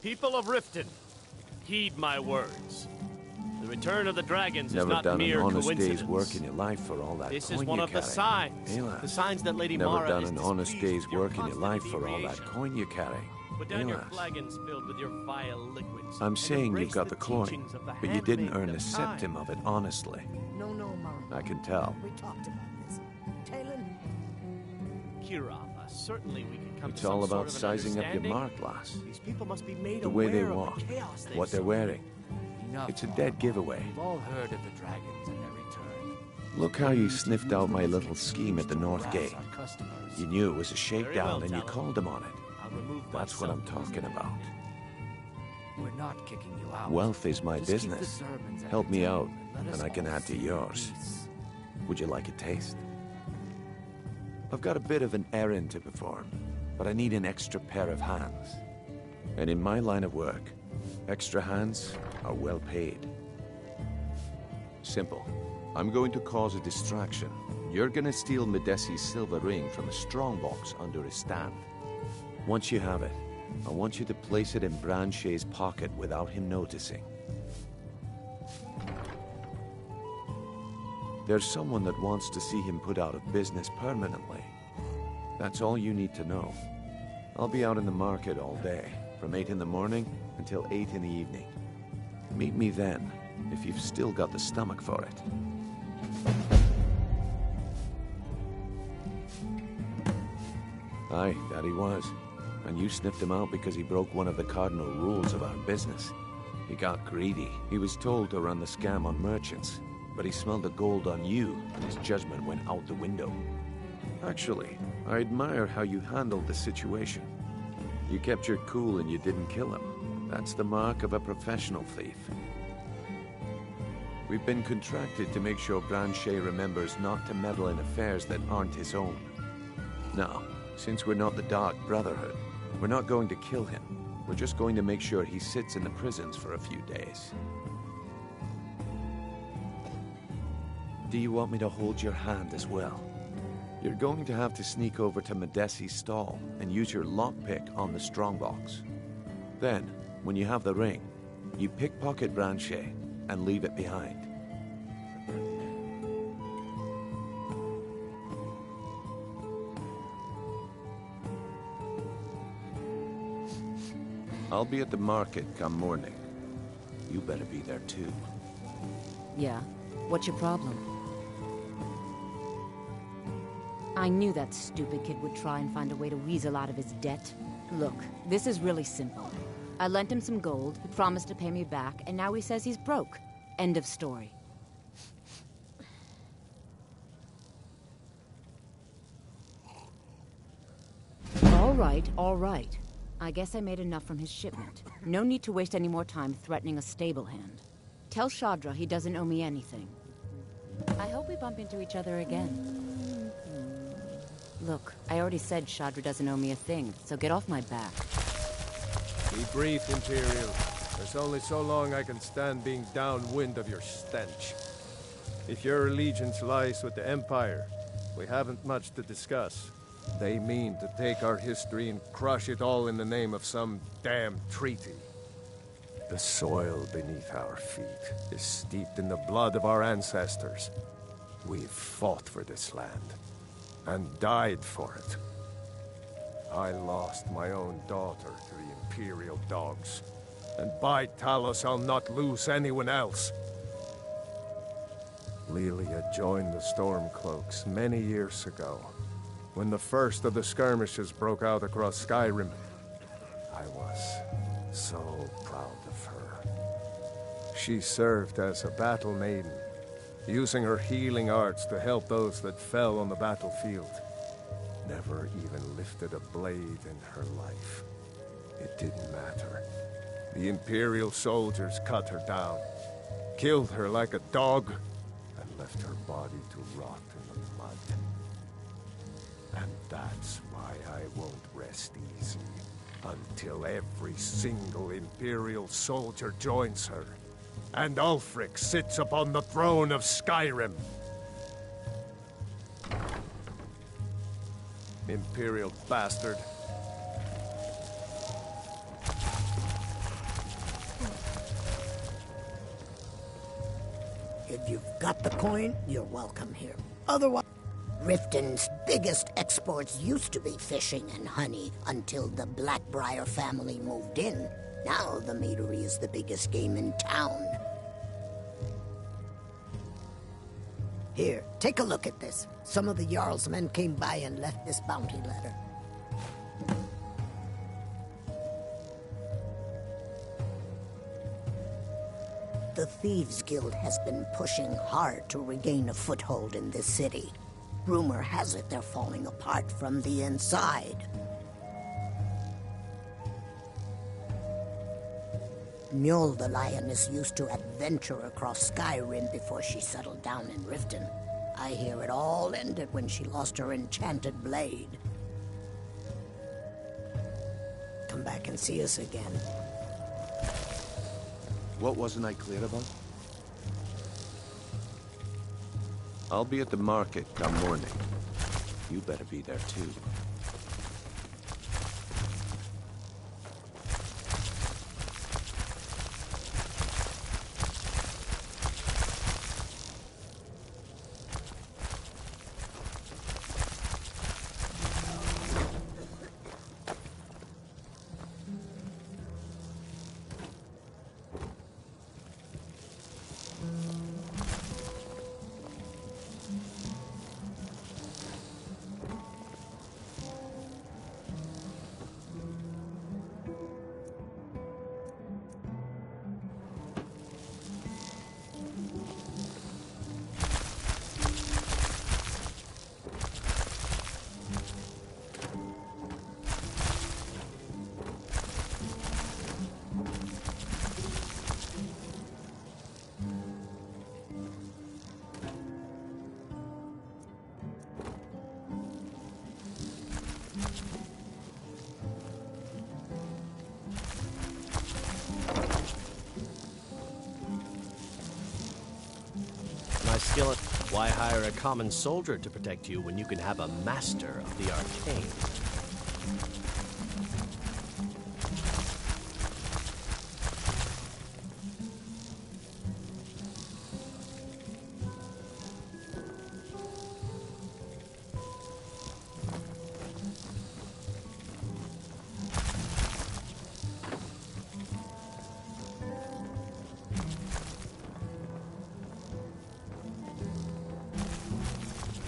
People of Riften, heed my words. The return of the dragons is not Never mere done an honest coincidence. day's work in your life for all that This coin is one you of the carry. signs. Hey, lass. The signs that Lady Never Mara done is an honest displeased day's with your work in your life constant for all that deviation. coin you carry. Put down Hey, your lass. flagons filled with your vile liquids. I'm and saying you've embrace got the coin, teachings of the but you didn't handmaiden earn the of time. septim of it honestly. No, Mom. I can tell. We talked about this. Talon. Kirava, certainly we can come It's to some all sort about of an sizing up your understanding. mark, lass. These people must be made The way they aware walk, of the chaos they've what they're sown. wearing. Enough, It's a Mom. dead giveaway. We've all heard of the dragons and their return. Look how you sniffed out my little scheme at the North Harass Gate. our customers. You knew it was a Very well, shakedown and you Talon. called them on it. I'll remove That's what I'm myself. talking about. We're not kicking you out. Wealth is my Just keep the business. sermons at Help a me time out, let us and I can all add to see yours. peace. Would you like a taste? I've got a bit of an errand to perform, but I need an extra pair of hands. And in my line of work, extra hands are well paid. Simple. I'm going to cause a distraction. You're gonna steal Medesi's silver ring from a strongbox under his stand. Once you have it, I want you to place it in Branche's pocket without him noticing. There's someone that wants to see him put out of business permanently. That's all you need to know. I'll be out in the market all day, from 8 in the morning until 8 in the evening. Meet me then, if you've still got the stomach for it. Aye, that he was. And you sniffed him out because he broke one of the cardinal rules of our business. He got greedy. He was told to run the scam on merchants, but he smelled the gold on you, and his judgment went out the window. Actually, I admire how you handled the situation. You kept your cool and you didn't kill him. That's the mark of a professional thief. We've been contracted to make sure Branche remembers not to meddle in affairs that aren't his own. Now, since we're not the Dark Brotherhood, we're not going to kill him. We're just going to make sure he sits in the prisons for a few days. Do you want me to hold your hand as well? You're going to have to sneak over to Medesi's stall and use your lockpick on the strongbox. Then, when you have the ring, you pickpocket Branche and leave it behind. I'll be at the market come morning. You better be there too. Yeah? What's your problem? I knew that stupid kid would try and find a way to weasel out of his debt. Look, this is really simple. I lent him some gold, he promised to pay me back, and now he says he's broke. End of story. All right. I guess I made enough from his shipment. No need to waste any more time threatening a stable hand. Tell Shadra he doesn't owe me anything. I hope we bump into each other again. Look, I already said Shadra doesn't owe me a thing, so get off my back. Be brief, Imperial. There's only so long I can stand being downwind of your stench. If your allegiance lies with the Empire, we haven't much to discuss. They mean to take our history and crush it all in the name of some damn treaty. The soil beneath our feet is steeped in the blood of our ancestors. We've fought for this land, and died for it. I lost my own daughter to the Imperial dogs, and by Talos I'll not lose anyone else. Lilia joined the Stormcloaks many years ago, when the first of the skirmishes broke out across Skyrim. I was so proud of her. She served as a battle maiden, using her healing arts to help those that fell on the battlefield. Never even lifted a blade in her life. It didn't matter. The Imperial soldiers cut her down, killed her like a dog, and left her body to rot in the mud. And that's why I won't rest easy until every single Imperial soldier joins her, and Ulfric sits upon the throne of Skyrim. Imperial bastard. you've got the coin, you're welcome here. Otherwise... Riften's biggest exports used to be fishing and honey until the Blackbriar family moved in. Now the meadery is the biggest game in town. Here, take a look at this. Some of the Jarl's men came by and left this bounty letter. The Thieves' Guild has been pushing hard to regain a foothold in this city. Rumor has it they're falling apart from the inside. Mjol the Lioness used to adventure across Skyrim before she settled down in Riften. I hear it all ended when she lost her enchanted blade. Come back and see us again. What wasn't I clear about? I'll be at the market come morning. You better be there too. Skillet, why hire a common soldier to protect you when you can have a master of the arcane?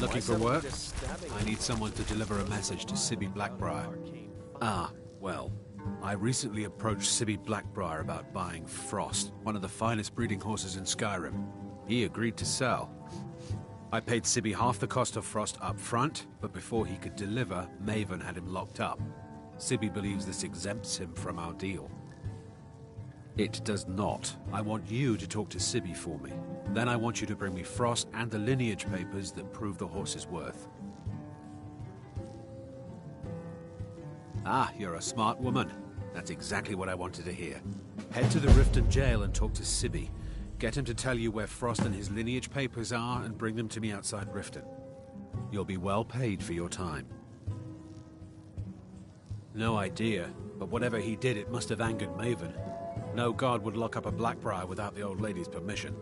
Looking for work? I need someone to deliver a message to Sibby Blackbriar. Ah, well, I recently approached Sibby Blackbriar about buying Frost, one of the finest breeding horses in Skyrim. He agreed to sell. I paid Sibby half the cost of Frost up front, but before he could deliver, Maven had him locked up. Sibby believes this exempts him from our deal. It does not. I want you to talk to Sibby for me. Then I want you to bring me Frost and the lineage papers that prove the horse's worth. Ah, you're a smart woman. That's exactly what I wanted to hear. Head to the Riften jail and talk to Sibby. Get him to tell you where Frost and his lineage papers are and bring them to me outside Riften. You'll be well paid for your time. No idea, but whatever he did, it must have angered Maven. No guard would lock up a Blackbriar without the old lady's permission.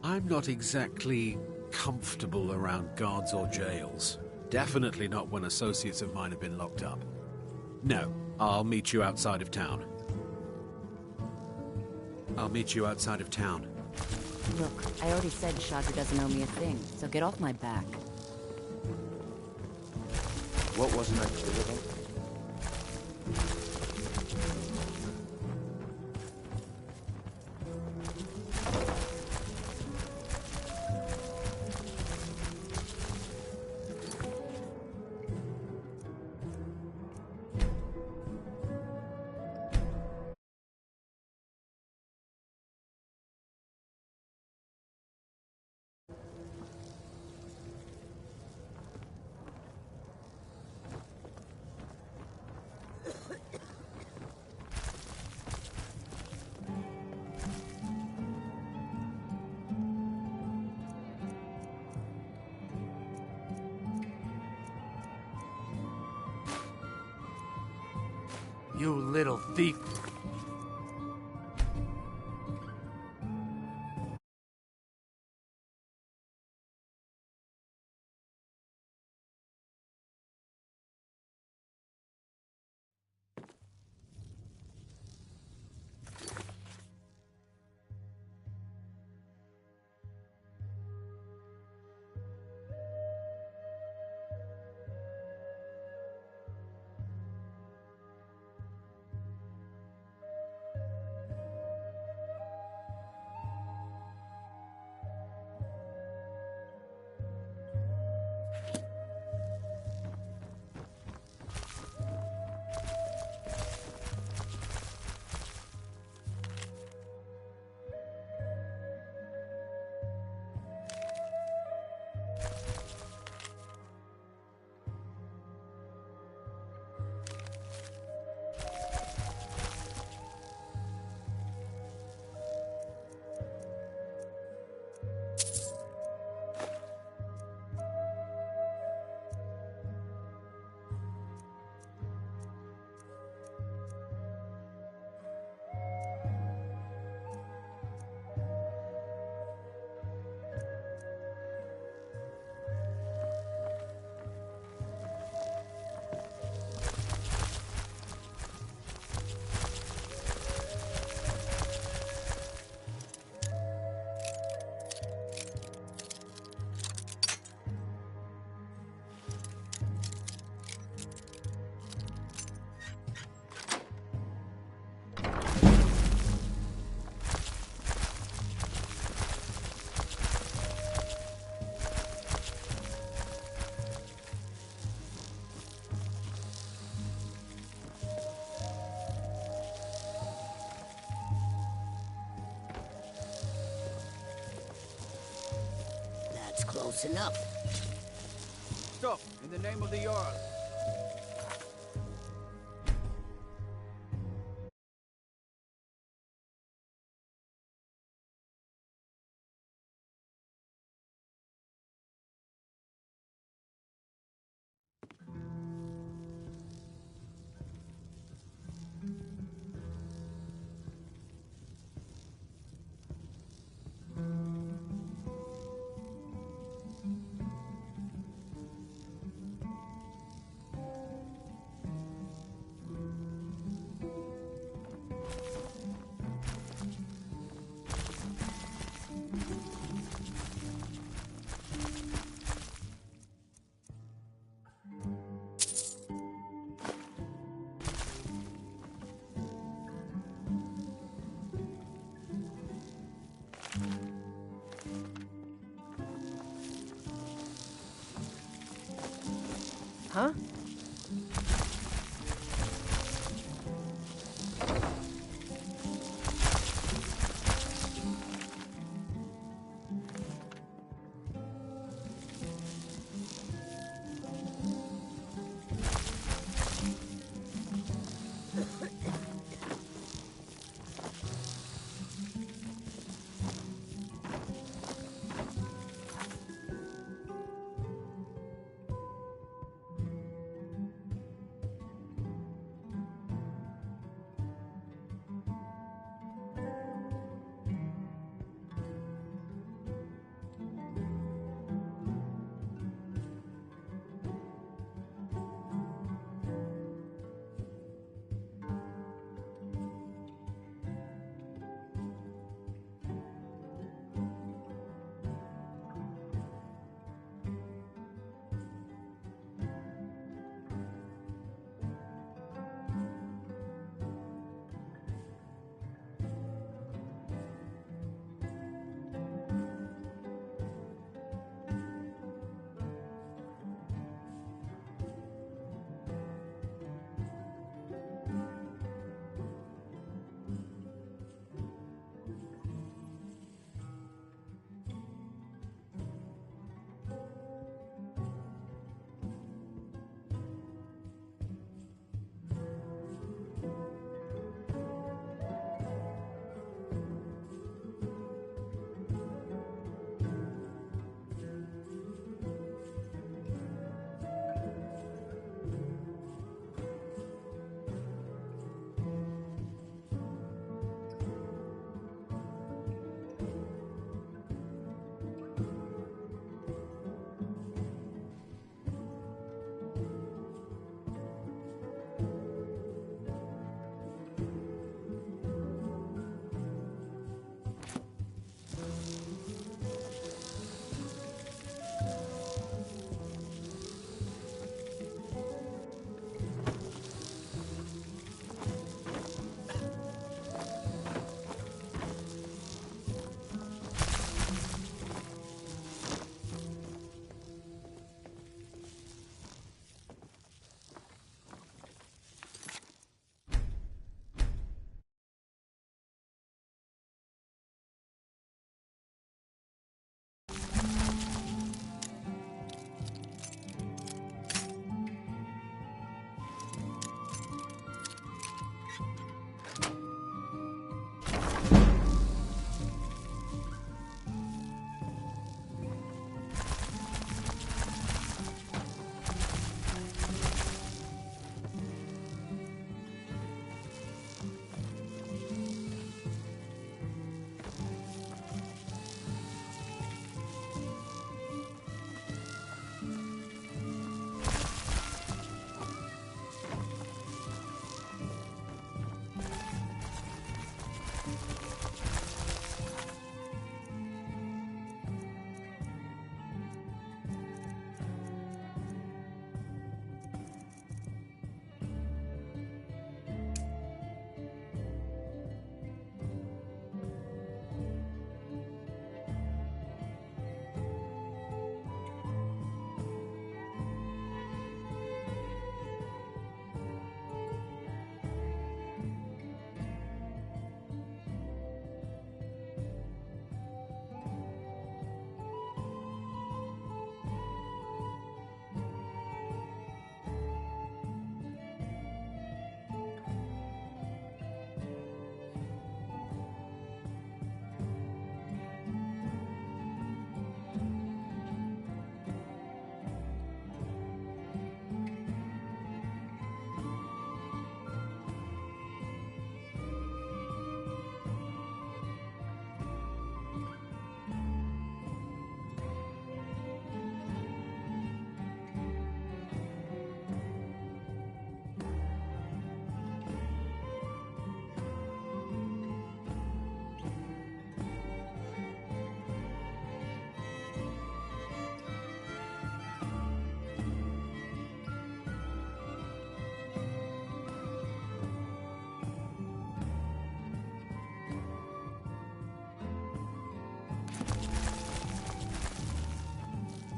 I'm not exactly comfortable around guards or jails. Definitely not when associates of mine have been locked up. No, I'll meet you outside of town. I'll meet you outside of town. Look, I already said Chandra doesn't owe me a thing, so get off my back. What wasn't I clear about? You little thief. That's close enough. Stop, in the name of the Jarl. Huh?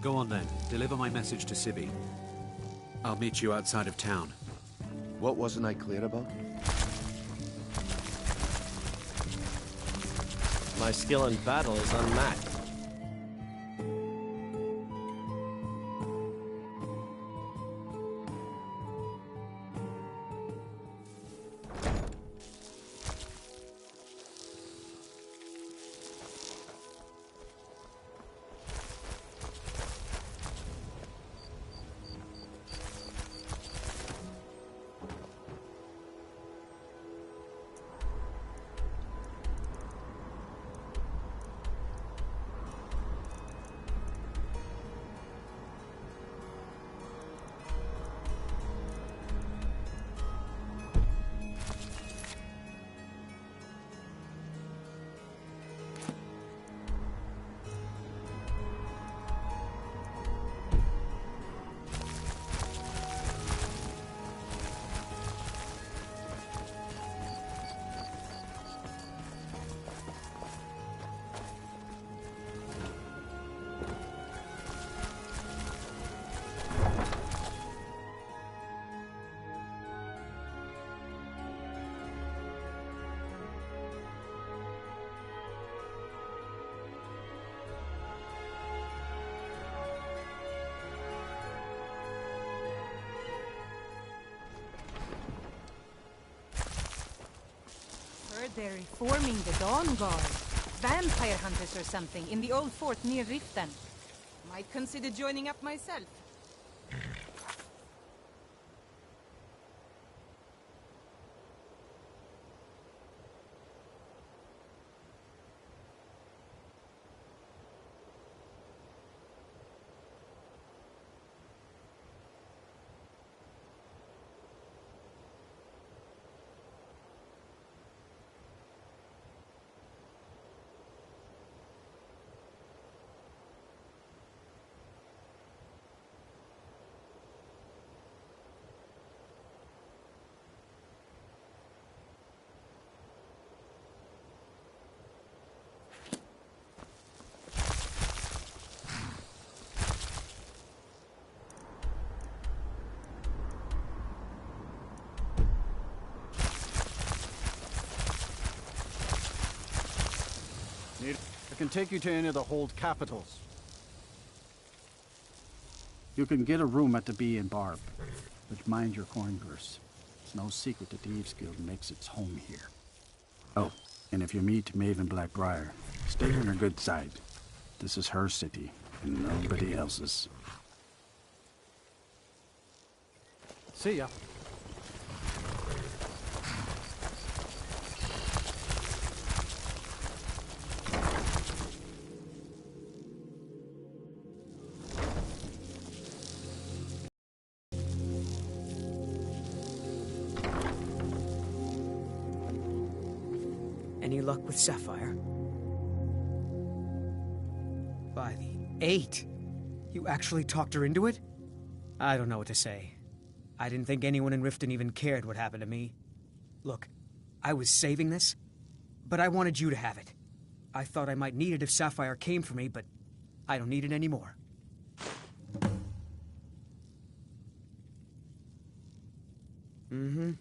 Go on then. Deliver my message to Sibi. I'll meet you outside of town. What wasn't I clear about? My skill in battle is unmatched. They're reforming the Dawn Guard. Vampire hunters or something in the old fort near Riften. Might consider joining up myself. I can take you to any of the hold capitals. You can get a room at the Bee and Barb, but mind your coin purse. It's no secret that the Thieves Guild makes its home here. Oh, and if you meet Maven Blackbriar, stay on her good side. This is her city, and nobody else's. See ya. Any luck with Sapphire? By the 8! You actually talked her into it? I don't know what to say. I didn't think anyone in Riften even cared what happened to me. Look, I was saving this, but I wanted you to have it. I thought I might need it if Sapphire came for me, but I don't need it anymore. Mm-hmm.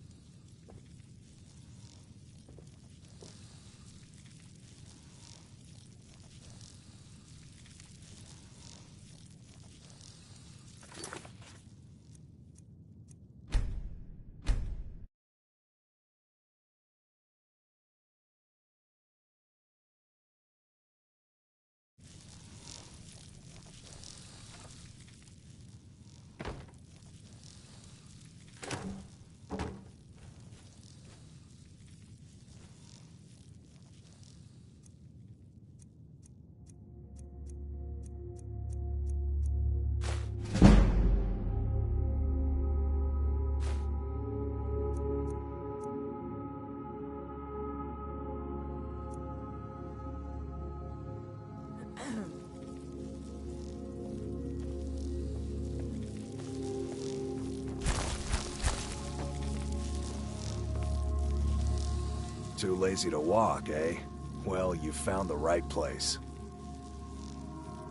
Too lazy to walk, eh? Well, you found the right place.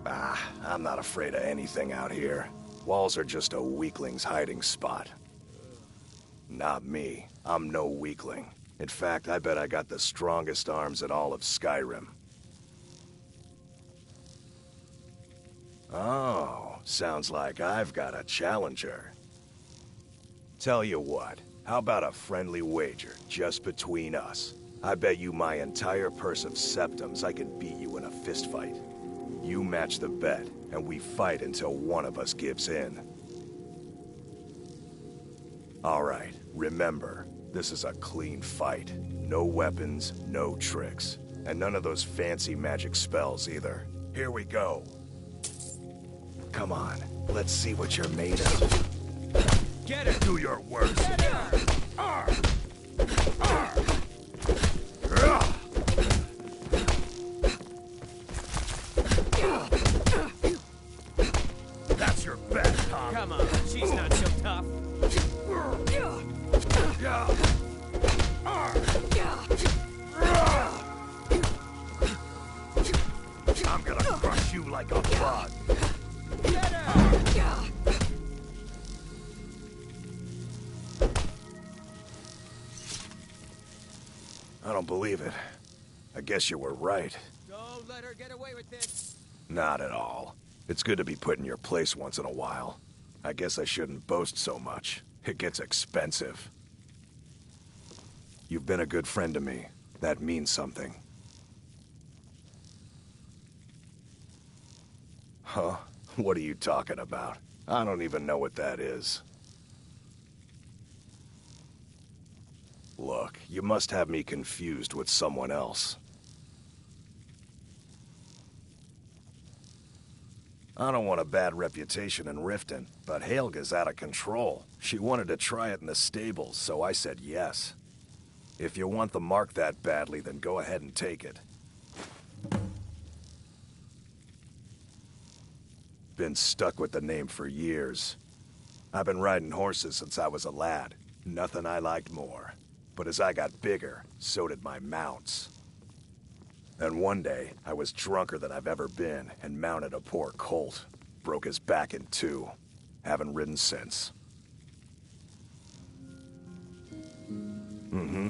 Ah, I'm not afraid of anything out here. Walls are just a weakling's hiding spot. Not me. I'm no weakling. In fact, I bet I got the strongest arms in all of Skyrim. Oh, sounds like I've got a challenger. Tell you what, how about a friendly wager, just between us? I bet you my entire purse of septums I can beat you in a fistfight. You match the bet, and we fight until one of us gives in. Alright, remember, this is a clean fight. No weapons, no tricks. And none of those fancy magic spells either. Here we go. Come on, let's see what you're made of. Get it! Do your worst. Get it! Arr! Arr! That's your bet, Tom. Come on, she's not so tough. I'm gonna crush you like a bug. Get her! I don't believe it. I guess you were right. Don't let her get away with this. Not at all. It's good to be put in your place once in a while. I guess I shouldn't boast so much. It gets expensive. You've been a good friend to me. That means something. Huh? What are you talking about? I don't even know what that is. Look, you must have me confused with someone else. I don't want a bad reputation in Riften, but Helga's out of control. She wanted to try it in the stables, so I said yes. If you want the mark that badly, then go ahead and take it. Been stuck with the name for years. I've been riding horses since I was a lad. Nothing I liked more. But as I got bigger, so did my mounts. And one day, I was drunker than I've ever been and mounted a poor colt. Broke his back in two. Haven't ridden since. Mm-hmm.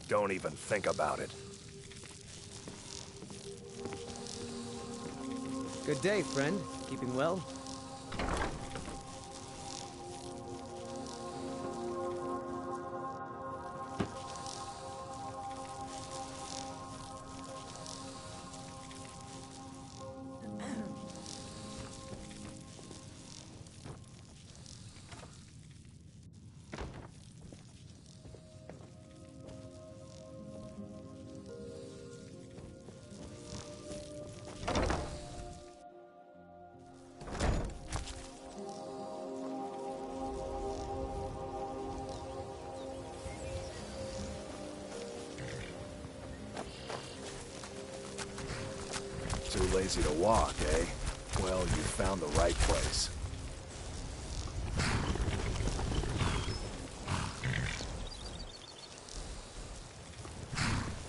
Don't even think about it. Good day, friend. Keeping well? Too lazy to walk, eh? Well, you found the right place.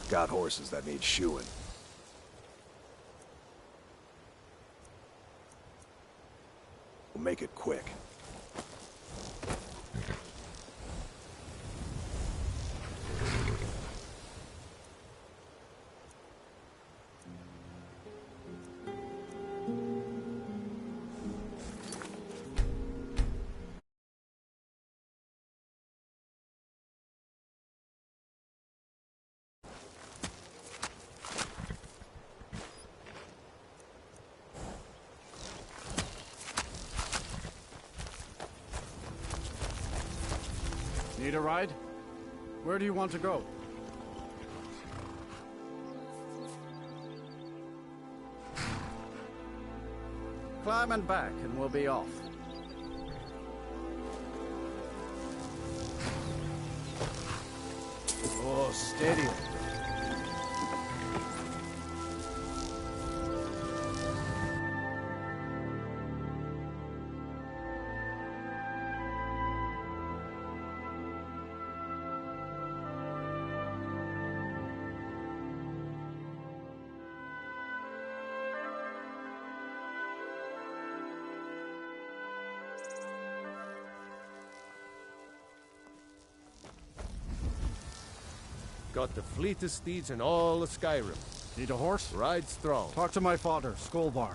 Got horses that need shoeing. We'll make it quick. Need a ride? Where do you want to go? Climb and back, and we'll be off. Oh, steady. Got the fleetest steeds in all of Skyrim. Need a horse? Ride strong. Talk to my father, Skolvar.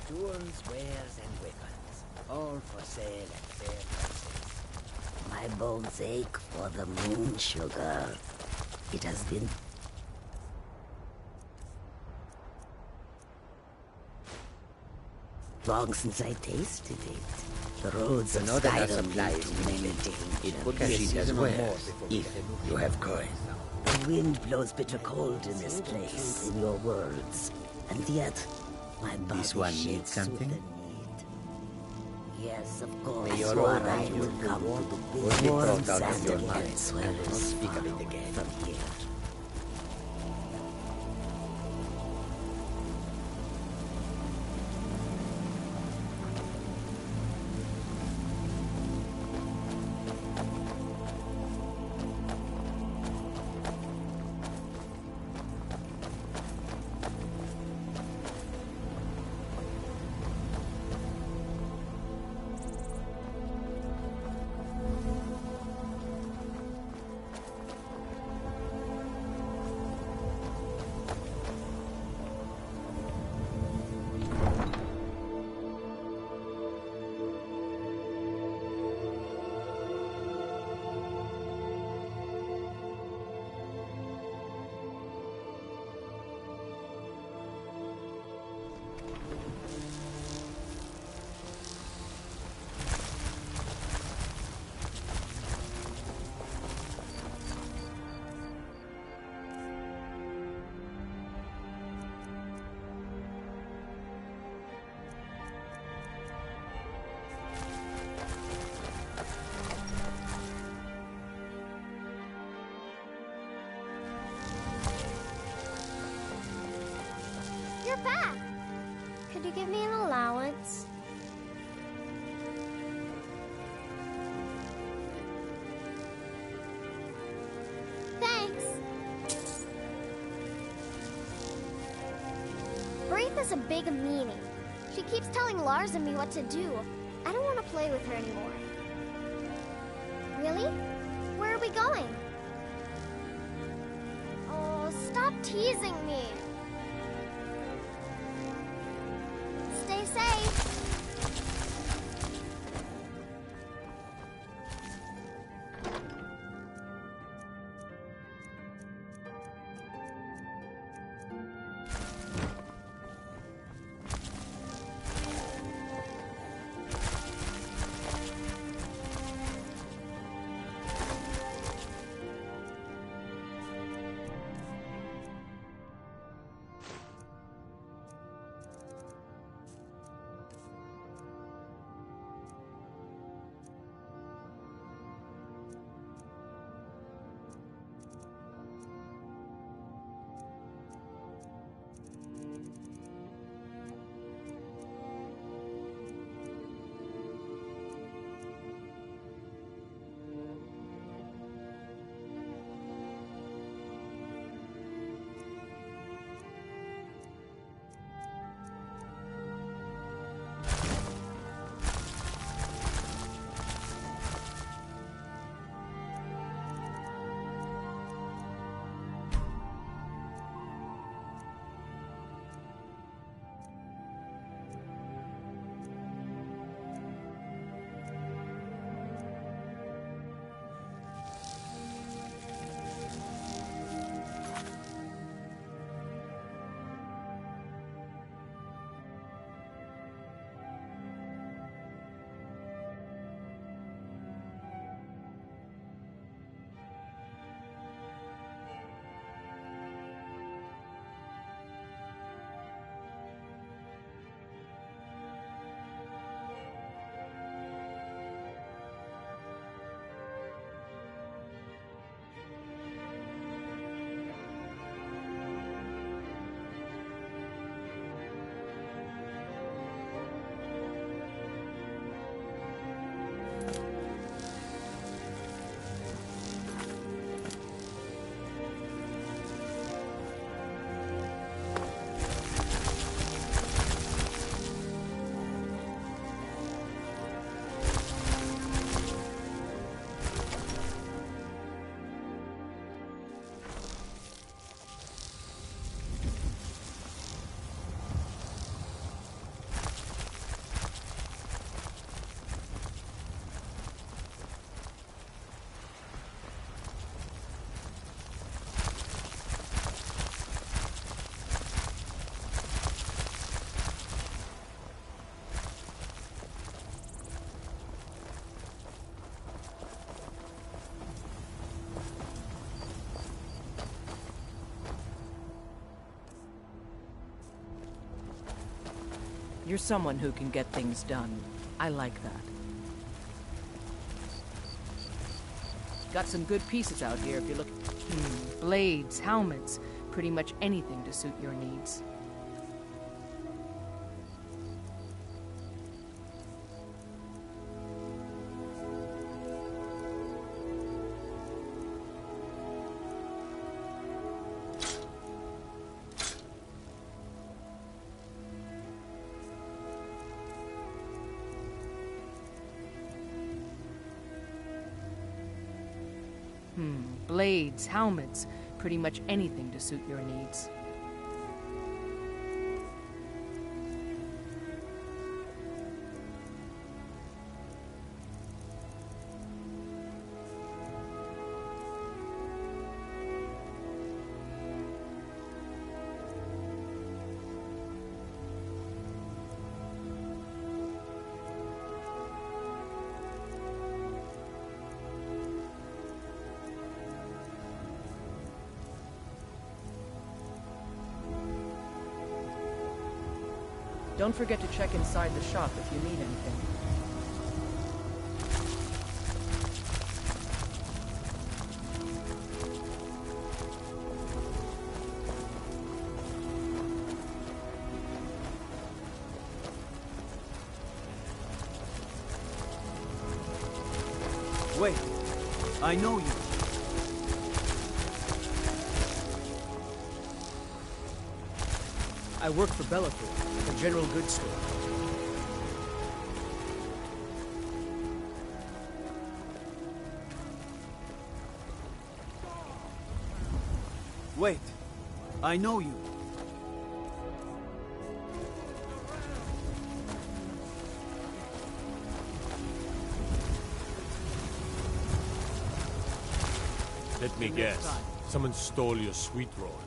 Tools, wares, and weapons. All for sale at fair prices. My bones ache for the moon sugar. It has been long since I tasted it. The roads of Skyrim lead to many dangers. It would be as well if you have coin. The wind blows bitter cold in this place, in your words. And yet, my body This one shakes needs something? with the need. Yes, of course. May your Swore old I man would come to the only big warm brought out of sand your and mind, swear and will not speak of it again. from here. You're back! Could you give me an allowance? Thanks! Braith is a big meanie. She keeps telling Lars and me what to do. I don't want to play with her anymore. Really? Where are we going? Oh, stop teasing me! Stay safe! You're someone who can get things done. I like that. Got some good pieces out here if you're looking. Blades, helmets, pretty much anything to suit your needs. Blades, helmets, pretty much anything to suit your needs. Don't forget to check inside the shop if you need anything. Wait, I know you. I work for Bellator, a general goods store. Wait, I know you. Let me guess. Someone stole your sweet roll.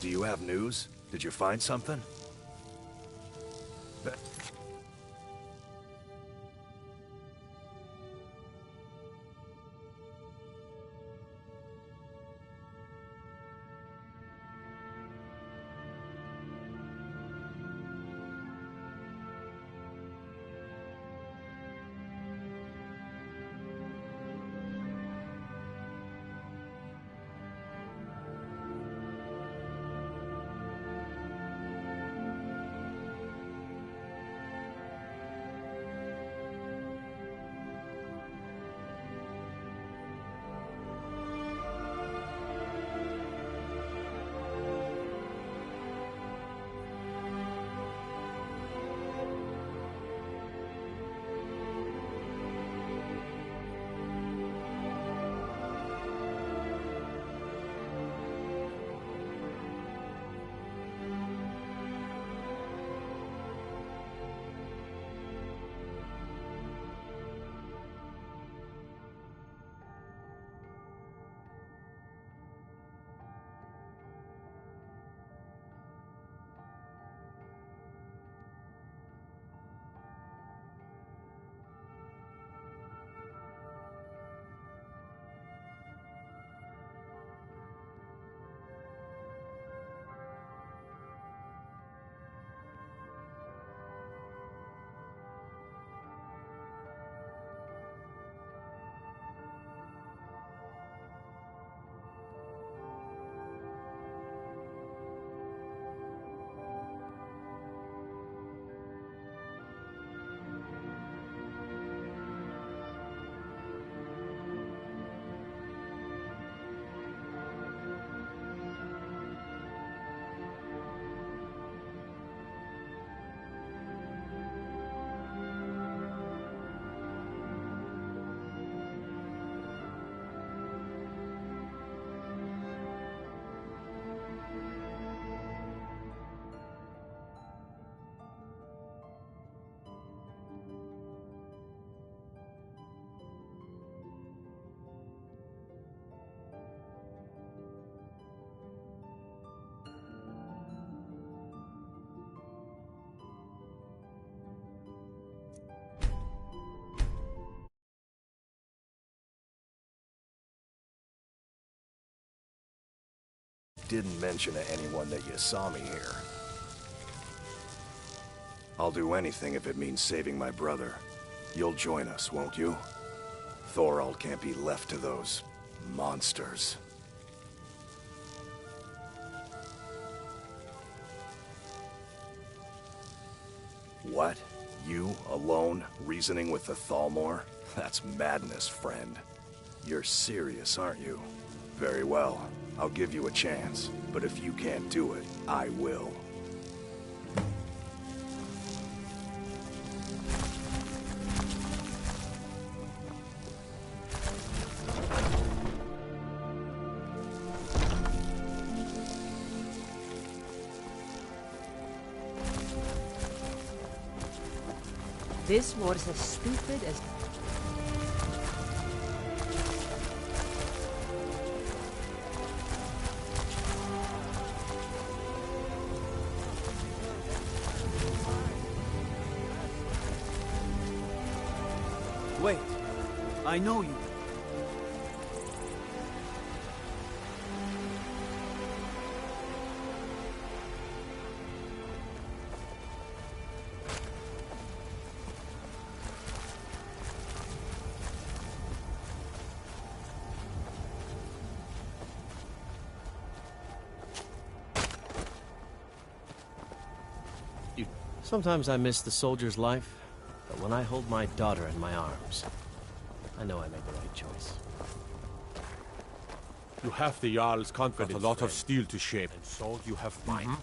Do you have news? Did you find something? didn't mention to anyone that you saw me here. I'll do anything if it means saving my brother. You'll join us, won't you? Thorald can't be left to those monsters. What? You, alone, reasoning with the Thalmor? That's madness, friend. You're serious, aren't you? Very well. I'll give you a chance. But if you can't do it, I will. This was as stupid as... Wait, I know you. Sometimes I miss the soldier's life, but when I hold my daughter in my arms, I know I made the right choice. You have the Jarl's confidence. Got a lot friend. of steel to shape. And so you have mine.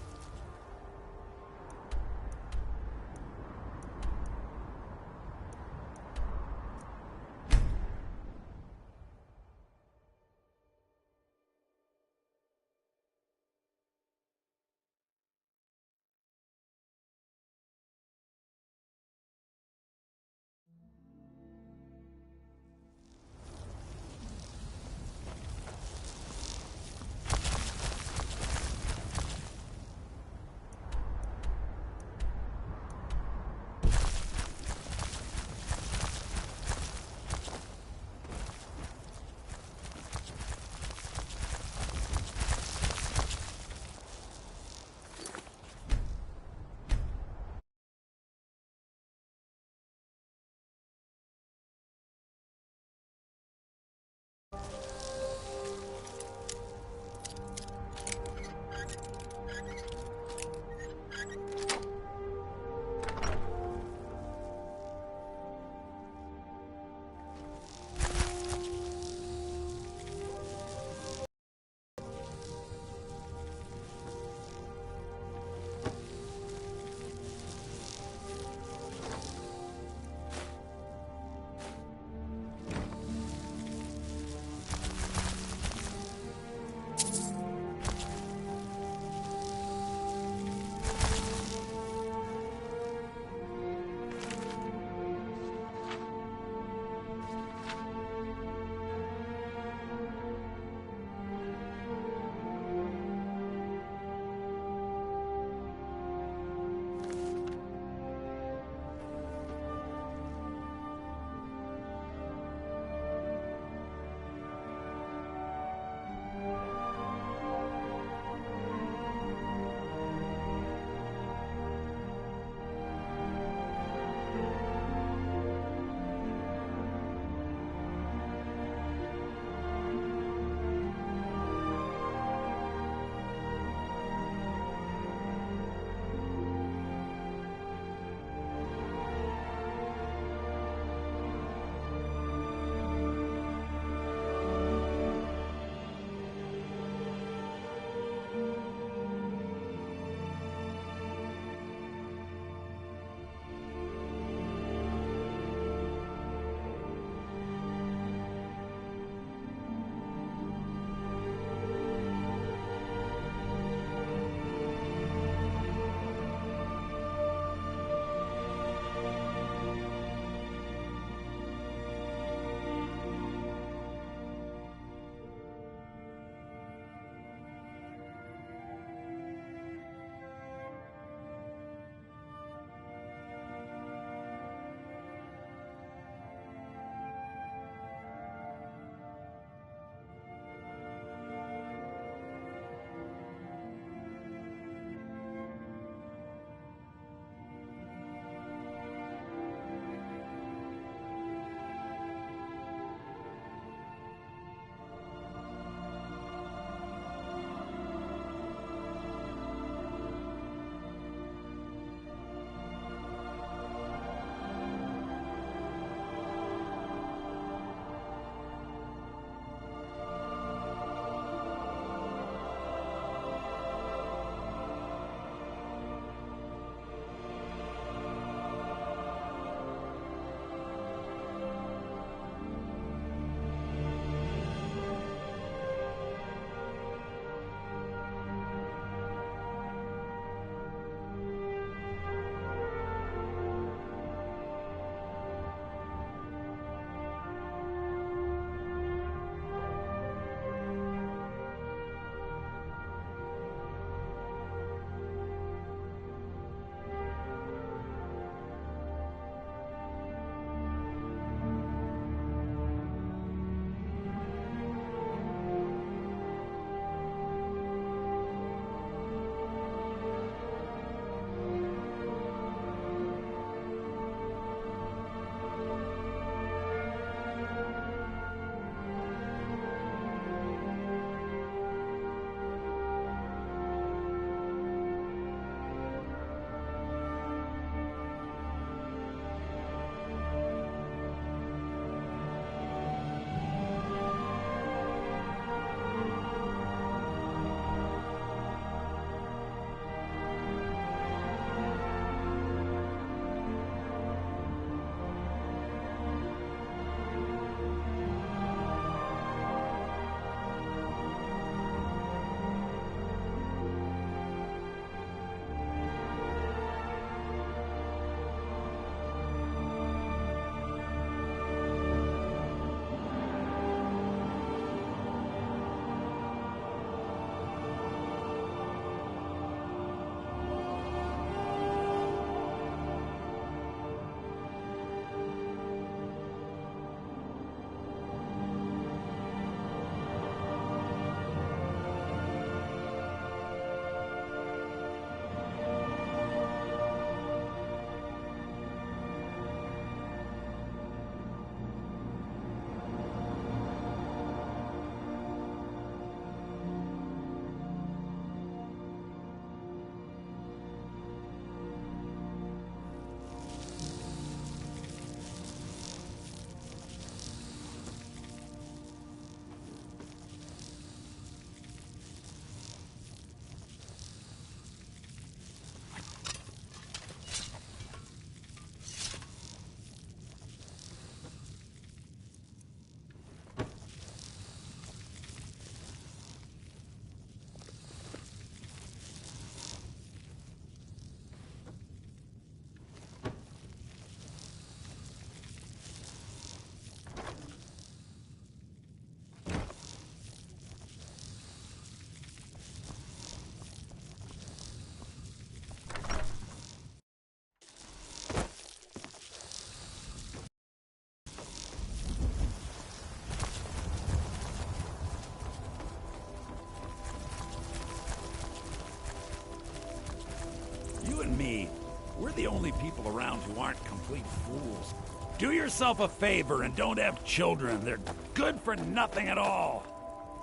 We're the only people around who aren't complete fools. Do yourself a favor and don't have children. They're good for nothing at all.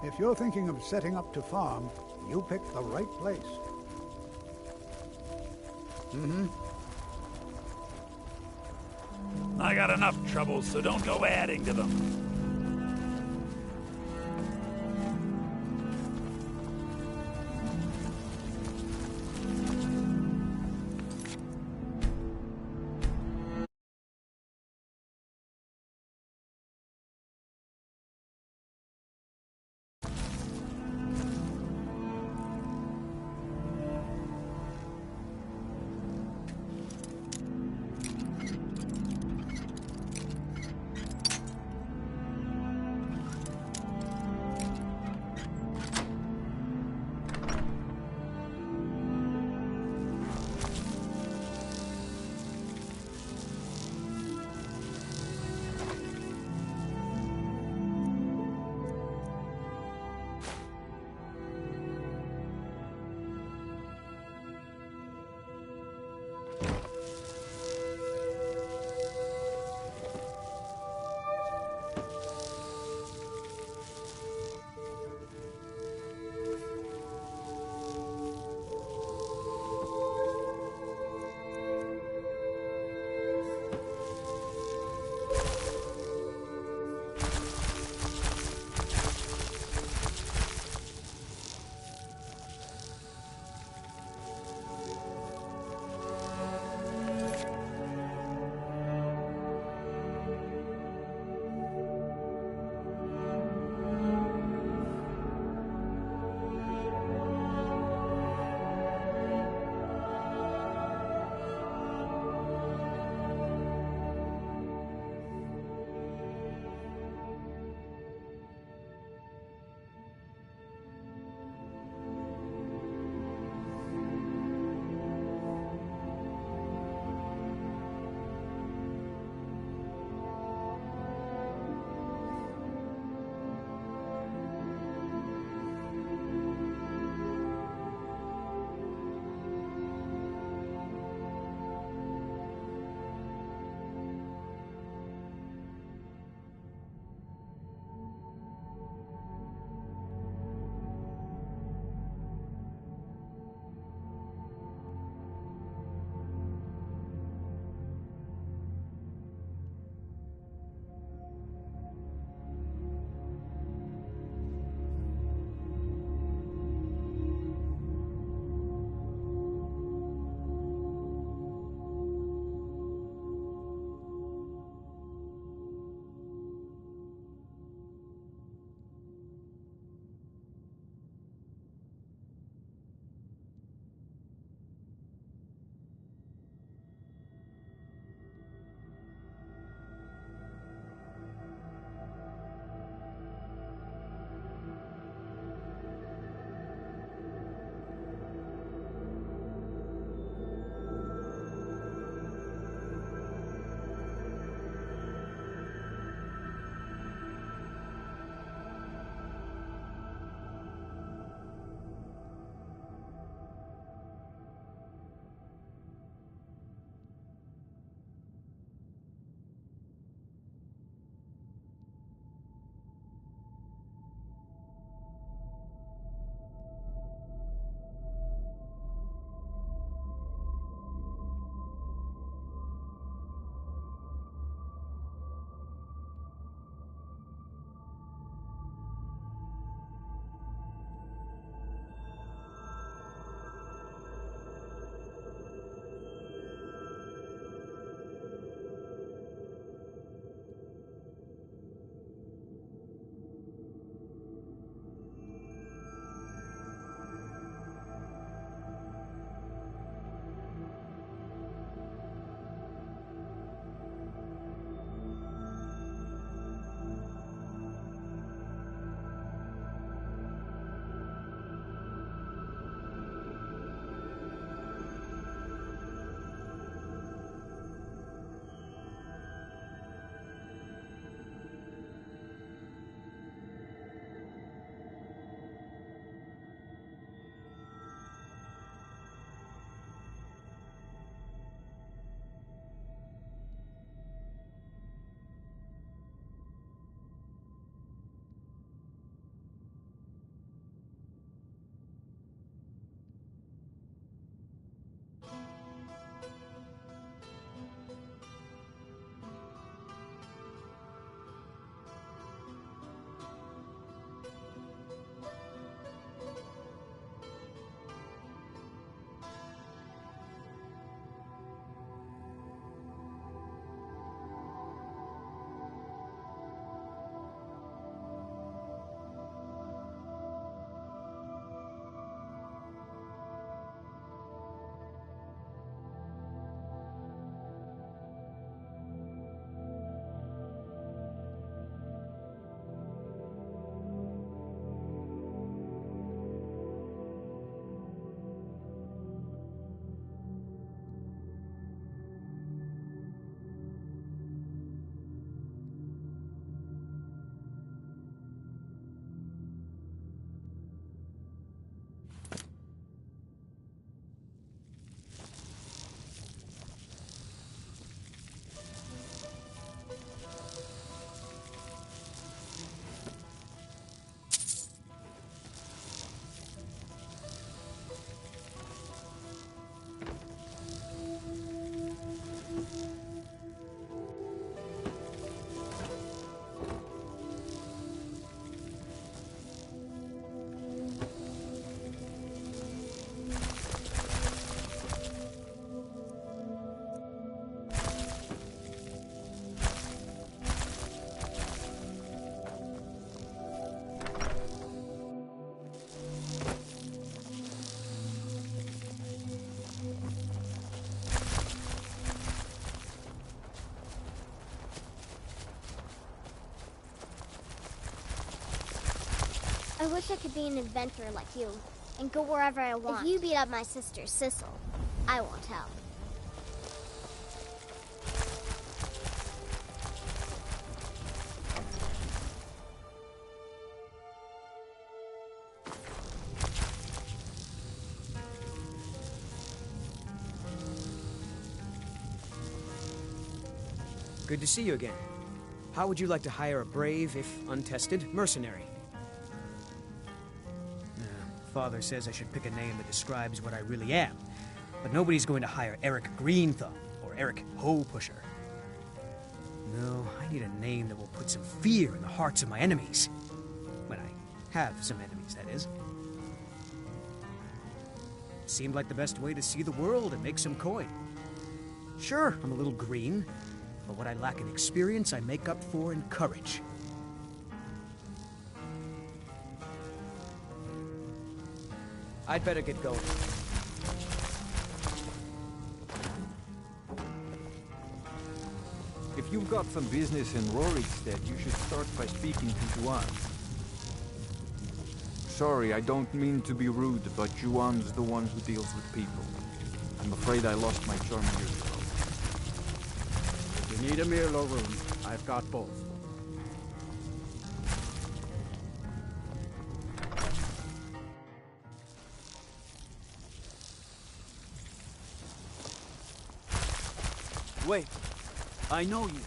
If you're thinking of setting up to farm, you picked the right place. I got enough troubles, so don't go adding to them. I wish I could be an adventurer like you, and go wherever I want. If you beat up my sister, Sissel, I won't help. Good to see you again. How would you like to hire a brave, if untested, mercenary? Father says I should pick a name that describes what I really am. But nobody's going to hire Eric Greenthumb or Eric Hoe Pusher. No, I need a name that will put some fear in the hearts of my enemies. When I have some enemies, that is. Seemed like the best way to see the world and make some coin. Sure, I'm a little green, but what I lack in experience, I make up for in courage. I'd better get going. If you've got some business in Rorikstead, you should start by speaking to Juan. Sorry, I don't mean to be rude, but Juan's the one who deals with people. I'm afraid I lost my charm years ago. If you need a Mirlo room, I've got both. Wait, I know you.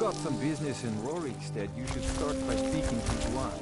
got some business in Rorikstead, you should start by speaking to Yuan.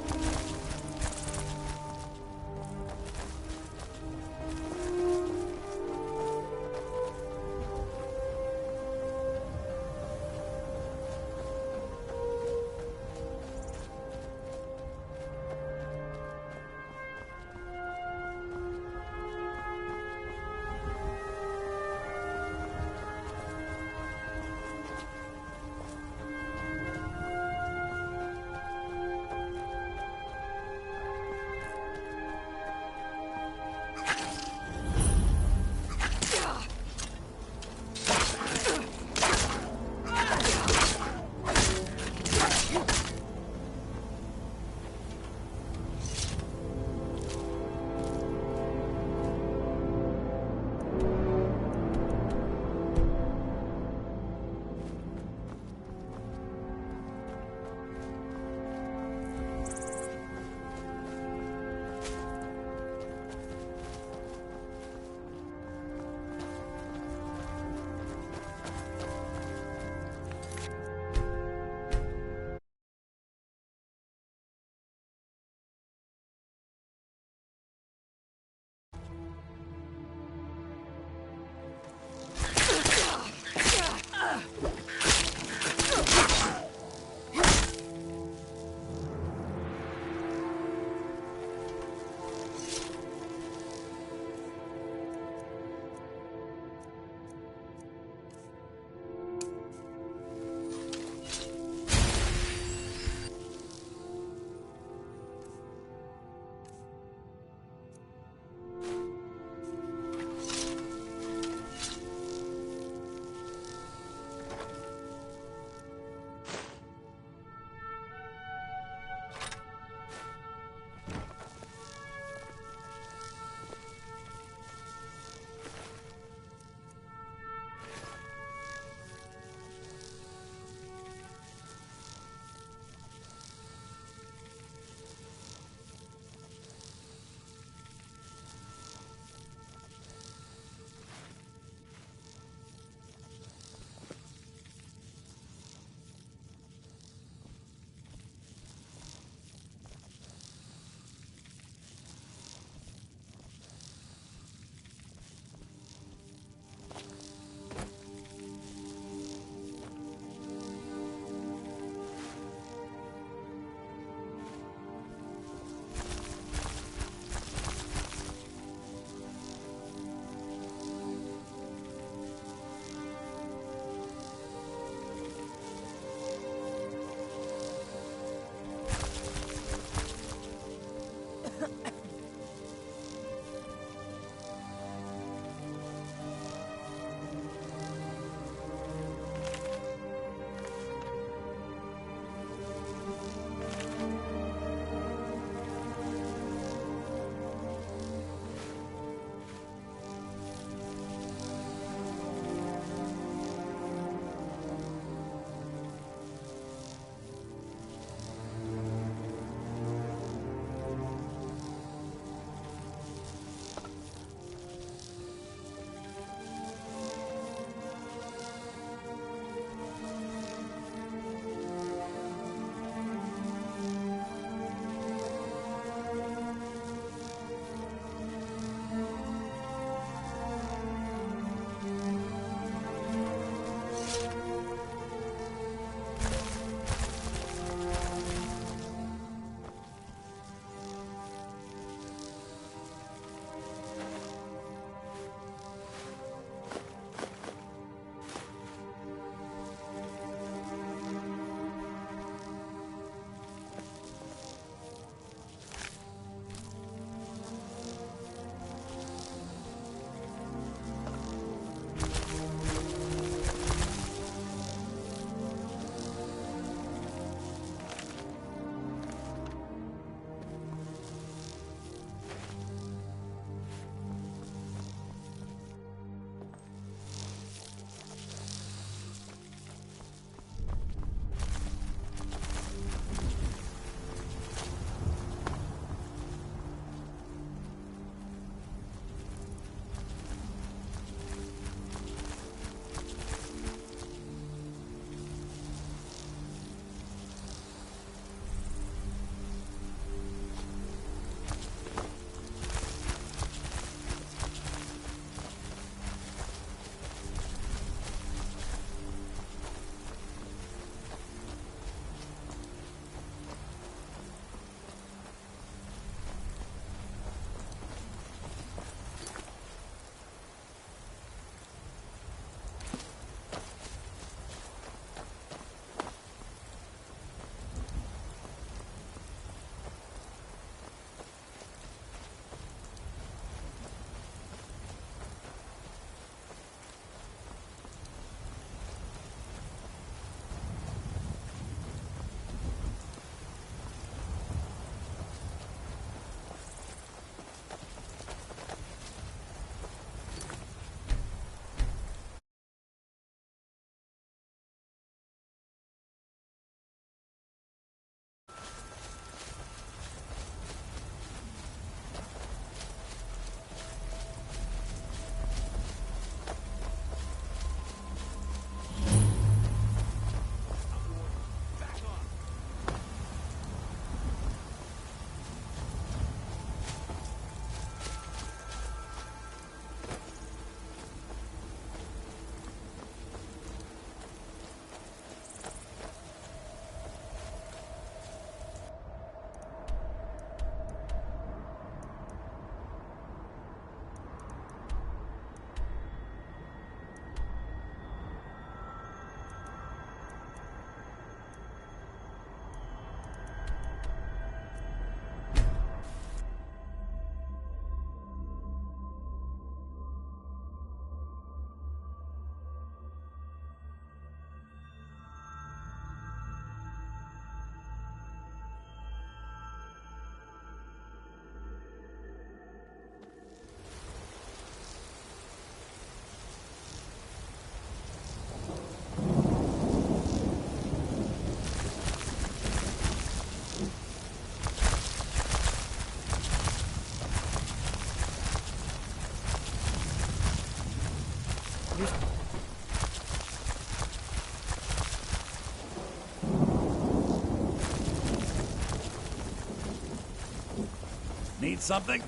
Need something?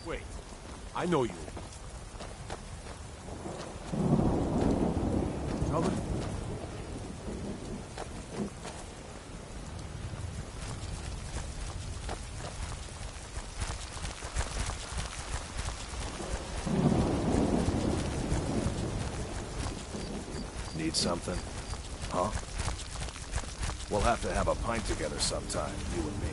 Wait, I know you. Trouble? Need something? Huh? We'll have to have a pint together sometime, you and me.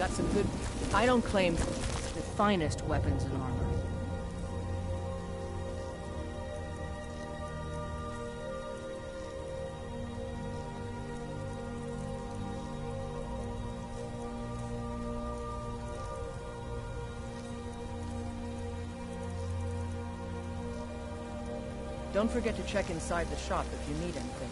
Got some good... I don't claim the finest weapons and armor. Don't forget to check inside the shop if you need anything.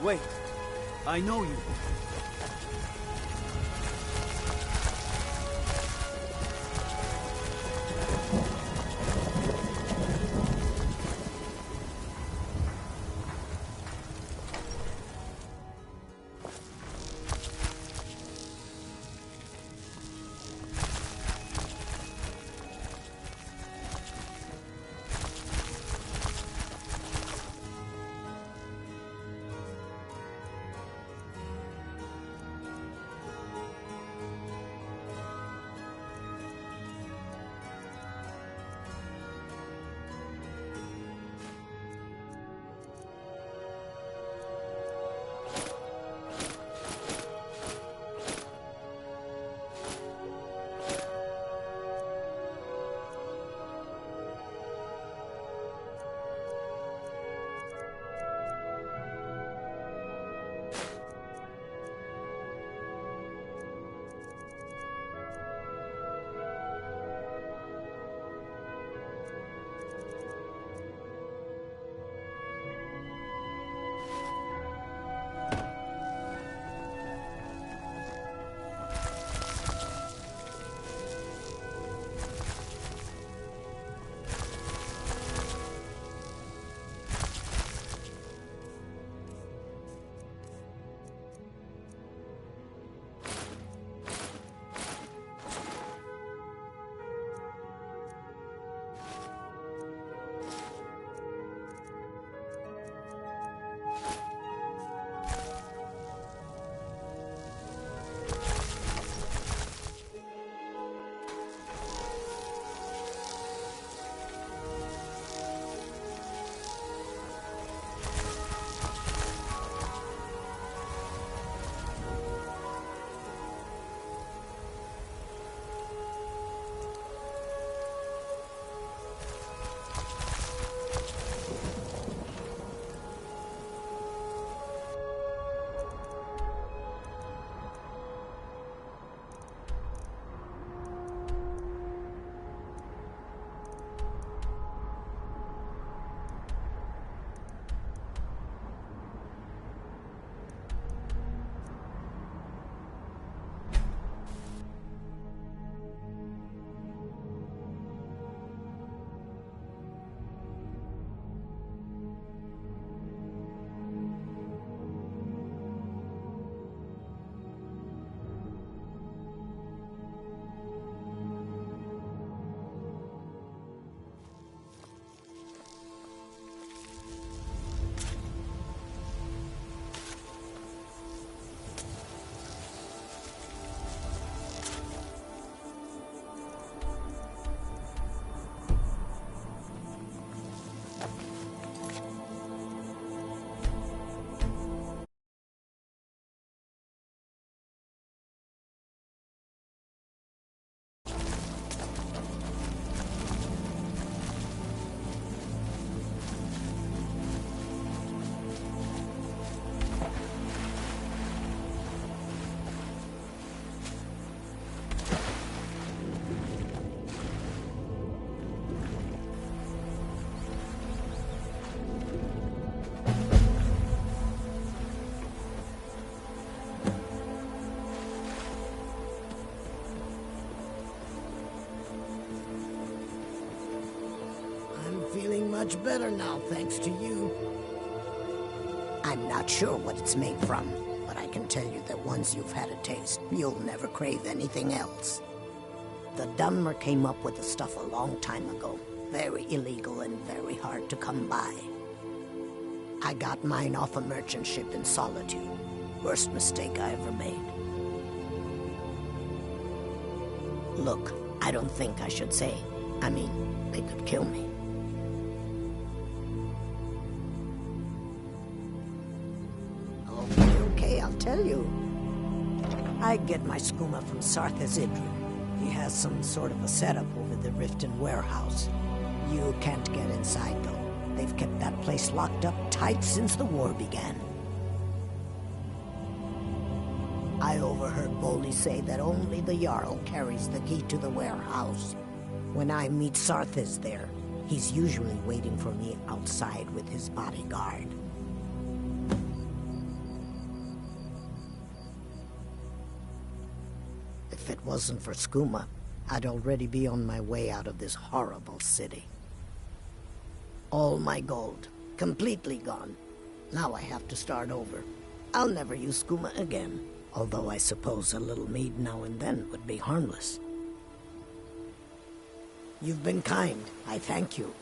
Wait. I know you. Feeling much better now, thanks to you. I'm not sure what it's made from, but I can tell you that once you've had a taste, you'll never crave anything else. The Dunmer came up with the stuff a long time ago. Very illegal and very hard to come by. I got mine off a merchant ship in Solitude. Worst mistake I ever made. Look, I don't think I should say. I mean, they could kill me. Okay, I'll tell you. I get my skooma from Sarthas Idru. He has some sort of a setup over the Riften warehouse. You can't get inside, though. They've kept that place locked up tight since the war began. I overheard Boldy say that only the Jarl carries the key to the warehouse. When I meet Sarthas there, he's usually waiting for me outside with his bodyguard. it wasn't for skooma, I'd already be on my way out of this horrible city. All my gold, completely gone. Now I have to start over. I'll never use skooma again, although I suppose a little mead now and then would be harmless. You've been kind. I thank you.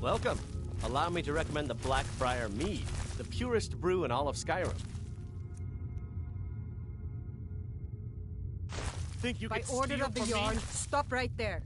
Welcome. Allow me to recommend the Blackbriar Mead, the purest brew in all of Skyrim. Think you By could order steal of the from Yarn, me? stop right there.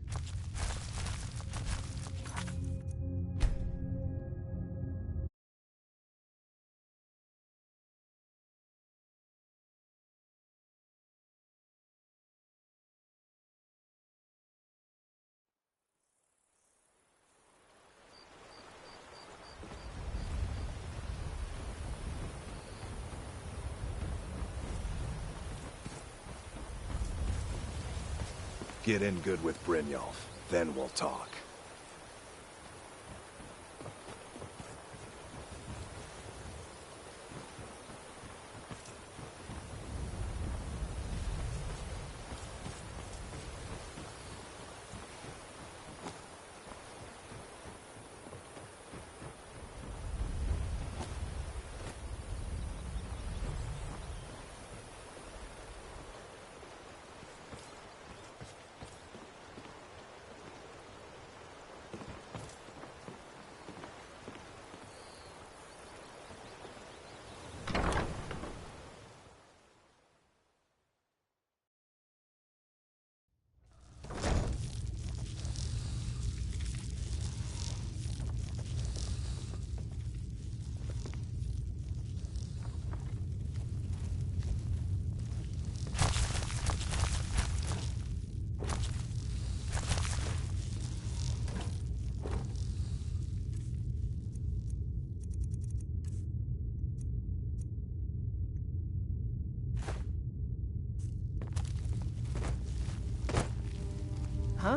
Get in good with Brynjolf, then we'll talk. Huh?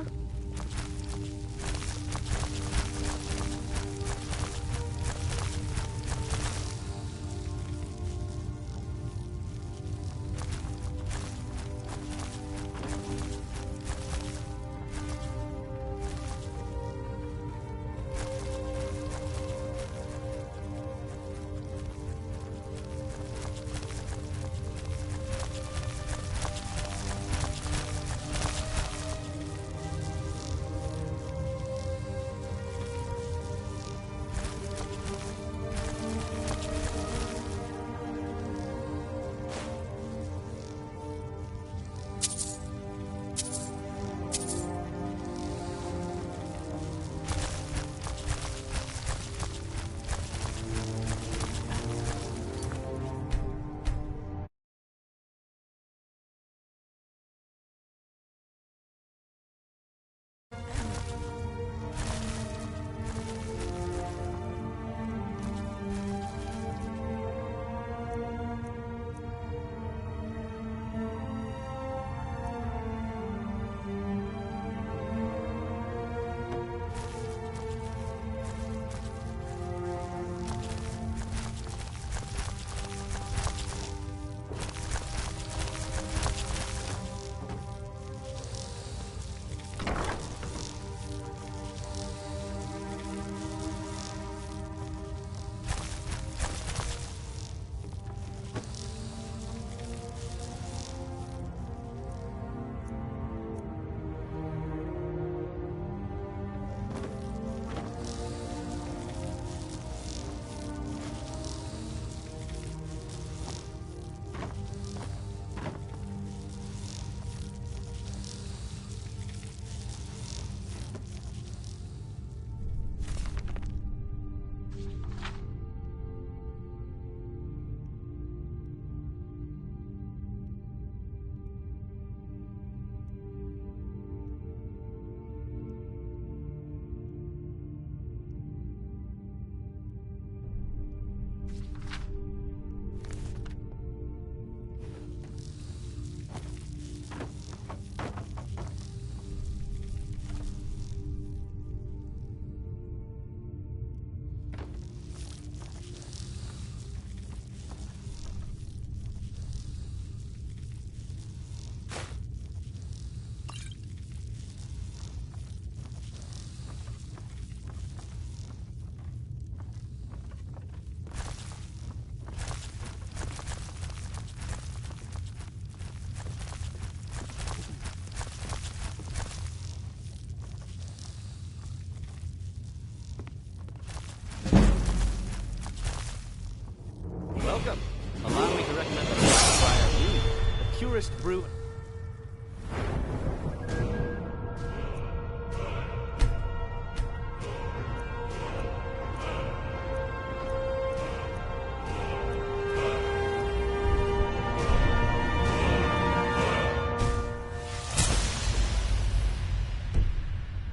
purest brew...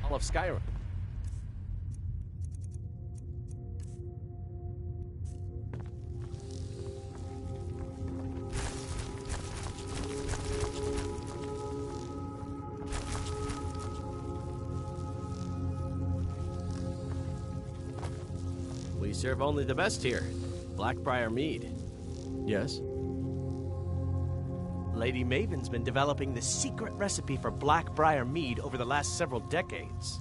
all of Skyrim. We serve only the best here. Blackbriar mead. Yes? Lady Maven's been developing the secret recipe for Blackbriar mead over the last several decades.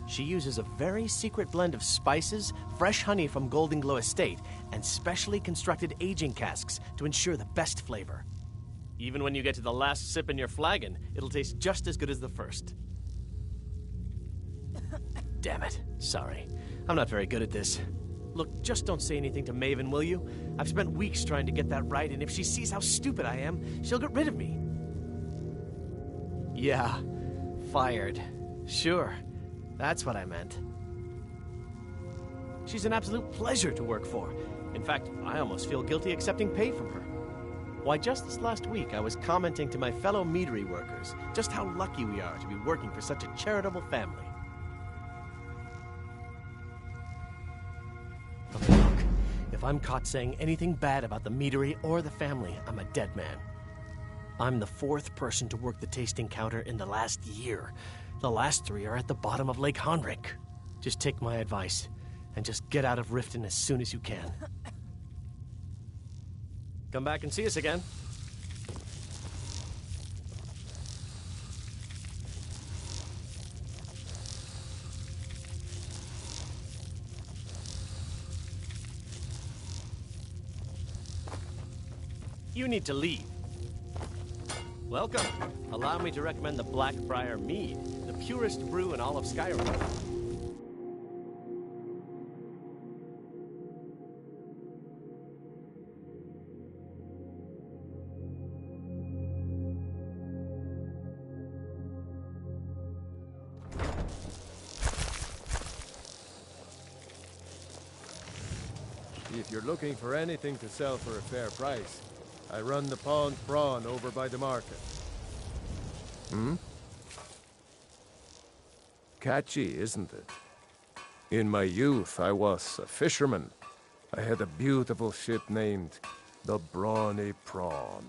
She uses a very secret blend of spices, fresh honey from Golden Glow Estate, and specially constructed aging casks to ensure the best flavor. Even when you get to the last sip in your flagon, it'll taste just as good as the first. Damn it. Sorry. I'm not very good at this. Look, just don't say anything to Maven, will you? I've spent weeks trying to get that right, and if she sees how stupid I am, she'll get rid of me. Yeah, fired. Sure, that's what I meant. She's an absolute pleasure to work for. In fact, I almost feel guilty accepting pay from her. Why, just this last week, I was commenting to my fellow meadery workers just how lucky we are to be working for such a charitable family. Okay, look, if I'm caught saying anything bad about the meadery or the family, I'm a dead man. I'm the 4th person to work the tasting counter in the last year. The last 3 are at the bottom of Lake Honrik. Just take my advice and just get out of Riften as soon as you can. Come back and see us again. You need to leave. Welcome. Allow me to recommend the Blackbriar mead, the purest brew in all of Skyrim. If you're looking for anything to sell for a fair price, I run the pawned prawn over by the market. Hmm? Catchy, isn't it? In my youth, I was a fisherman. I had a beautiful ship named the Brawny Prawn.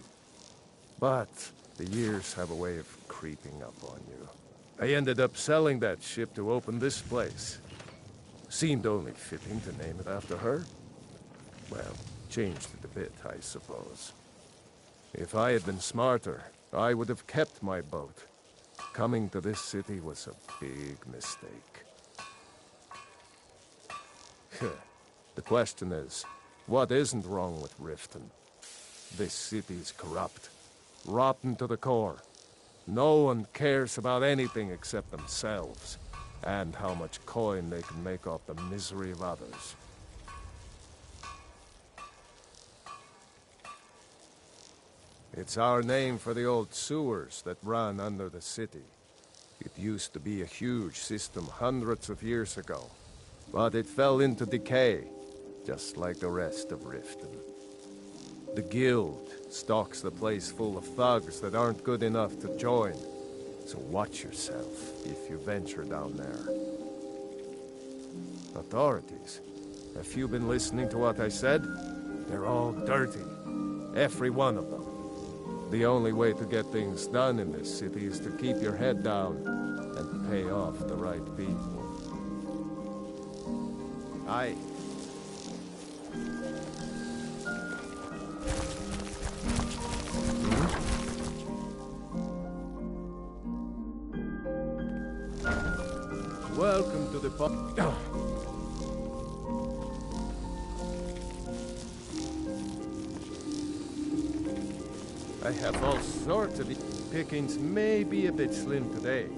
But the years have a way of creeping up on you. I ended up selling that ship to open this place. Seemed only fitting to name it after her. Well, changed it a bit, I suppose. If I had been smarter, I would have kept my boat. Coming to this city was a big mistake. The question is, what isn't wrong with Riften? This city's corrupt, rotten to the core. No one cares about anything except themselves, and how much coin they can make off the misery of others. It's our name for the old sewers that run under the city. It used to be a huge system hundreds of years ago, but it fell into decay, just like the rest of Riften. The guild stocks the place full of thugs that aren't good enough to join, so watch yourself if you venture down there. Authorities, have you been listening to what I said? They're all dirty, every one of them. The only way to get things done in this city is to keep your head down and pay off the right people. Aye. Welcome to the pub. I have all sorts of pickings, may be a bit slim today,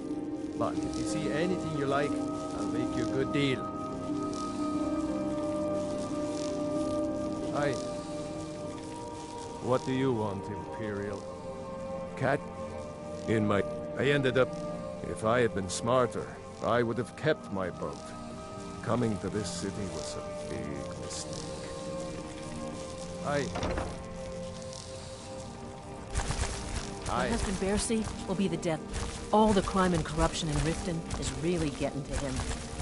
but if you see anything you like, I'll make you a good deal. Aye. What do you want, Imperial? cat in my... I ended up... If I had been smarter, I would have kept my boat. Coming to this city was a big mistake. My husband Bercy will be the death. All the crime and corruption in Riften is really getting to him.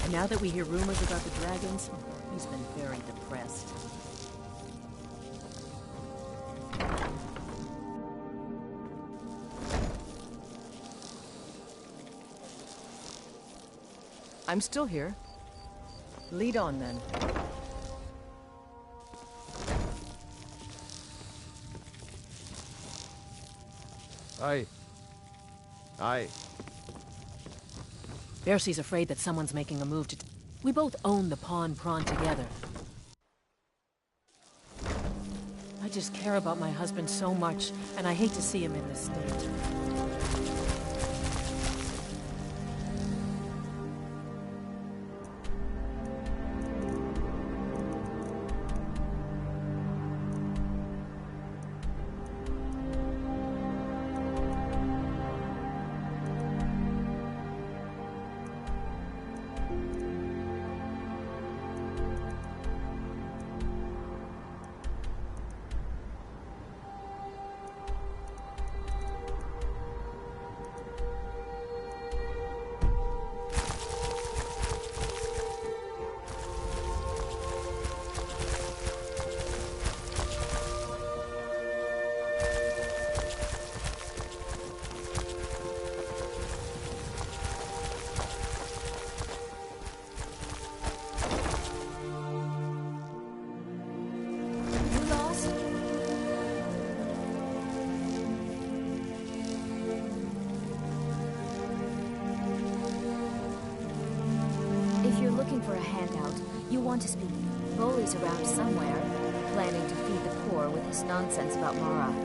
And now that we hear rumors about the dragons, he's been very depressed. I'm still here. Lead on, then. Bercy's afraid that someone's making a move to... We both own the pawn prawn together. I just care about my husband so much, and I hate to see him in this state. For a handout, you want to speak. Bully's around somewhere, planning to feed the poor with his nonsense about Markath.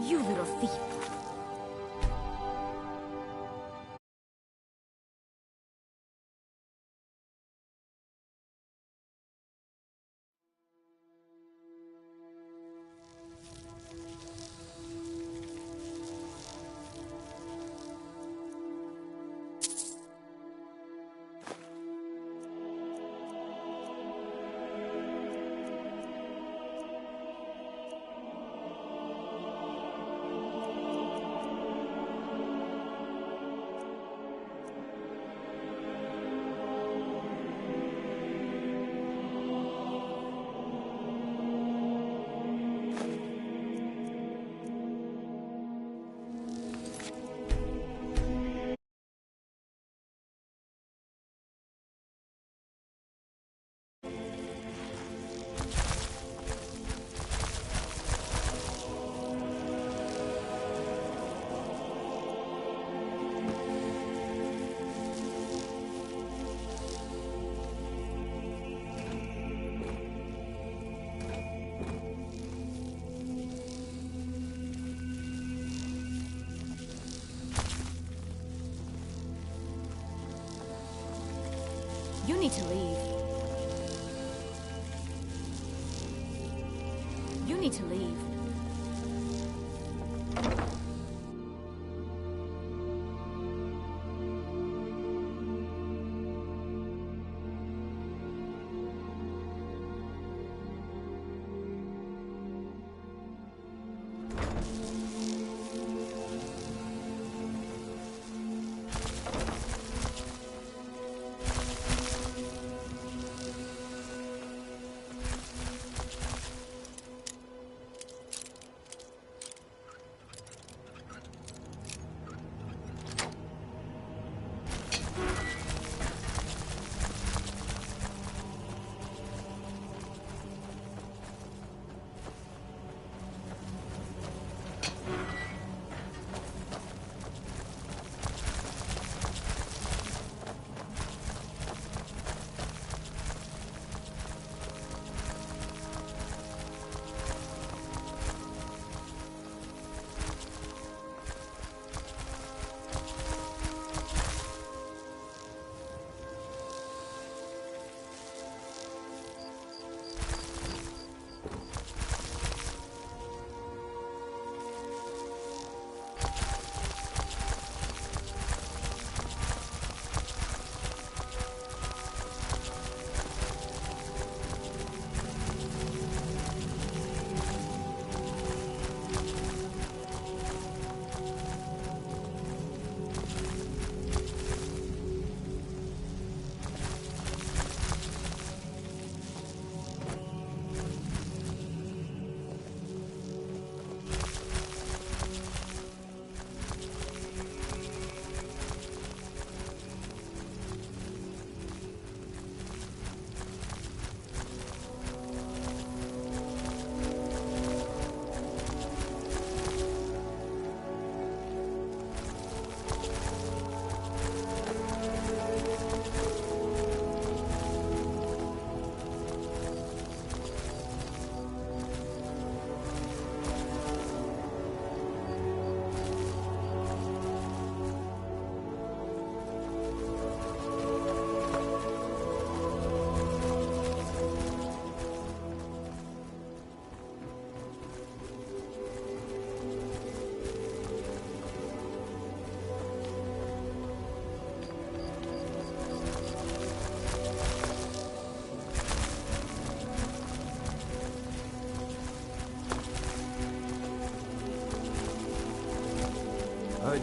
You little thief! You need to leave. You need to leave.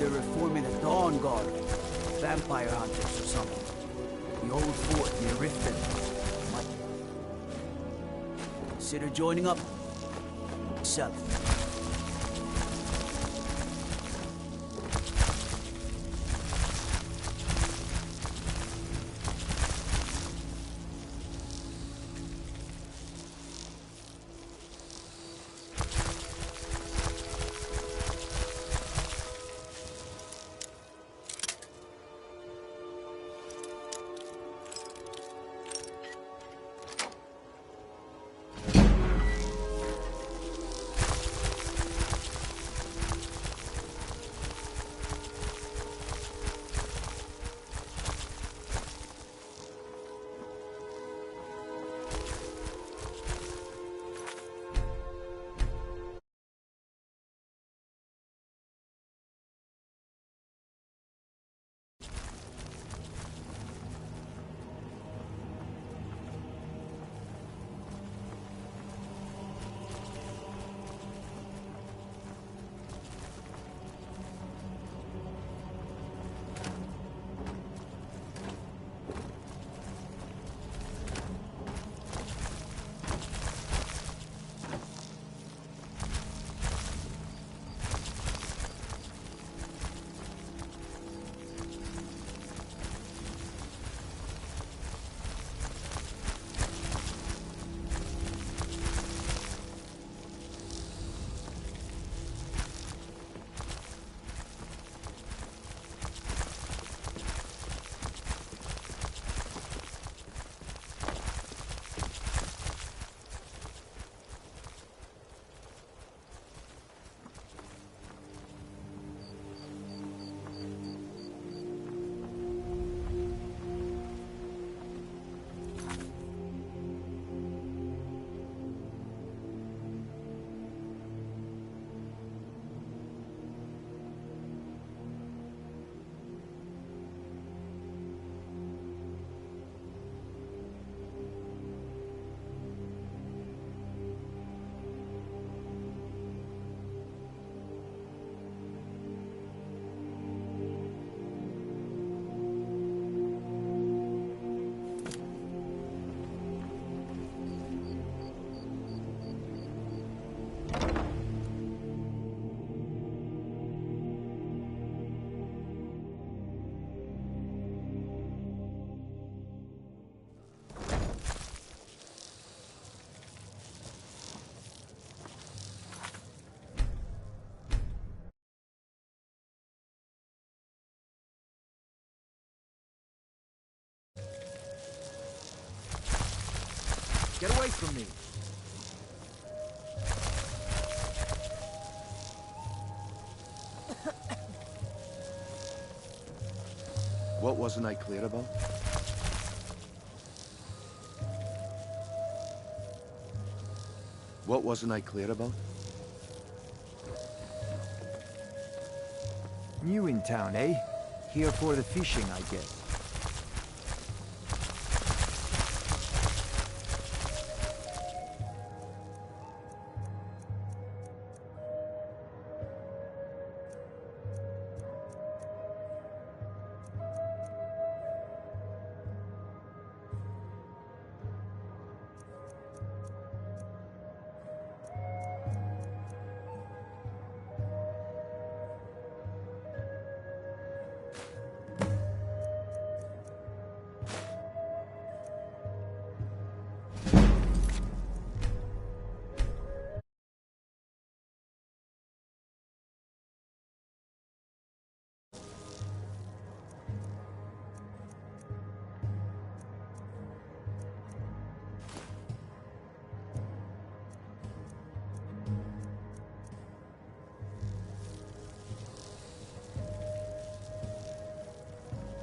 They're reforming the Dawn Guard. Vampire hunters or something. The old fort near Riften. Might consider joining up. South. Get away from me! What wasn't I clear about? What wasn't I clear about? New in town, eh? Here for the fishing, I guess.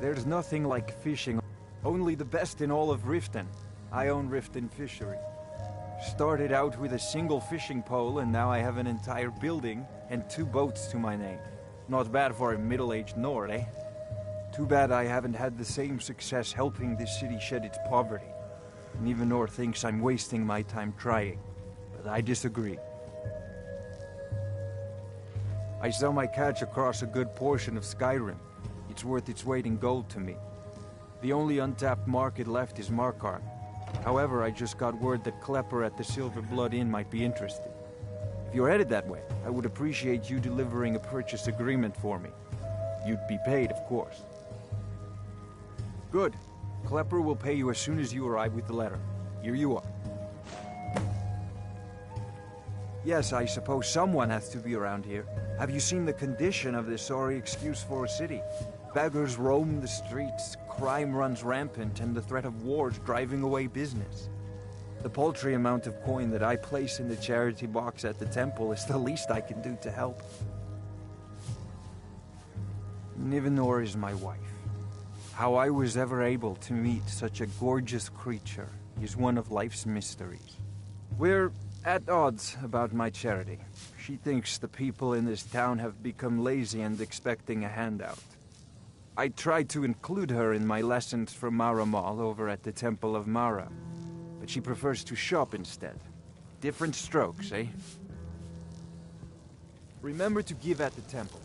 There's nothing like fishing. Only the best in all of Riften. I own Riften Fishery. Started out with a single fishing pole, and now I have an entire building and 2 boats to my name. Not bad for a middle-aged Nord, eh? Too bad I haven't had the same success helping this city shed its poverty. And even Nord thinks I'm wasting my time trying. But I disagree. I sell my catch across a good portion of Skyrim. It's worth its weight in gold to me. The only untapped market left is Markath. However, I just got word that Klepper at the Silver Blood Inn might be interested. If you're headed that way, I would appreciate you delivering a purchase agreement for me. You'd be paid, of course. Good. Klepper will pay you as soon as you arrive with the letter. Here you are. Yes, I suppose someone has to be around here. Have you seen the condition of this sorry excuse for a city? Beggars roam the streets, crime runs rampant, and the threat of wars driving away business. The paltry amount of coin that I place in the charity box at the temple is the least I can do to help. Nivenor is my wife. How I was ever able to meet such a gorgeous creature is one of life's mysteries. We're at odds about my charity. She thinks the people in this town have become lazy and expecting a handout. I tried to include her in my lessons from Maramal over at the Temple of Mara, but she prefers to shop instead. Different strokes, eh? Remember to give at the temple.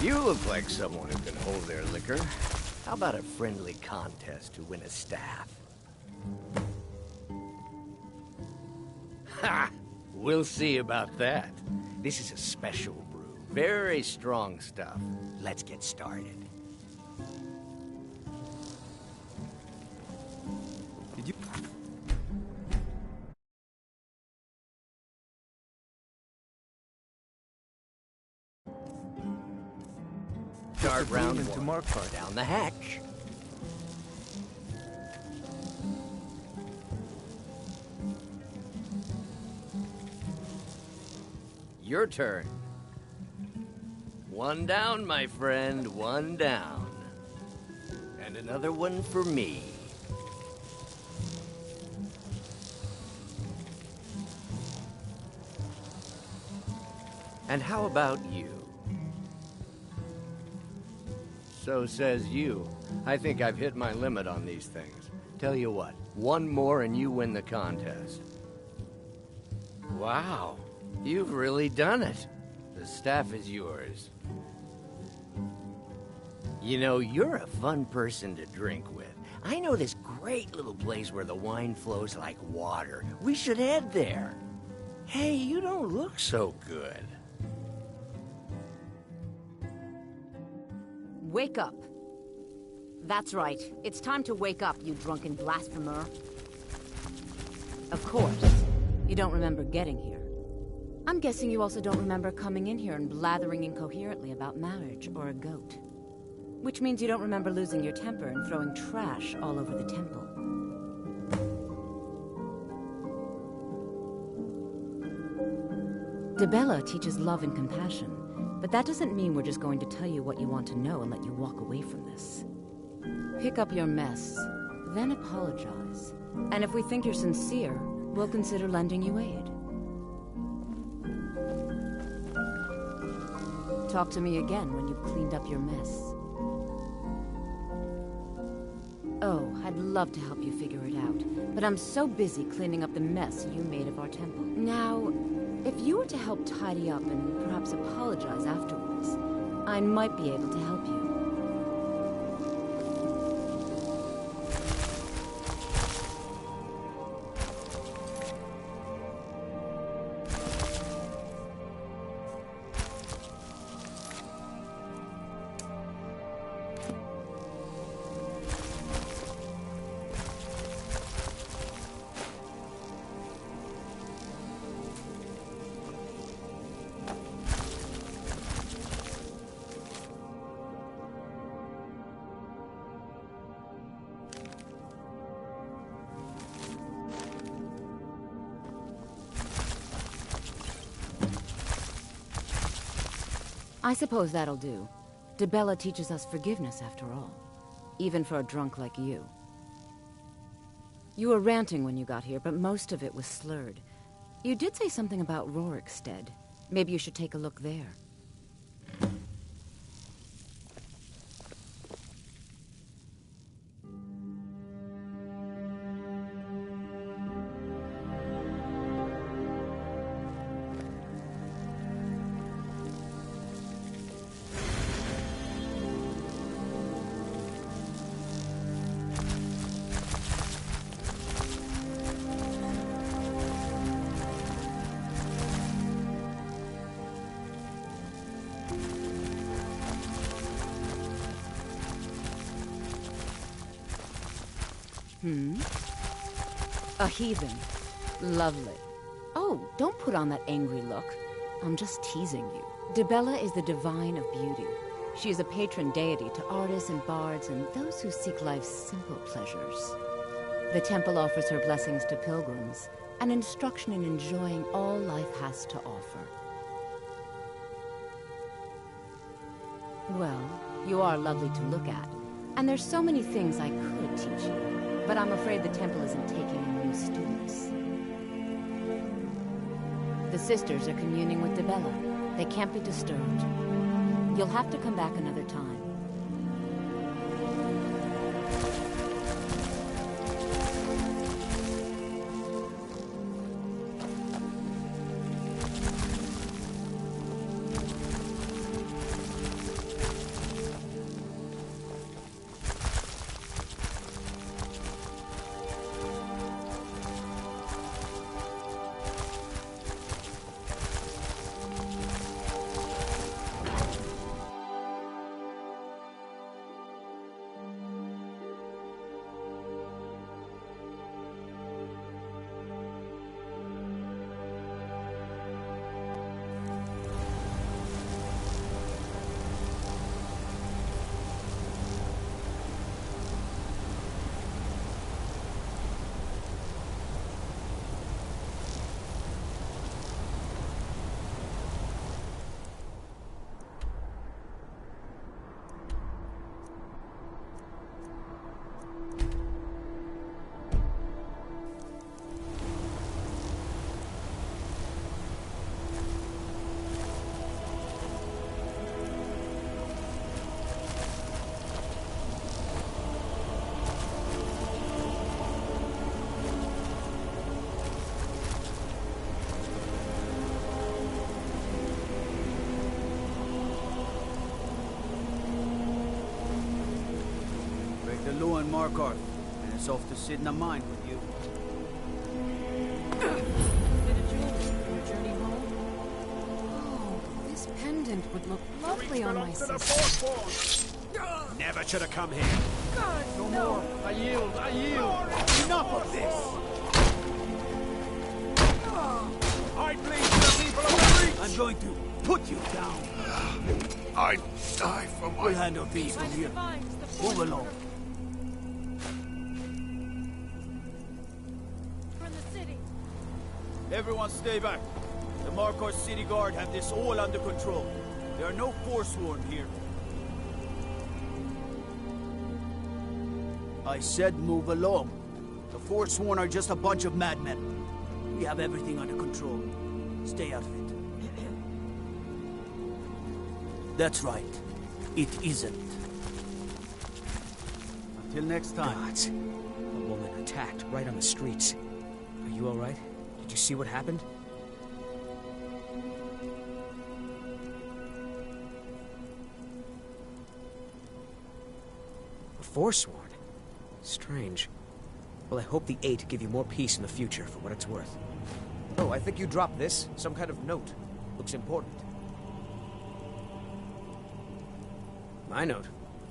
You look like someone who can hold their liquor. How about a friendly contest to win a staff? Ha! We'll see about that. This is a special brew. Very strong stuff. Let's get started. Did you... Start round into one. Markath. Down the hatch. Your turn. One down, my friend, one down. And another one for me. And how about you? So says you. I think I've hit my limit on these things. Tell you what, one more and you win the contest. Wow, you've really done it. The staff is yours. You know, you're a fun person to drink with. I know this great little place where the wine flows like water. We should head there. Hey, you don't look so good. Wake up. That's right. It's time to wake up, you drunken blasphemer. Of course. You don't remember getting here. I'm guessing you also don't remember coming in here and blathering incoherently about marriage or a goat. Which means you don't remember losing your temper and throwing trash all over the temple. Dibella teaches love and compassion. But that doesn't mean we're just going to tell you what you want to know and let you walk away from this. Pick up your mess, then apologize. And if we think you're sincere, we'll consider lending you aid. Talk to me again when you've cleaned up your mess. Oh, I'd love to help you figure it out, but I'm so busy cleaning up the mess you made of our temple. Now, if you were to help tidy up and perhaps apologize afterwards, I might be able to help you. I suppose that'll do. Dibella teaches us forgiveness, after all. Even for a drunk like you. You were ranting when you got here, but most of it was slurred. You did say something about Rorikstead. Maybe you should take a look there. A heathen. Lovely. Oh, don't put on that angry look. I'm just teasing you. Dibella is the divine of beauty. She is a patron deity to artists and bards and those who seek life's simple pleasures. The temple offers her blessings to pilgrims, and instruction in enjoying all life has to offer. Well, you are lovely to look at, and there's so many things I could teach you, but I'm afraid the temple isn't taking in new students. The sisters are communing with Dibella. They can't be disturbed. You'll have to come back another time. And Markath, and it's off to sit in a mine with you. Bit of jewelry for your journey home? Oh, this pendant would look lovely on my sister. Never should have come here. No more. I yield. Enough of this. I plead to the people of the Reach! I'm going to put you down. I'd die for my... We'll handle things from here. Move along. Everyone stay back. The Markath City Guard have this all under control. There are no Forsworn here. I said move along. The Forsworn are just a bunch of madmen. We have everything under control. Stay out of it. That's right. It isn't. Until next time. Gods. A woman attacked right on the streets. Are you all right? Did you see what happened? The Forsworn? Strange. Well, I hope the Eight give you more peace in the future, for what it's worth. Oh, I think you dropped this. Some kind of note. Looks important. My note?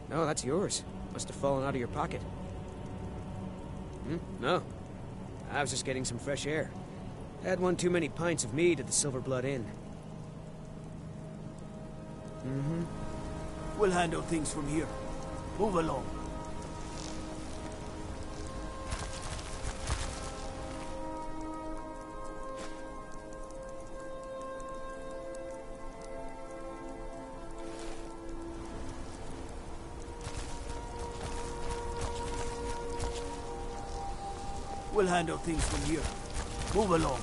No, that's yours. Must have fallen out of your pocket. No. I was just getting some fresh air. Had one too many pints of mead at the Silver Blood Inn. We'll handle things from here. Move along. We'll handle things from here. Move along.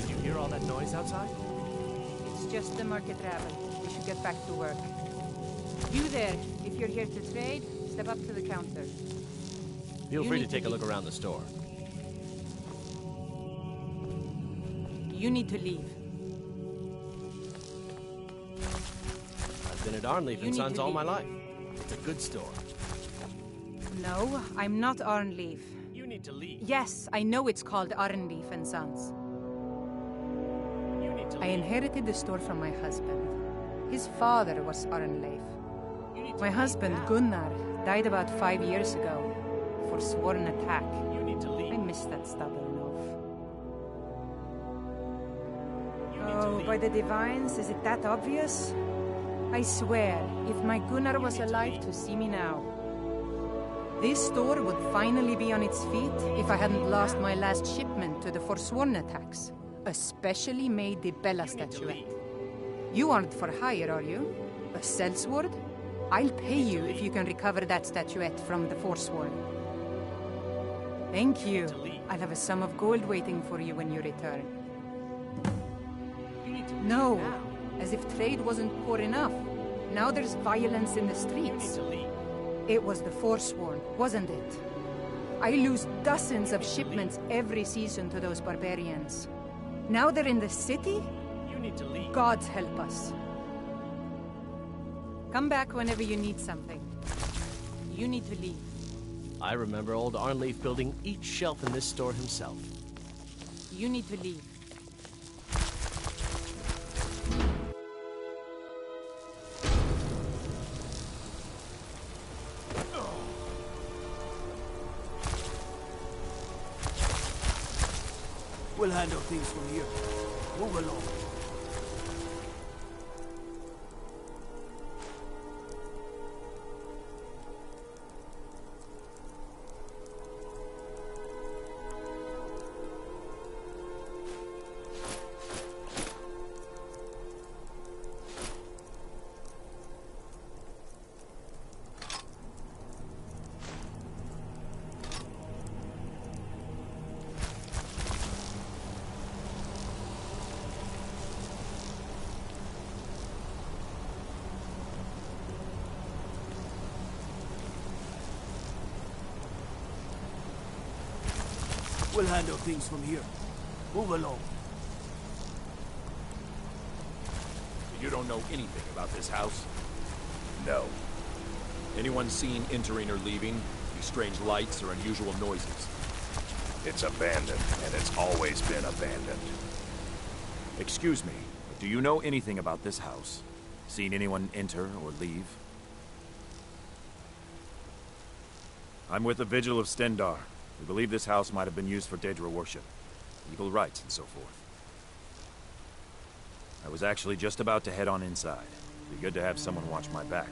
Did you hear all that noise outside? It's just the market rabbit. We should get back to work. You there, if you're here to trade, step up to the counter. Feel free to take a look around the store. You need to leave. I've been at Arnleif and Sons all my life. It's a good store. No, I'm not Arnleif. You need to leave. Yes, I know it's called Arnleif and Sons. You need to leave. I inherited the store from my husband. His father was Arnleif. My husband, Gunnar, died about 5 years ago. Forsworn attack. I miss that stubborn oaf. Oh, by the divines, is it that obvious? I swear, if my Gunnar was alive to see me now. This store would finally be on its feet if I hadn't lost my last shipment to the Forsworn attacks. A specially made Dibella statuette. You aren't for hire, are you? A sellsword? I'll pay you if you can recover that statuette from the Forsworn. Thank you. I'll have a sum of gold waiting for you when you return. No, as if trade wasn't poor enough. Now there's violence in the streets. It was the Forsworn, wasn't it? I lose dozens of shipments every season to those barbarians. Now they're in the city? Gods help us. Come back whenever you need something. You need to leave. I remember old Arnleif building each shelf in this store himself. You need to leave. We'll handle things from here. Move along. We'll handle things from here. Move along. You don't know anything about this house? No. Anyone seen entering or leaving? Any strange lights or unusual noises? It's abandoned, and it's always been abandoned. Excuse me, but do you know anything about this house? Seen anyone enter or leave? I'm with the Vigil of Stendar. We believe this house might have been used for Daedra worship, legal rites and so forth. I was actually just about to head on inside. Be good to have someone watch my back.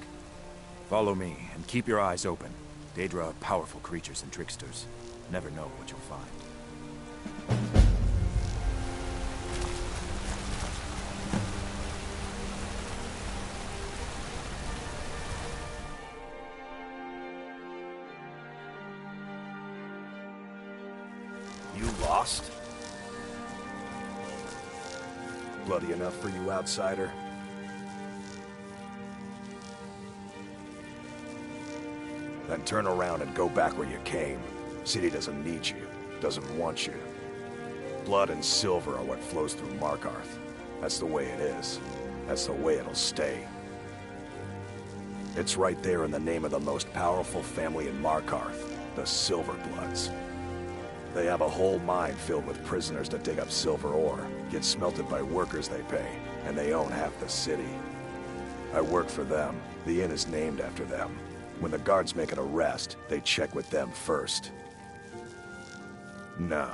Follow me, and keep your eyes open. Daedra are powerful creatures and tricksters. Never know what you'll find. You lost? Bloody enough for you, outsider? Then turn around and go back where you came. City doesn't need you, doesn't want you. Blood and silver are what flows through Markath. That's the way it is. That's the way it'll stay. It's right there in the name of the most powerful family in Markath, the Silverbloods. They have a whole mine filled with prisoners to dig up silver ore, get smelted by workers they pay, and they own half the city. I work for them. The inn is named after them. When the guards make an arrest, they check with them first. No,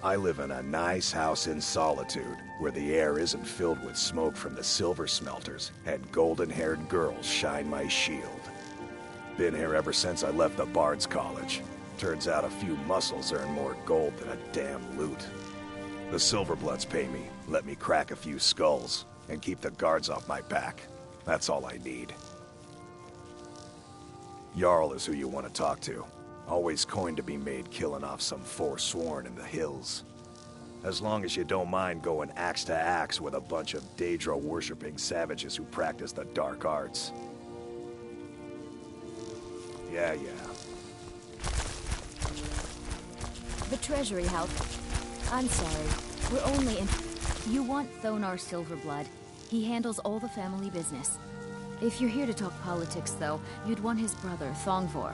I live in a nice house in solitude, where the air isn't filled with smoke from the silver smelters, and golden-haired girls shine my shield. Been here ever since I left the Bard's College. Turns out a few muscles earn more gold than a damn loot. The Silverbloods pay me, let me crack a few skulls, and keep the guards off my back. That's all I need. Jarl is who you want to talk to. Always coin to be made killing off some Forsworn in the hills. As long as you don't mind going axe to axe with a bunch of Daedra-worshipping savages who practice the dark arts. Yeah. The treasury help. I'm sorry. We're only in... You want Thonar Silverblood. He handles all the family business. If you're here to talk politics, though, you'd want his brother, Thongvor.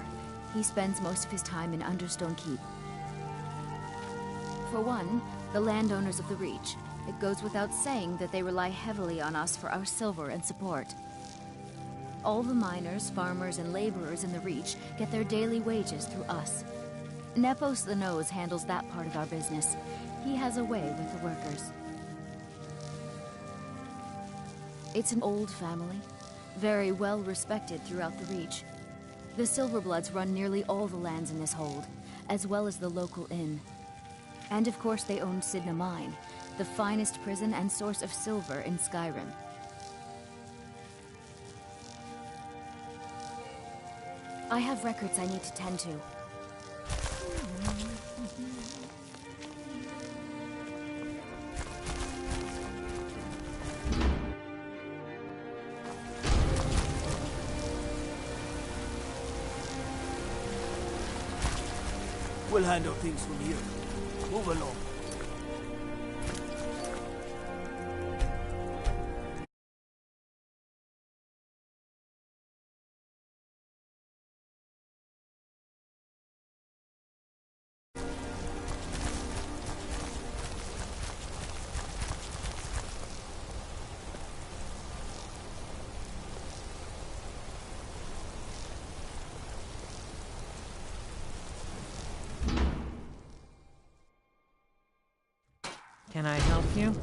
He spends most of his time in Understone Keep. For one, the landowners of the Reach. It goes without saying that they rely heavily on us for our silver and support. All the miners, farmers, and laborers in the Reach get their daily wages through us. Nepos the Nose handles that part of our business. He has a way with the workers. It's an old family, very well respected throughout the Reach. The Silverbloods run nearly all the lands in this hold, as well as the local inn. And of course they own Sidna Mine, the finest prison and source of silver in Skyrim. I have records I need to tend to. We'll handle things from here. Move along. Can I help you?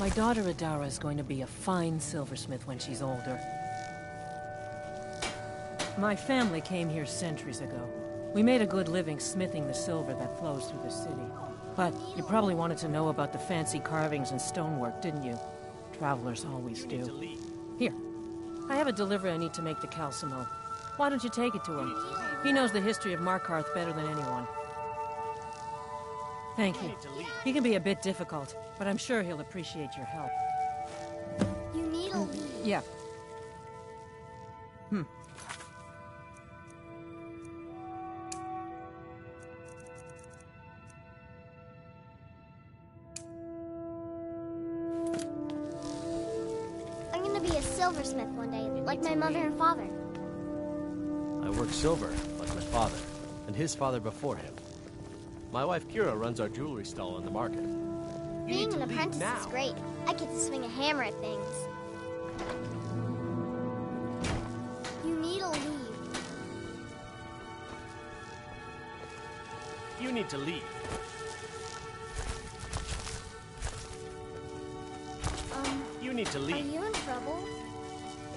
My daughter Adara is going to be a fine silversmith when she's older. My family came here centuries ago. We made a good living smithing the silver that flows through the city. But you probably wanted to know about the fancy carvings and stonework, didn't you? Travelers always do. Here, I have a delivery I need to make to Calcimo. Why don't you take it to him? He knows the history of Markath better than anyone. Thank you. He can be a bit difficult, but I'm sure he'll appreciate your help. You need a lead. Yeah. I'm gonna be a silversmith one day, like my mother and father. I work silver, like my father, and his father before him. My wife Kira runs our jewelry stall in the market. Being an apprentice is great. I get to swing a hammer at things. You need a lead. You need to leave. You need to leave. Are you in trouble?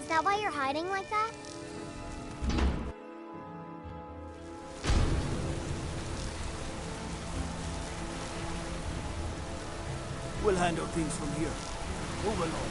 Is that why you're hiding like that? We'll handle things from here. Move along.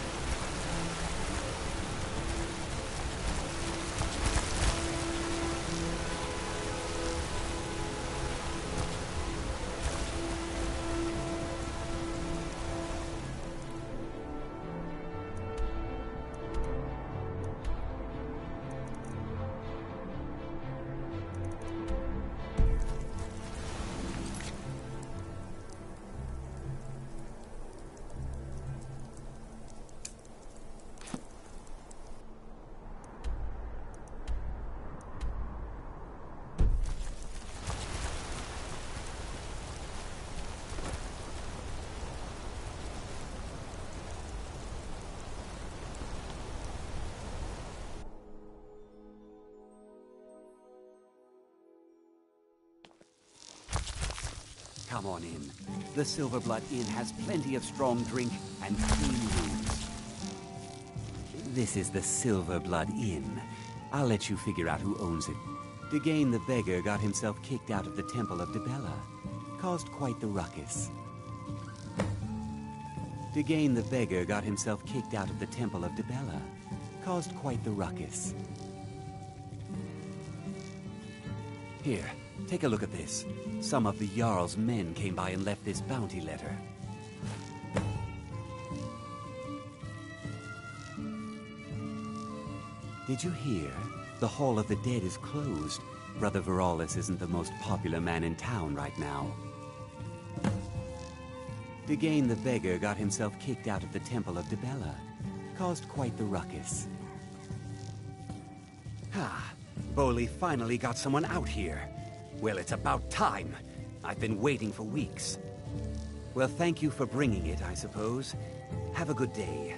Come on in. The Silverblood Inn has plenty of strong drink and clean rooms. This is the Silverblood Inn. I'll let you figure out who owns it. Degain the beggar got himself kicked out of the Temple of Dibella. Caused quite the ruckus. Degain the beggar got himself kicked out of the Temple of Dibella. Caused quite the ruckus. Here, take a look at this. Some of the Jarl's men came by and left this bounty letter. Did you hear? The Hall of the Dead is closed. Brother Veralis isn't the most popular man in town right now. Degain the beggar got himself kicked out of the Temple of Dibella. Caused quite the ruckus. Ah, Boley finally got someone out here. Well, it's about time. I've been waiting for weeks. Well, thank you for bringing it, I suppose. Have a good day.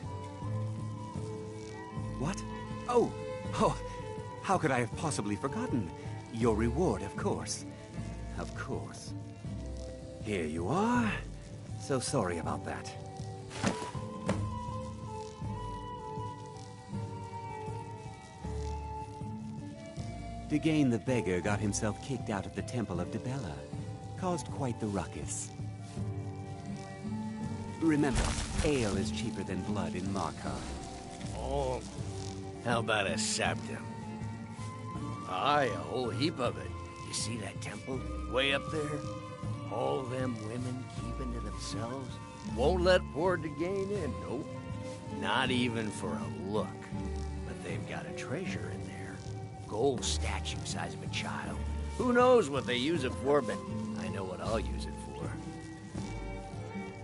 What? Oh, how could I have possibly forgotten? Your reward, of course. Of course. Here you are. So sorry about that. Degain the beggar got himself kicked out of the Temple of Dibella. Caused quite the ruckus. Remember, ale is cheaper than blood in Markath. Oh, how about a septum? Aye, a whole heap of it. You see that temple way up there? All them women keeping to themselves. Won't let poor Degain in, nope. Not even for a look. But they've got a treasure in there. Gold statue size of a child. Who knows what they use it for, but I know what I'll use it for.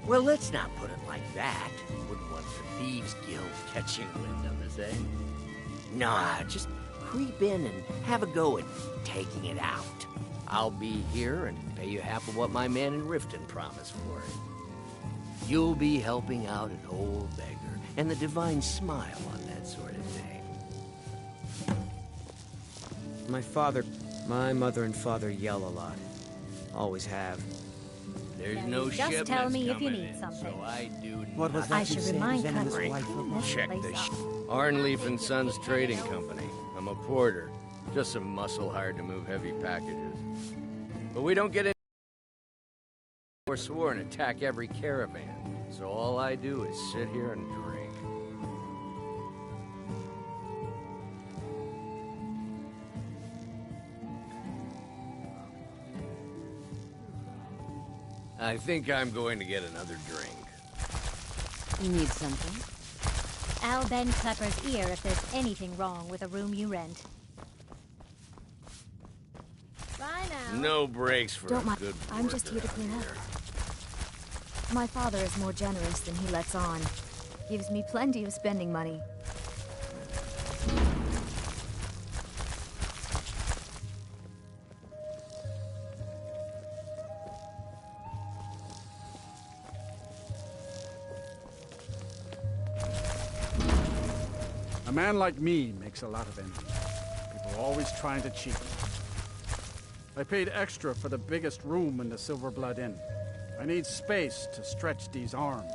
Well, let's not put it like that. Wouldn't want the Thieves Guild catching wind of us, eh? Nah, just creep in and have a go at taking it out. I'll be here and pay you half of what my man in Riften promised for it. You'll be helping out an old beggar, and the divine smile on that sort of thing. My mother and father yell a lot. Always have. There's no Just shipments tell me if you coming need in, something. so I do What was nothing. I should remind Clever. Check this. Arnleaf and Sons Trading Company. I'm a porter. Just some muscle hired to move heavy packages. But we don't get in or sworn attack every caravan. So all I do is sit here and drink. I think I'm going to get another drink. You need something? I'll bend Klepper's ear if there's anything wrong with a room you rent. Bye now. No breaks for Don't a mind. good I'm just here to worker clean out up. here. My father is more generous than he lets on. Gives me plenty of spending money. A man like me makes a lot of envy. People are always trying to cheat me. I paid extra for the biggest room in the Silver Blood Inn. I need space to stretch these arms.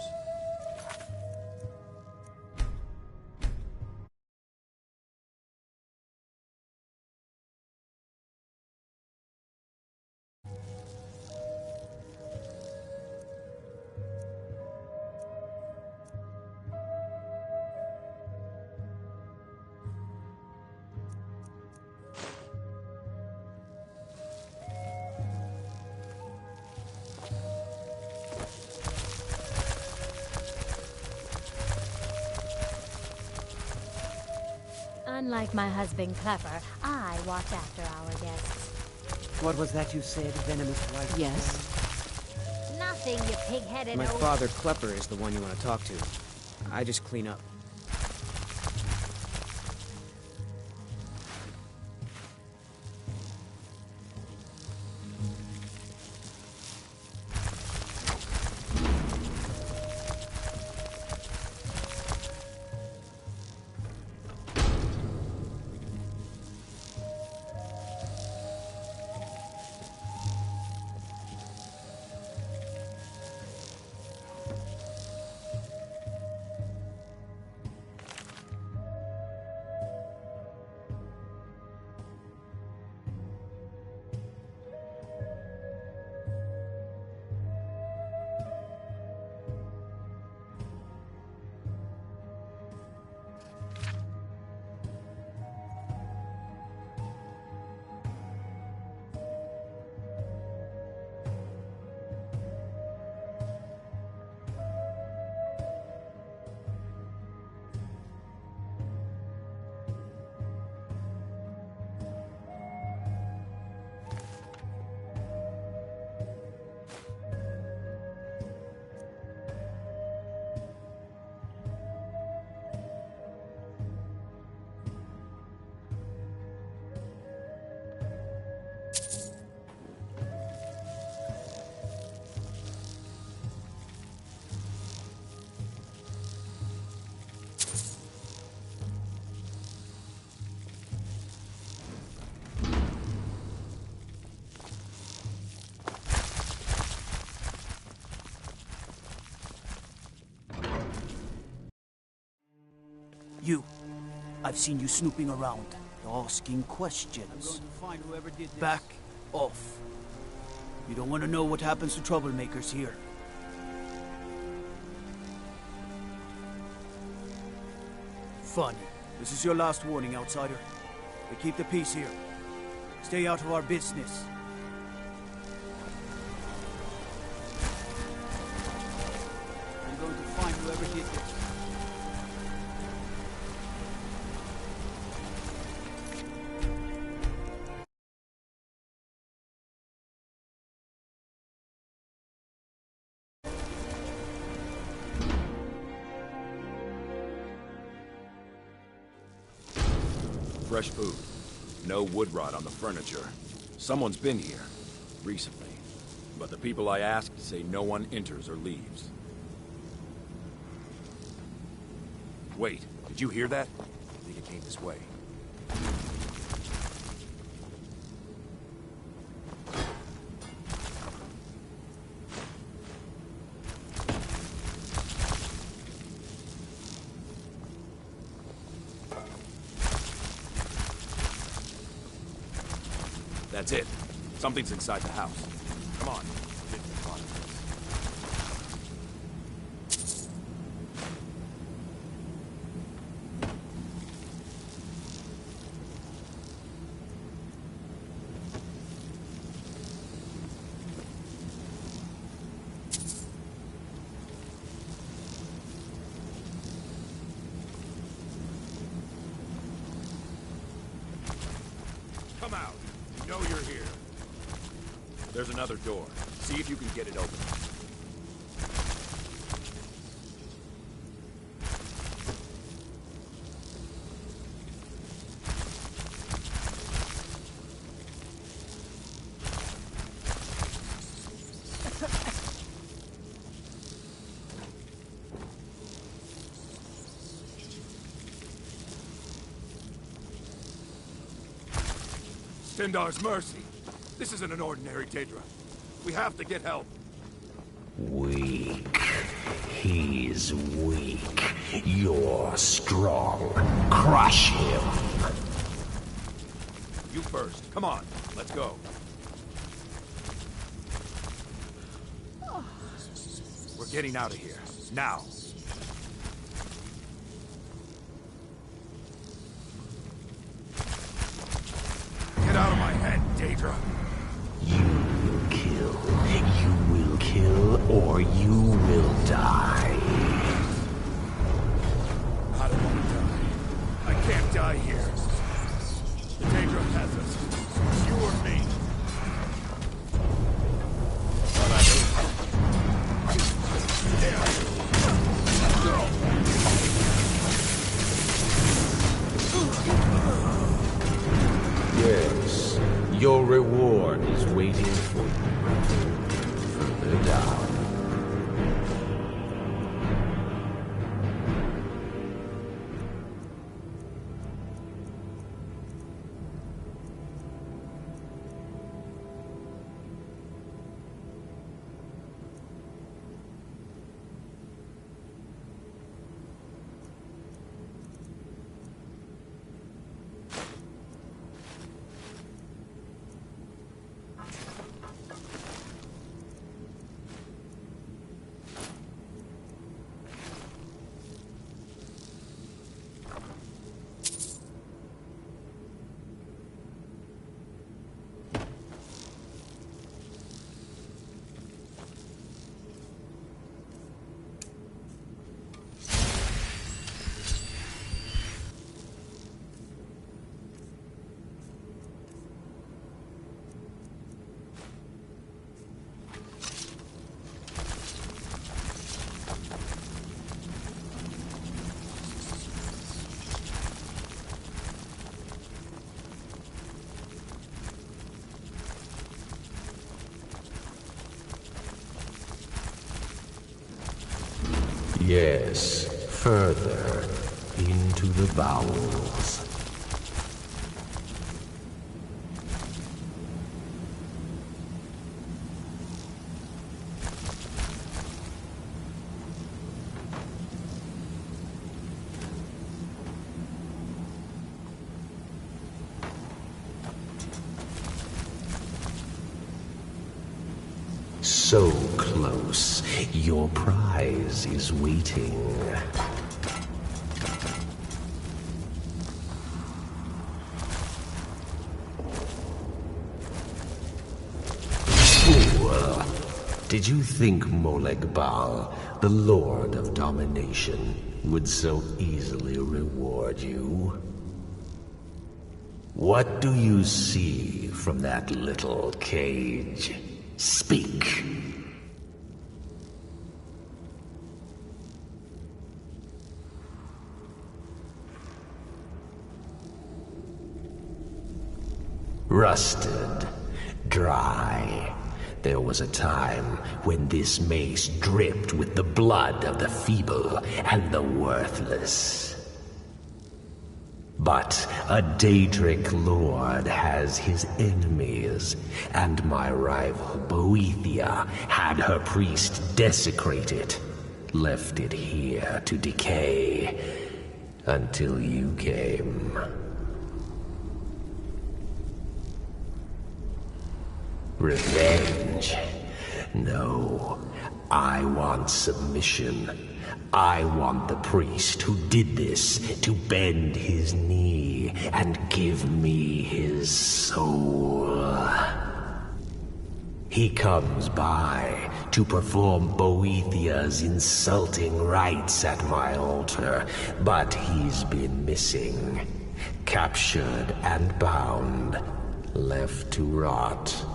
Unlike my husband Klepper, I watch after our guests. What was that you said, venomous wife? Yes. Nothing, you pig-headed My old... father, Klepper, is the one you want to talk to. I just clean up. You. I've seen you snooping around, asking questions. Back off. You don't want to know what happens to troublemakers here. Funny. This is your last warning, outsider. We keep the peace here. Stay out of our business. I'm going to find whoever did this. Fresh food. No wood rot on the furniture. Someone's been here. Recently. But the people I asked say no one enters or leaves. Wait, did you hear that? I think it came this way. That's it. Something's inside the house. Come on. Get to the bottom of Come out. You know you're here. There's another door. See if you can get it open. Stendar's mercy. This isn't an ordinary Daedra. We have to get help. Weak. He's weak. You're strong. Crush him. You first. Come on. Let's go. We're getting out of here. Now. Get out of my head, Daedra. You will kill, or you will die. I don't want to die. I can't die here. The Daedra has us. You or me. But I Yes, your reward is waiting for you. Further down. Yes, further into the bowels. So close. Your prize is waiting. Fool! Did you think Moleg Bal, the Lord of Domination, would so easily reward you? What do you see from that little cage? Speak. Rusted, dry. There was a time when this mace dripped with the blood of the feeble and the worthless. But a Daedric lord has his enemies, and my rival Boethia had her priest desecrate it, left it here to decay, until you came. Revenge? No. I want submission. I want the priest who did this to bend his knee and give me his soul. He comes by to perform Boethia's insulting rites at my altar, but he's been missing. Captured and bound, left to rot.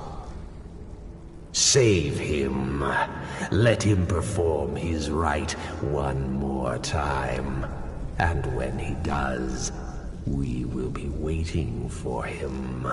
Save him. Let him perform his rite one more time. And when he does, we will be waiting for him.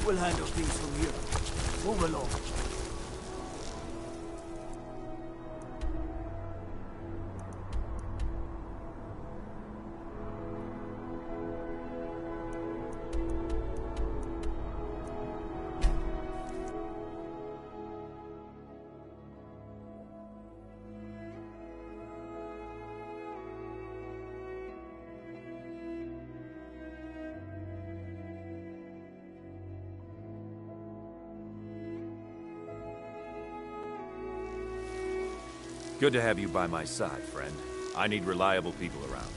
We'll handle things from here. Move along. Good to have you by my side, friend. I need reliable people around.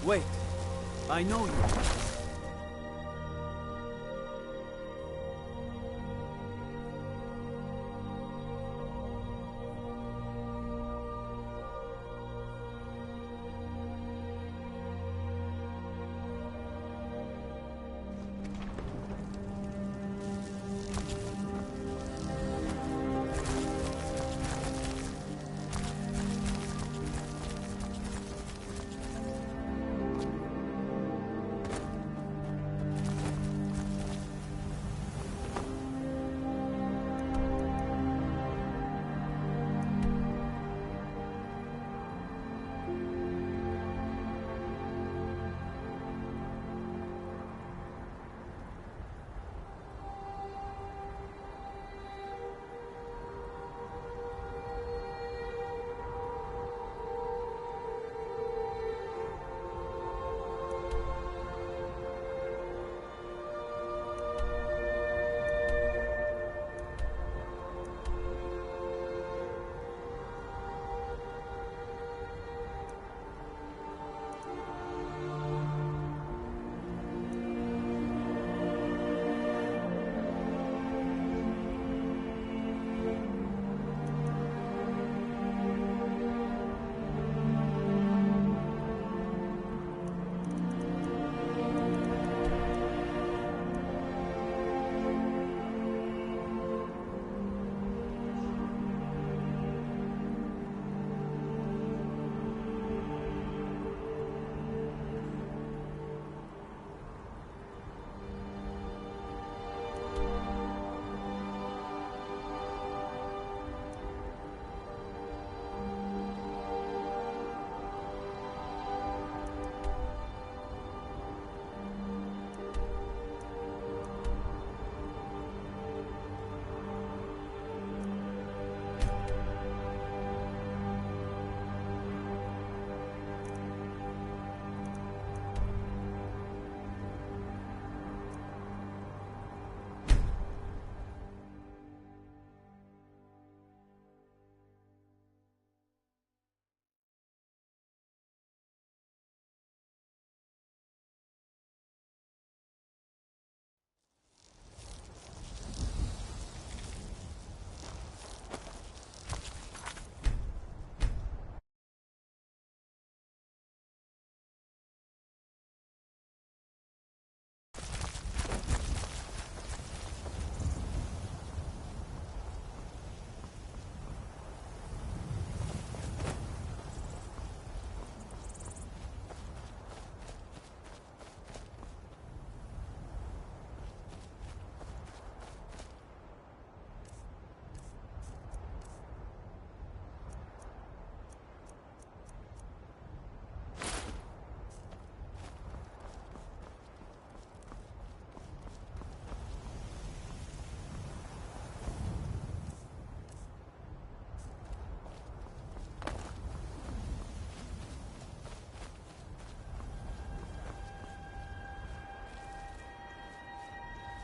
Wait. I know you.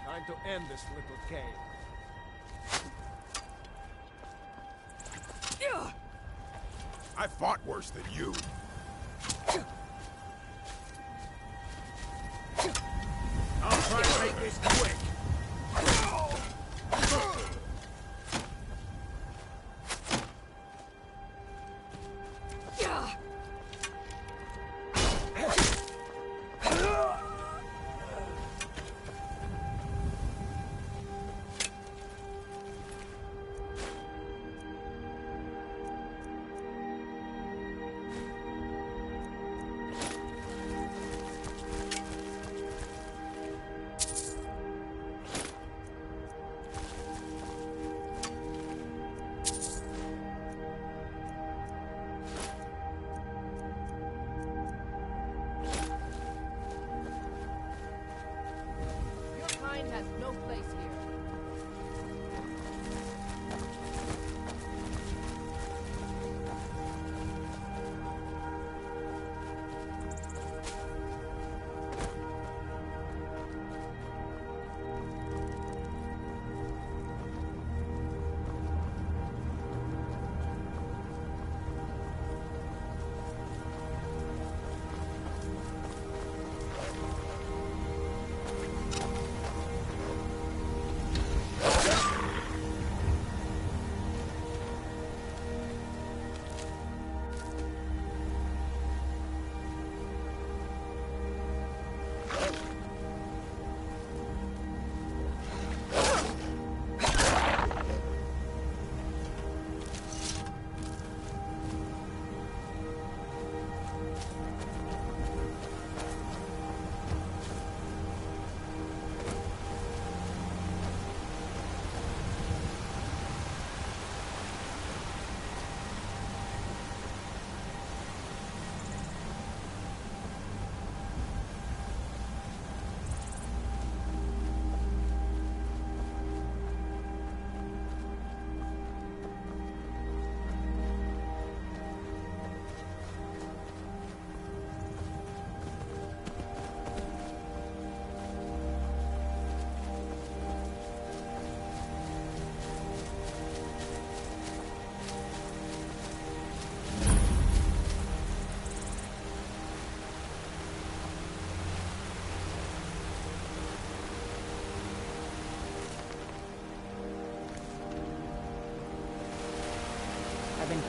Time to end this little game. I fought worse than you. I'll try to make this quick.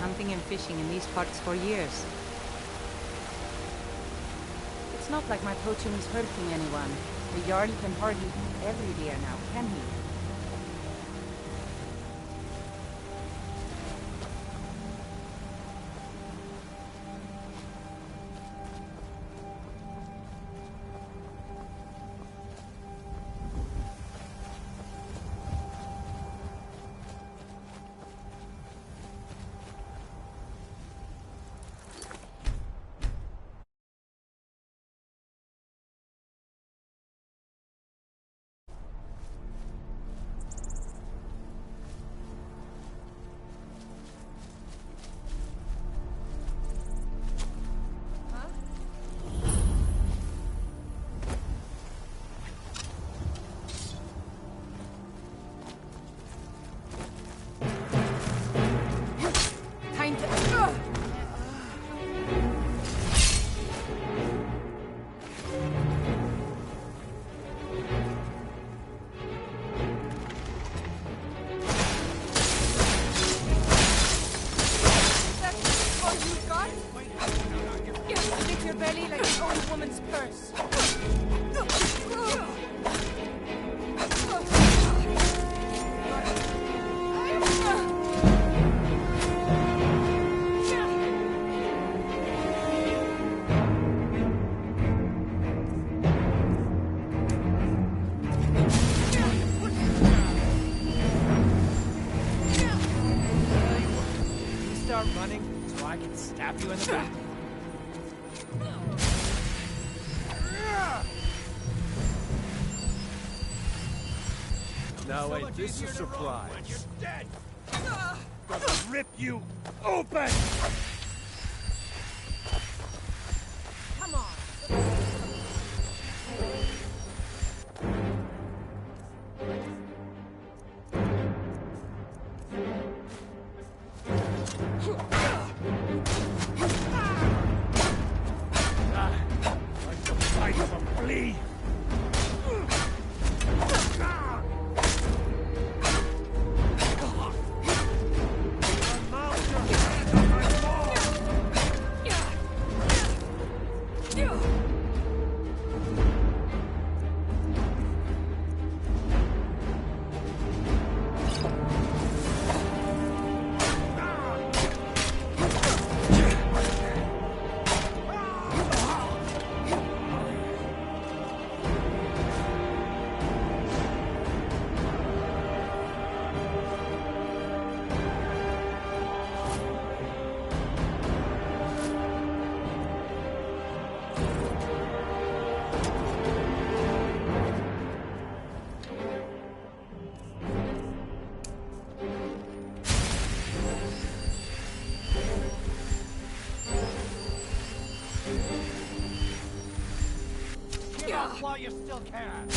hunting and fishing in these parts for years. It's not like my poaching is hurting anyone. The Jarl can hardly eat every deer now, can he? This is a surprise. When you're dead. Gonna rip you open! Come on! Like the bite of a flea! While you still can.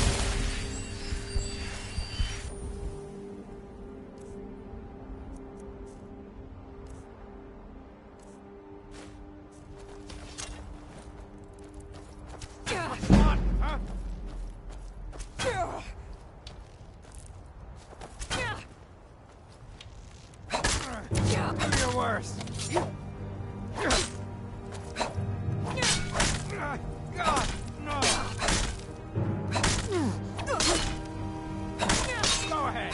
What? Huh? Do your worst. God, no. Go ahead.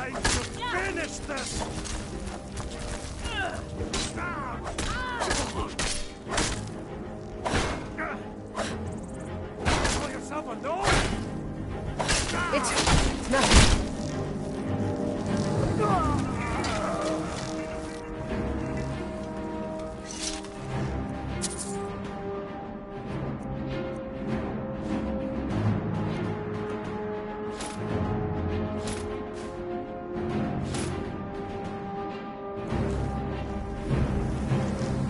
Time to finish this! Call yourself a gnome? It's nothing.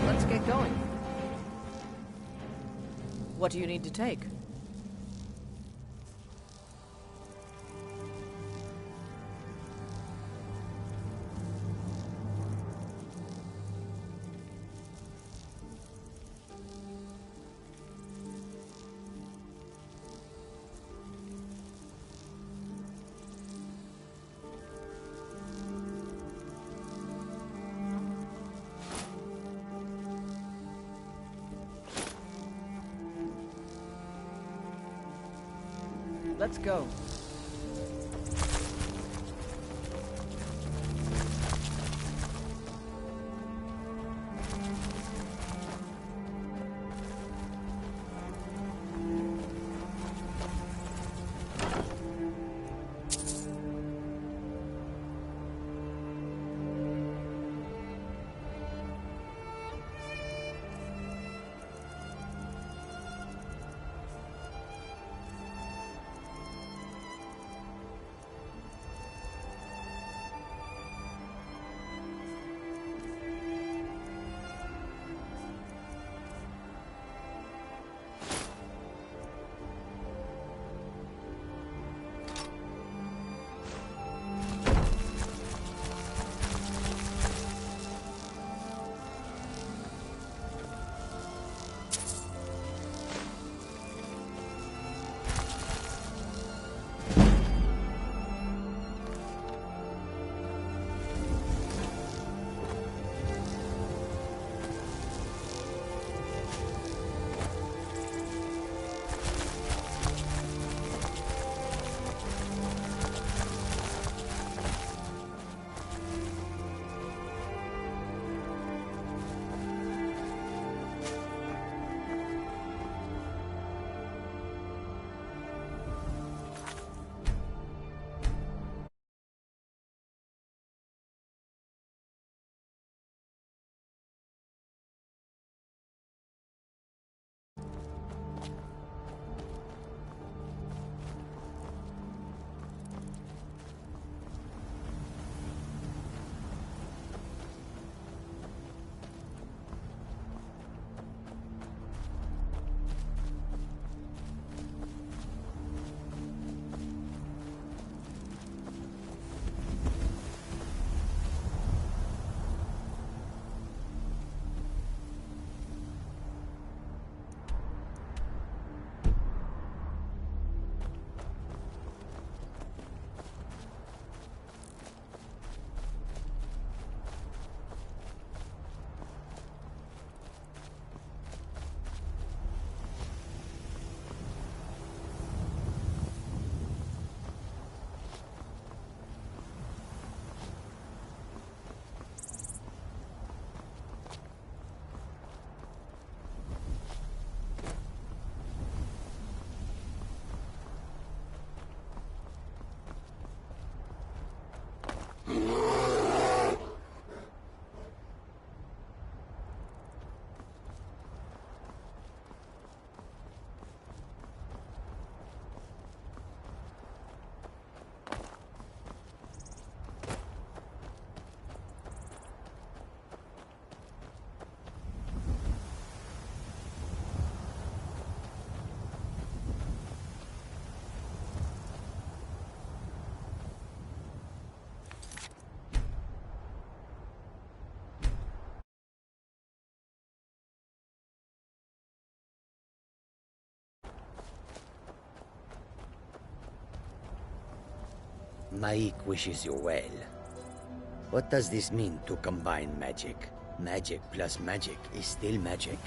Let's get going. What do you need to take? Let's go. Maik wishes you well. What does this mean to combine magic? Magic plus magic is still magic.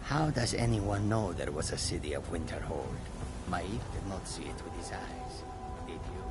How does anyone know there was a city of Winterhold? Maik did not see it with his eyes, did you?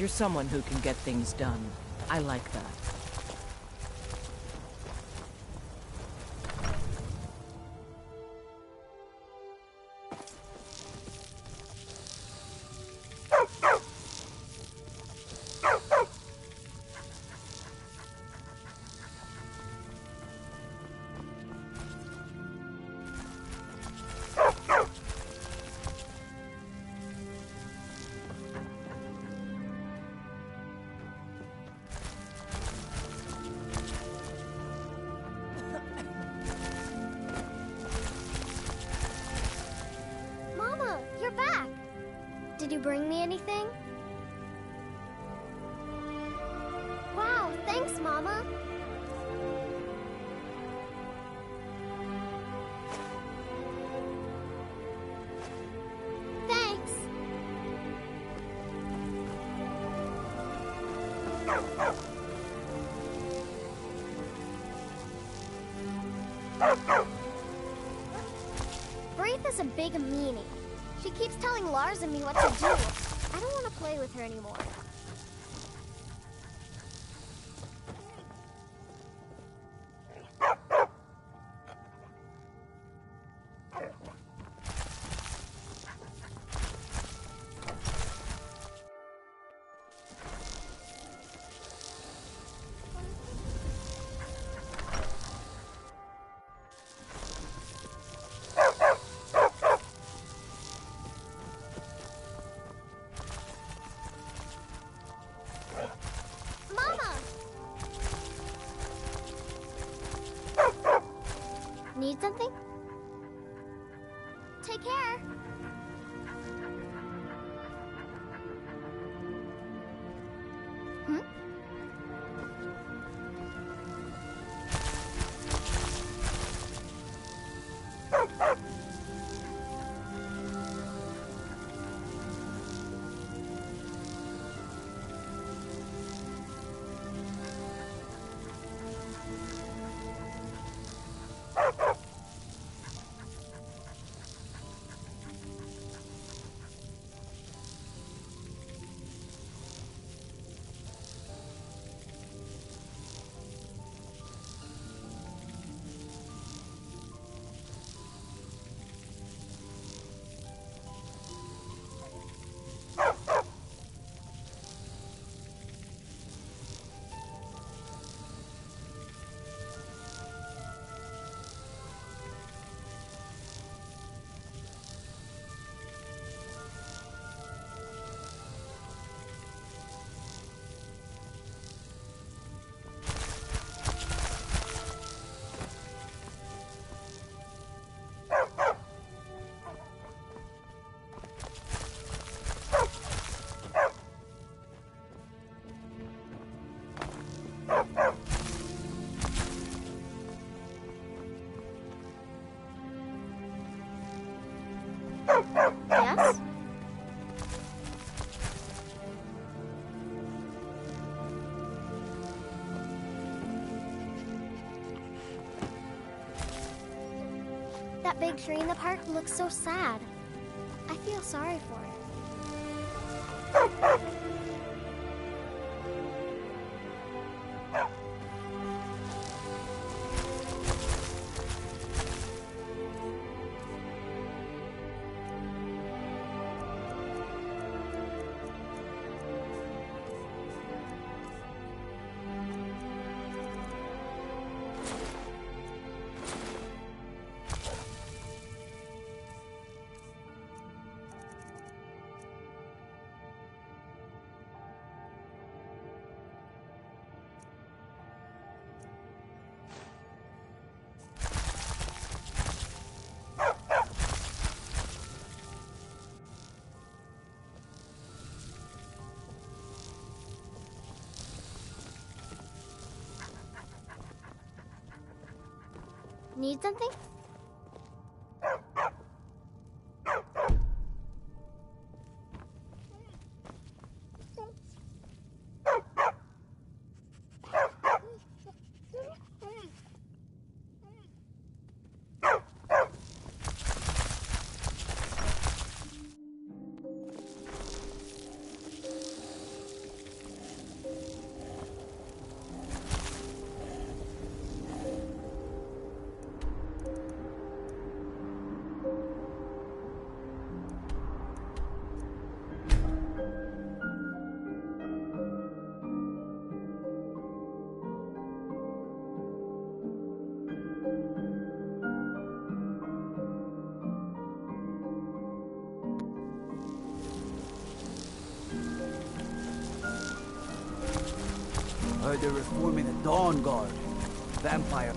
You're someone who can get things done. I like that. Did you bring me anything? Wow, thanks, Mama. Thanks. Braith is a big meanie. She keeps telling Lars and me what to do. I don't want to play with her anymore. Need something? Take care. Hmm? Yes? That big tree in the park looks so sad. I feel sorry for it. Need something? Why they're reforming the Dawn Guard. Vampire.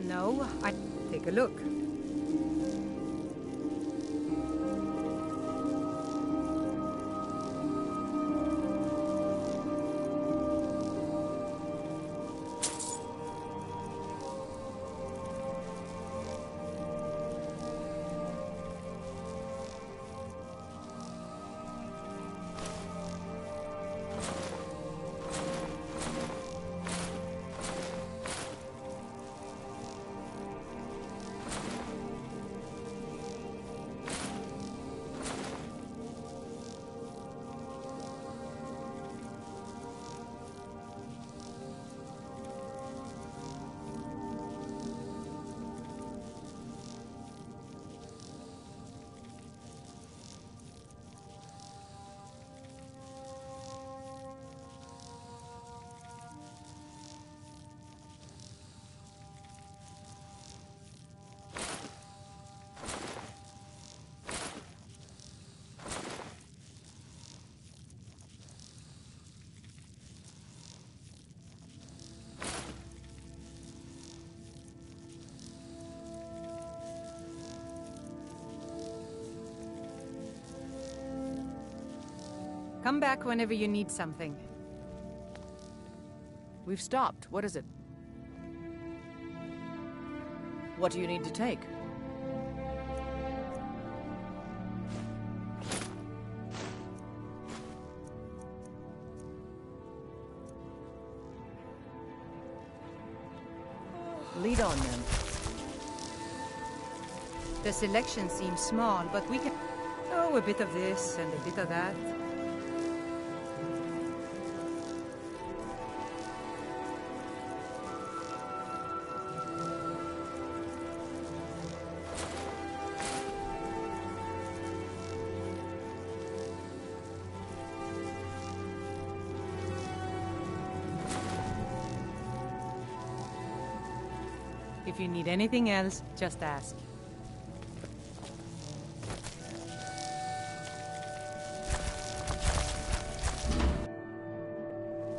No, I take a look. Come back whenever you need something. We've stopped. What is it? What do you need to take? Lead on, then. The selection seems small, but we can... Oh, a bit of this and a bit of that. If you need anything else, just ask.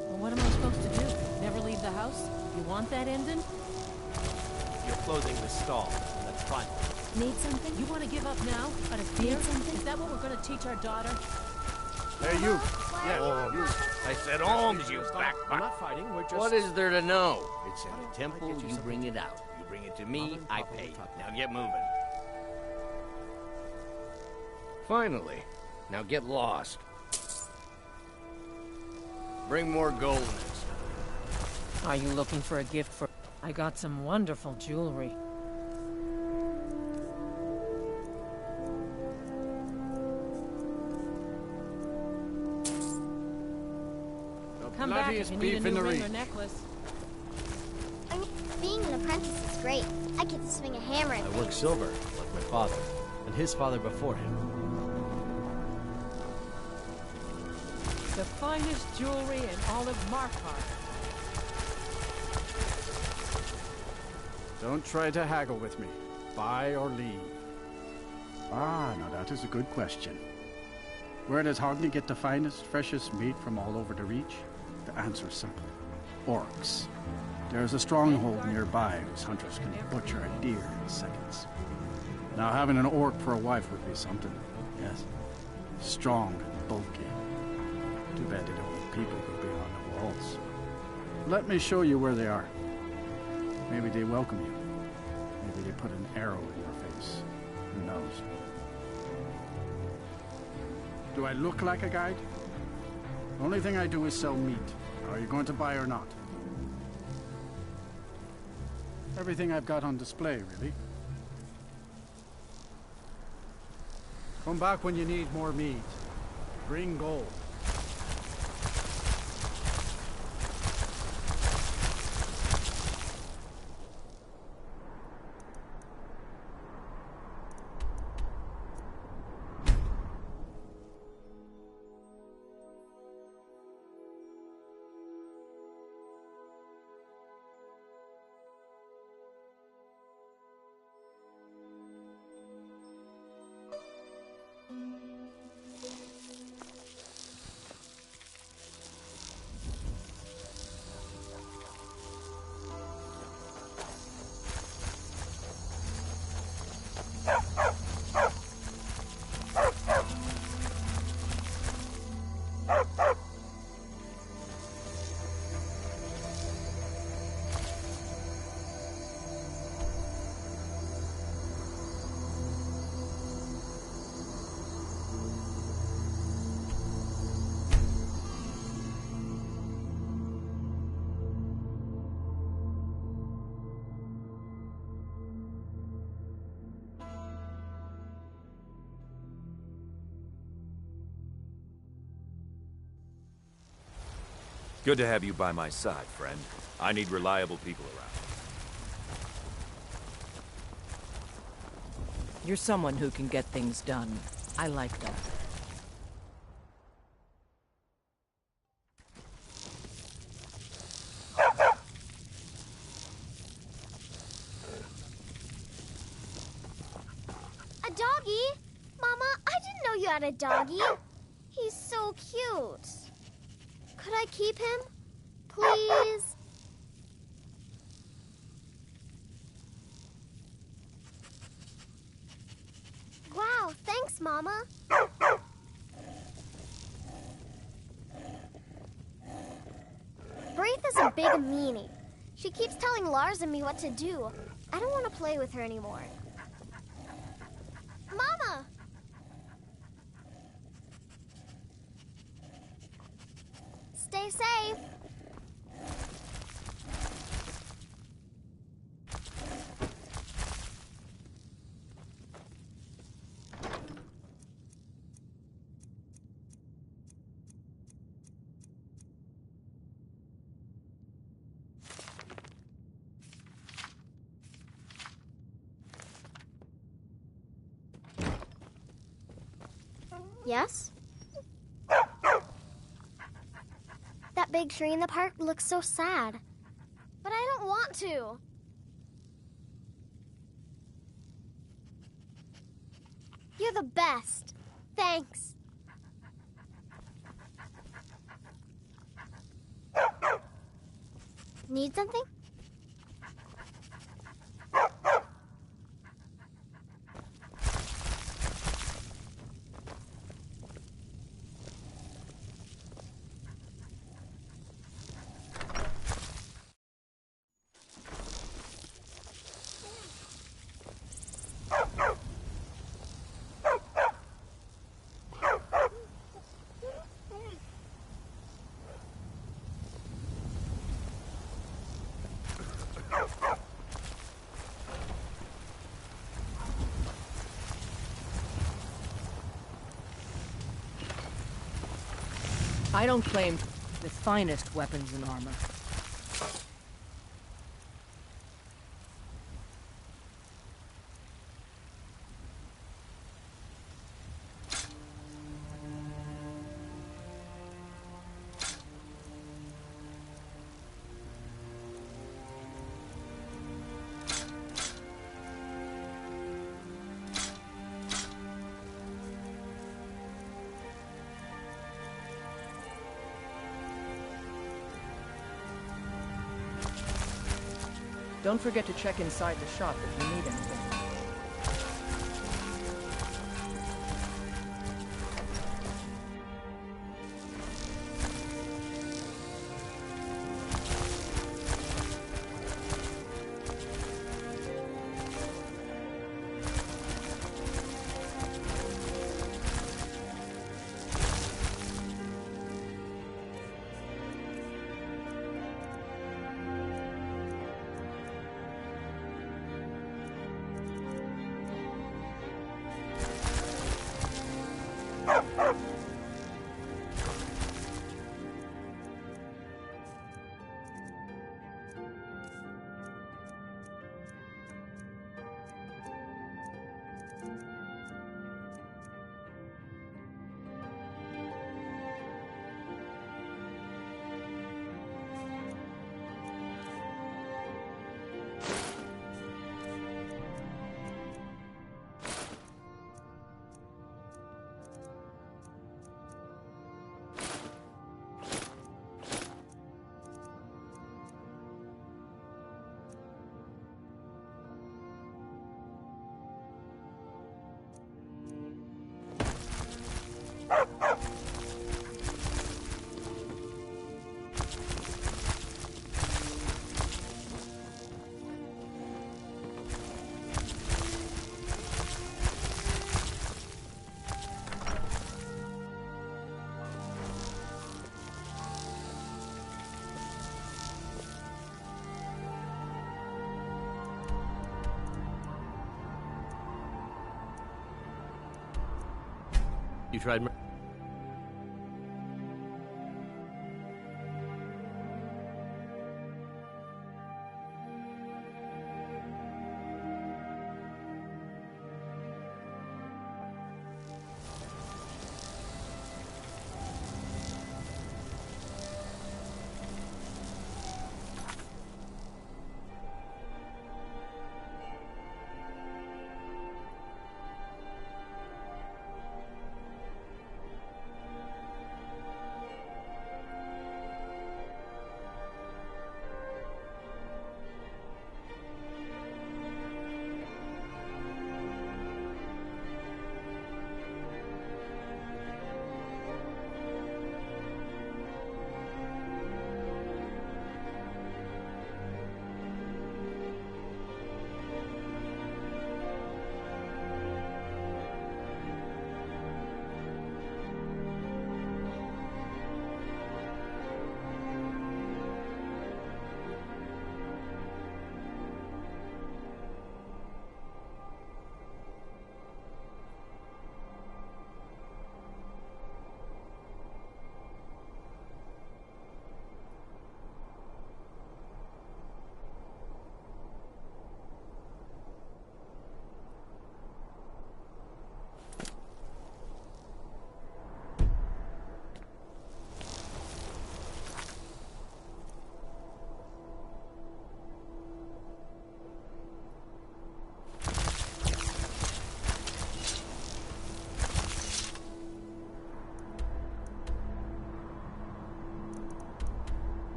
Well, what am I supposed to do? Never leave the house? You want that ending? You're closing the stall. That's fine. Need something? You want to give up now? Out of fear? Need something? Is that what we're going to teach our daughter? Hey, you. Yeah, you. I said alms, you backbite. We're not fighting, we're just... What is there to know? It's in the temple, you bring it out. You bring it to me, I pay. Now get moving. Finally. Now get lost. Bring more gold next time. Are you looking for a gift for... I got some wonderful jewelry. Come back if you need a new ring or necklace. I mean, being an apprentice is great. I get to swing a hammer and I work silver, like my father, and his father before him. The finest jewelry in all of Markath. Don't try to haggle with me. Buy or leave. Ah, now that is a good question. Where does Hogni get the finest, freshest meat from all over the Reach? The answer is simple. Orcs. There is a stronghold nearby whose hunters can butcher a deer in seconds. Now having an orc for a wife would be something, yes. Strong and bulky. Too bad they don't want people who be on the walls. Let me show you where they are. Maybe they welcome you. Maybe they put an arrow in your face. Who knows? Do I look like a guide? The only thing I do is sell meat. Are you going to buy or not? Everything I've got on display, really. Come back when you need more meat. Bring gold. Good to have you by my side, friend. I need reliable people around. You're someone who can get things done. I like that. A doggy? Mama, I didn't know you had a doggy. He's so cute. Could I keep him? Please? Wow, thanks, Mama. Braitha's a big meanie. She keeps telling Lars and me what to do. I don't want to play with her anymore. Mama! Stay safe. Yes? That big tree in the park looks so sad. But I don't want to. You're the best. Thanks. Need something? I don't claim the finest weapons and armor. Don't forget to check inside the shop if you need anything. You tried...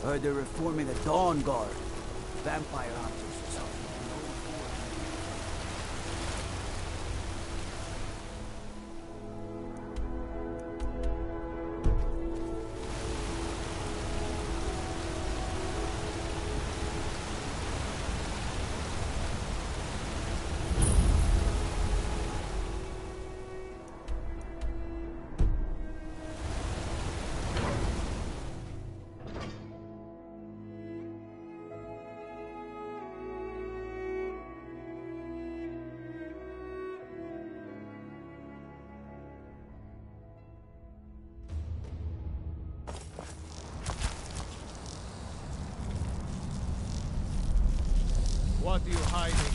Heard they're reforming the Dawn Guard. Vampire hunters or something. What are you hiding?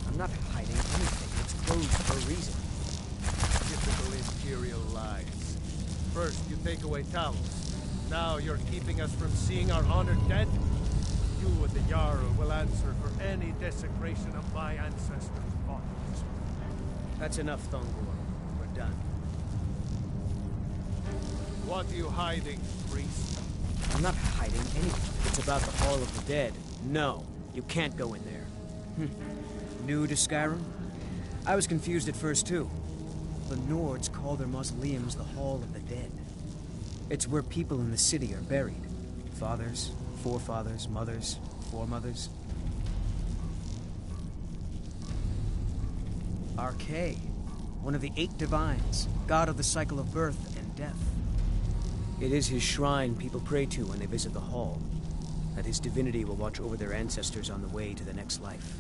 I'm not hiding anything. It's closed for a reason. Typical Imperial lies. First, you take away Talos. Now you're keeping us from seeing our honored dead? You and the Jarl will answer for any desecration of my ancestors' bodies. That's enough, Thongor. We're done. What are you hiding, priest? I'm not hiding anything. It's about the Hall of the Dead. No, you can't go in there. New to Skyrim? I was confused at first, too. The Nords call their mausoleums the Hall of the Dead. It's where people in the city are buried. Fathers, forefathers, mothers, foremothers. Archay, one of the 8 divines, god of the cycle of birth and death. It is his shrine people pray to when they visit the hall, that his divinity will watch over their ancestors on the way to the next life.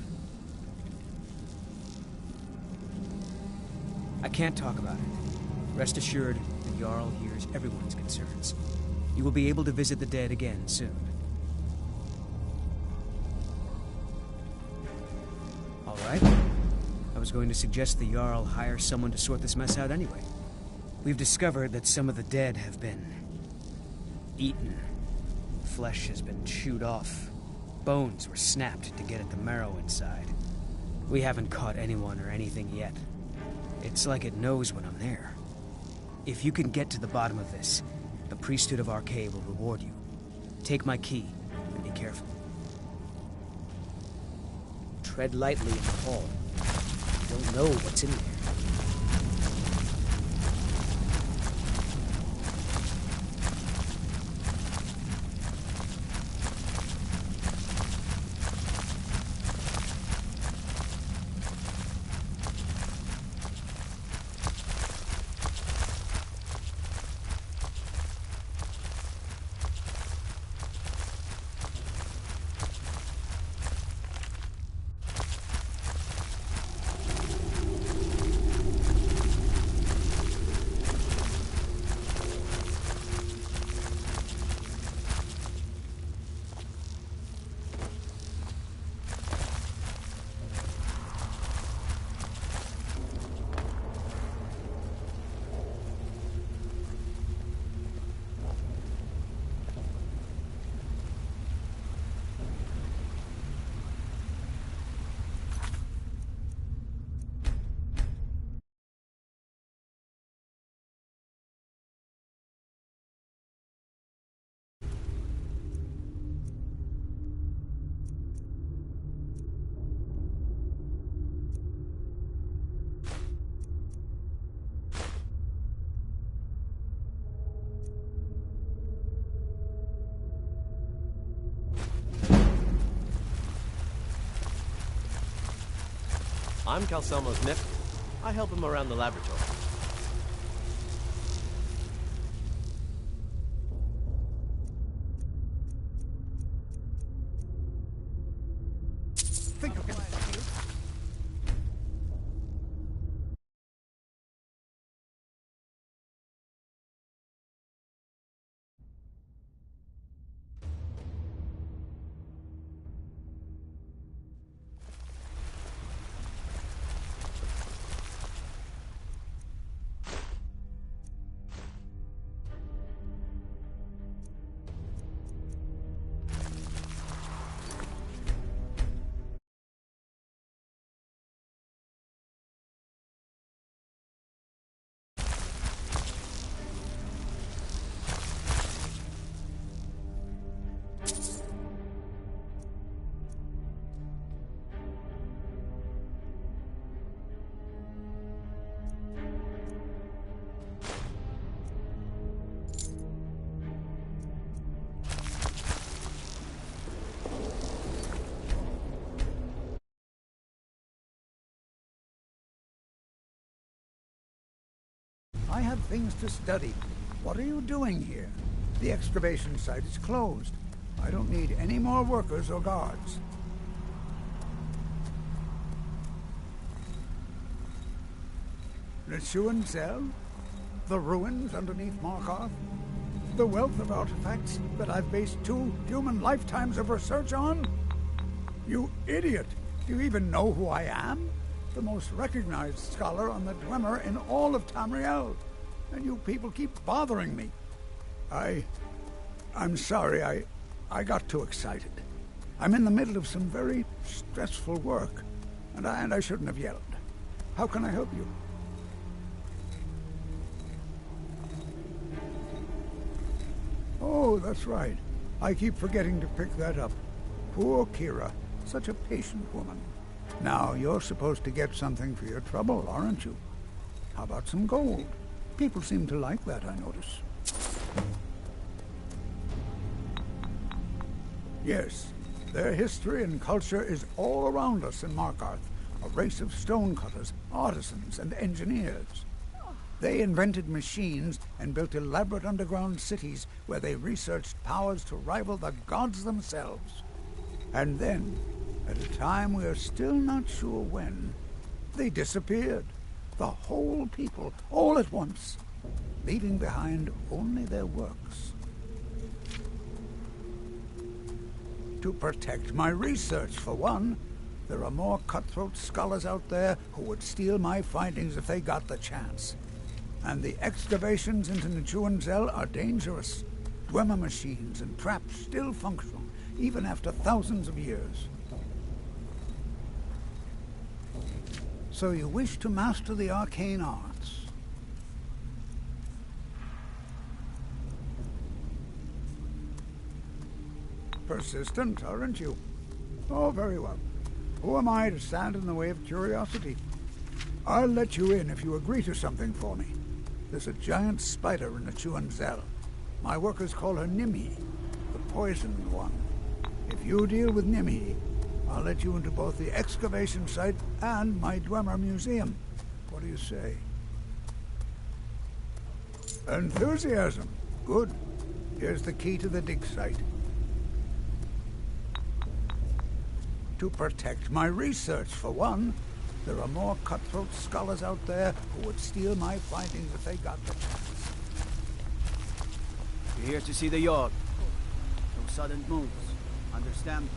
I can't talk about it. Rest assured, the Jarl hears everyone's concerns. You will be able to visit the dead again soon. All right. I was going to suggest the Jarl hire someone to sort this mess out anyway. We've discovered that some of the dead have been eaten. Flesh has been chewed off. Bones were snapped to get at the marrow inside. We haven't caught anyone or anything yet. It's like it knows when I'm there. If you can get to the bottom of this, the priesthood of Archay will reward you. Take my key, and be careful. Tread lightly in the hall. You don't know what's in there. I'm Calcelmo's nephew. I help him around the laboratory. Think of it. I have things to study. What are you doing here? The excavation site is closed. I don't need any more workers or guards. Nichuan Cell? The ruins underneath Markath? The wealth of artifacts that I've based 2 human lifetimes of research on? You idiot! Do you even know who I am? The most recognized scholar on the Dwemer in all of Tamriel. And you people keep bothering me. I'm sorry, I got too excited. I'm in the middle of some very stressful work, and I shouldn't have yelled. How can I help you? Oh, that's right. I keep forgetting to pick that up. Poor Kira. Such a patient woman. Now, you're supposed to get something for your trouble, aren't you? How about some gold? People seem to like that, I notice. Yes, their history and culture is all around us in Markath. A race of stonecutters, artisans, and engineers. They invented machines and built elaborate underground cities where they researched powers to rival the gods themselves. And then, at a time we are still not sure when, they disappeared. The whole people, all at once, leaving behind only their works. To protect my research, for one. There are more cutthroat scholars out there who would steal my findings if they got the chance. And the excavations into Nichuan Zell are dangerous. Dwemer machines and traps still functional, even after thousands of years. So you wish to master the arcane arts? Persistent, aren't you? Oh, very well. Who am I to stand in the way of curiosity? I'll let you in if you agree to something for me. There's a giant spider in Nichuan Zell. My workers call her Nimi, the poisoned one. If you deal with Nimi, I'll let you into both the excavation site and my Dwemer museum. What do you say? Enthusiasm. Good. Here's the key to the dig site. To protect my research, for one. There are more cutthroat scholars out there who would steal my findings if they got the chance. You're here to see the yard. No sudden moves. Understand?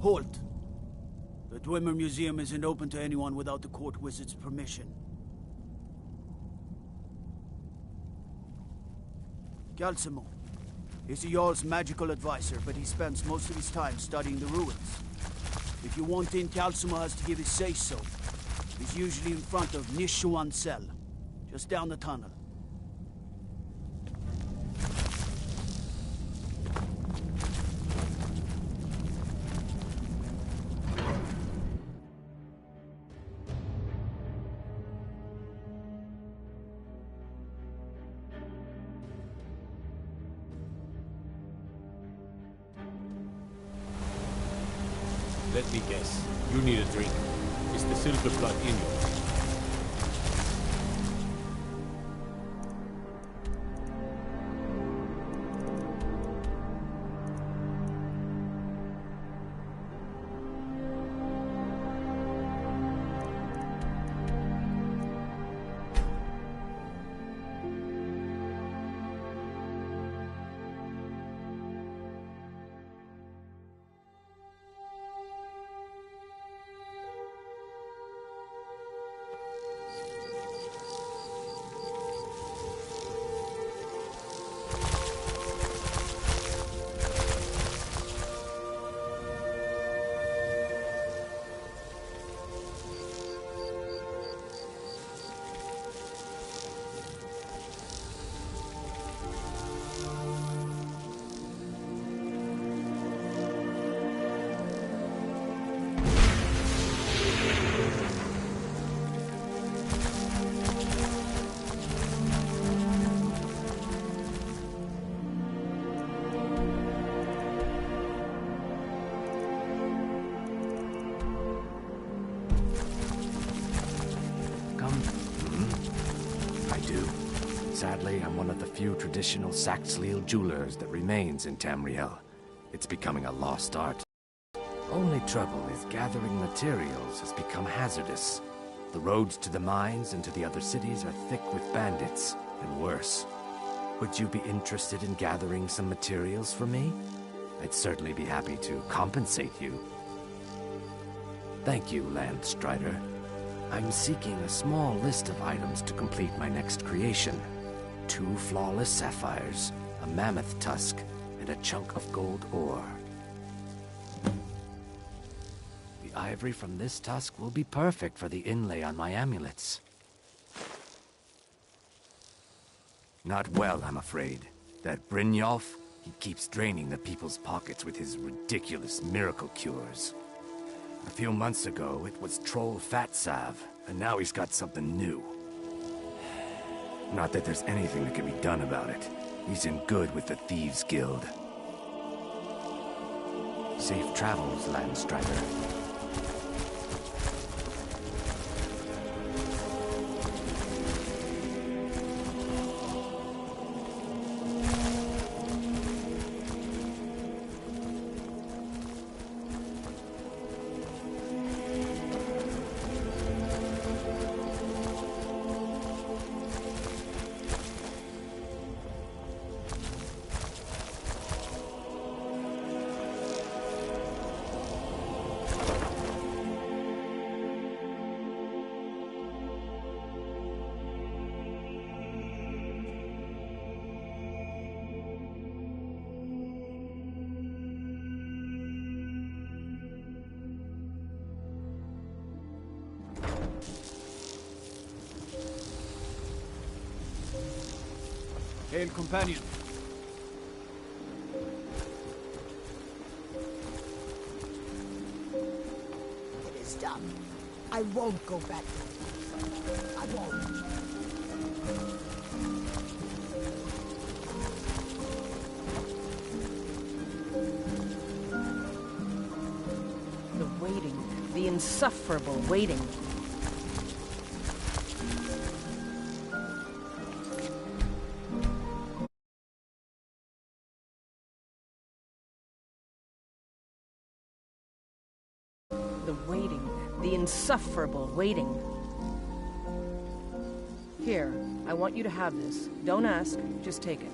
Halt! The Dwemer Museum isn't open to anyone without the court wizard's permission. Calcimo. He's the Jarl's magical advisor, but he spends most of his time studying the ruins. If you want in, Calcimo has to give his say-so. He's usually in front of Nichuan Zell, just down the tunnel. Let me guess. You need a drink. Is the silver blood in you? Sadly, I'm one of the few traditional Saxhleel jewelers that remains in Tamriel. It's becoming a lost art. Only trouble is gathering materials has become hazardous. The roads to the mines and to the other cities are thick with bandits, and worse. Would you be interested in gathering some materials for me? I'd certainly be happy to compensate you. Thank you, Landstrider. I'm seeking a small list of items to complete my next creation. 2 flawless sapphires, a mammoth tusk, and a chunk of gold ore. The ivory from this tusk will be perfect for the inlay on my amulets. Not well, I'm afraid. That Brynjolf, he keeps draining the people's pockets with his ridiculous miracle cures. A few months ago, it was Troll Fat Salve, and now he's got something new. Not that there's anything that can be done about it. He's in good with the Thieves Guild. Safe travels, Landstrider. Hail, companion. It is done. I won't go back. I won't. The waiting. The insufferable waiting. Insufferable waiting. Here, I want you to have this. Don't ask, just take it.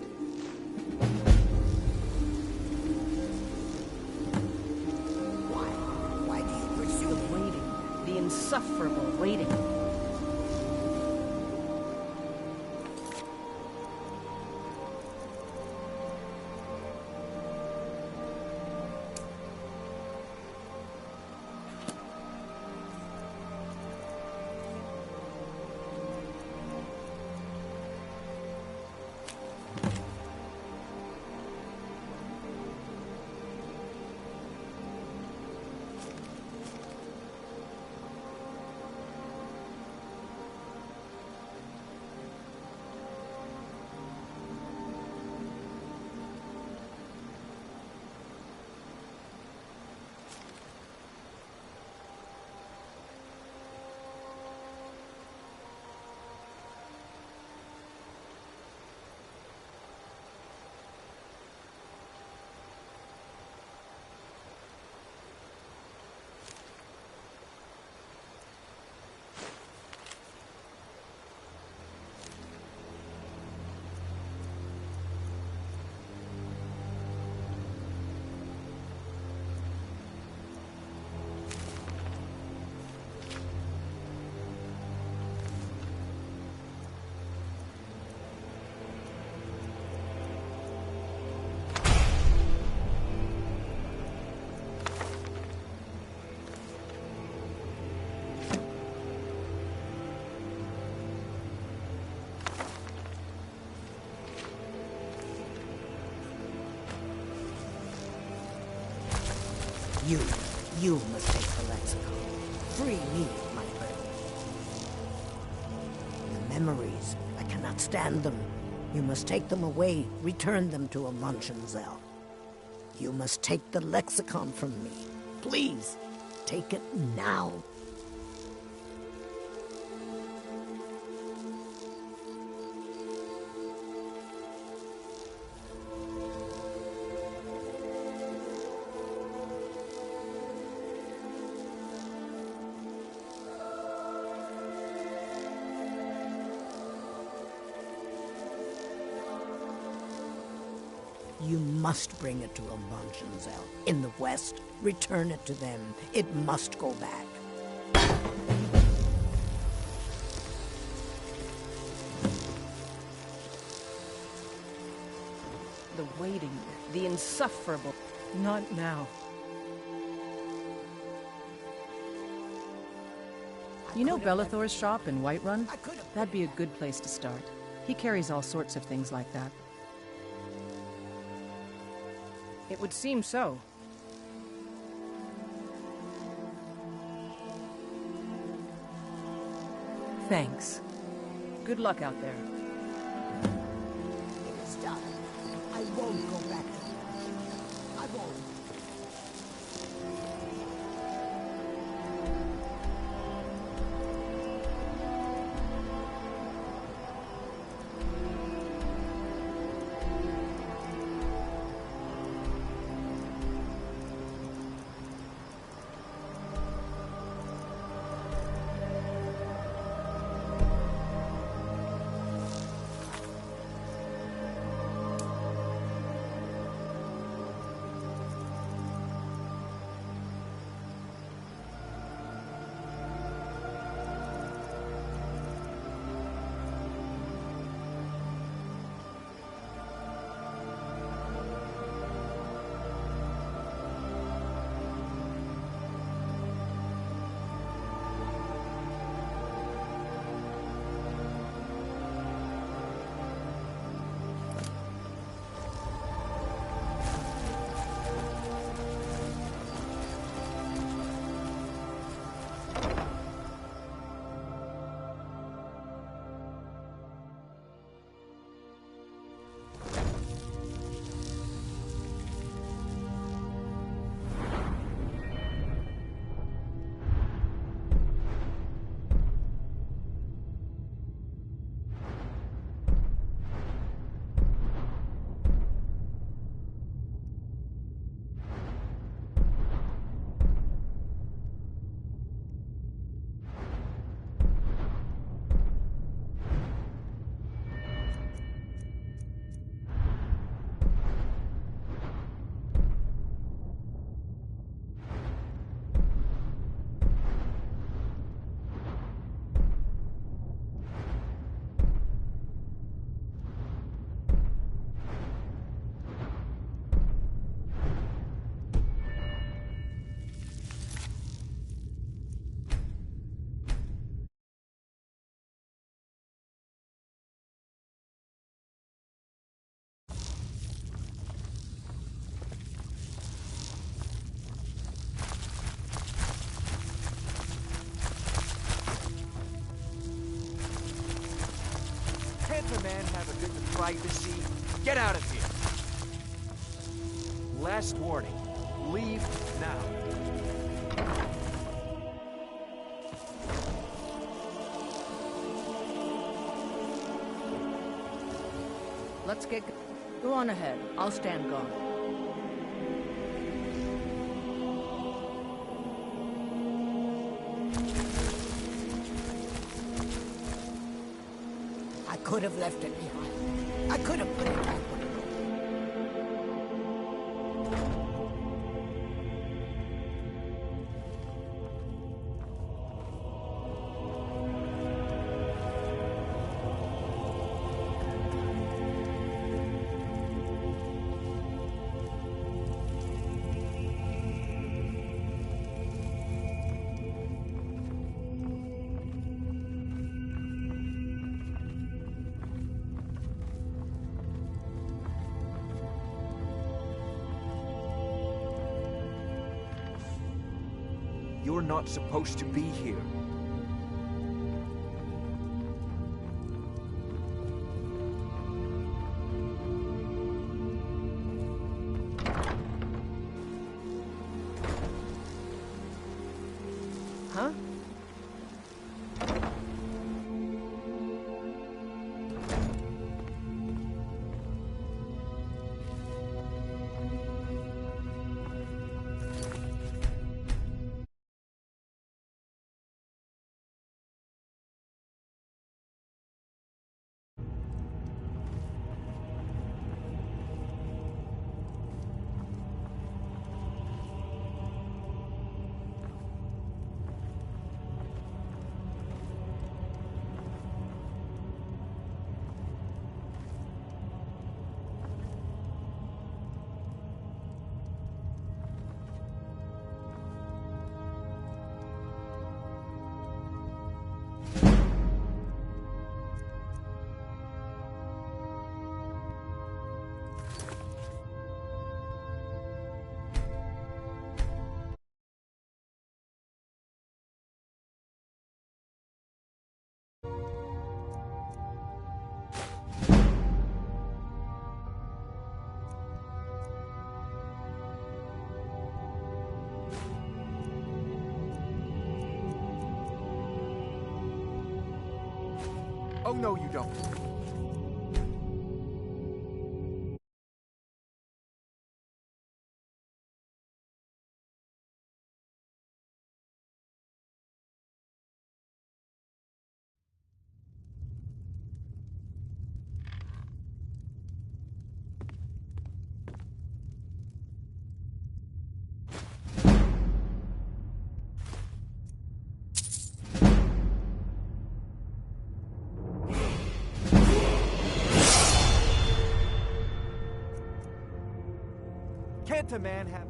Why do you pursue the waiting? The insufferable waiting. You must take the lexicon. Free me of my burden. The memories, I cannot stand them. You must take them away, return them to a Munchenzell. You must take the lexicon from me. Please, take it now. You must bring it to Amanchenzell. In the west, return it to them. It must go back. The waiting, the insufferable. Not now. You know Bellathor's shop in Whiterun? That'd be a good place to start. He carries all sorts of things like that. It would seem so. Thanks. Good luck out there. It's done. I won't go back to them. I won't. Can't a man have a bit of privacy? Get out of here! Last warning. Leave now. Let's get... Go on ahead. I'll stand guard. I could have left it behind. I could have put it back when it You're not supposed to be here. Oh, no, you don't. Can't a man have...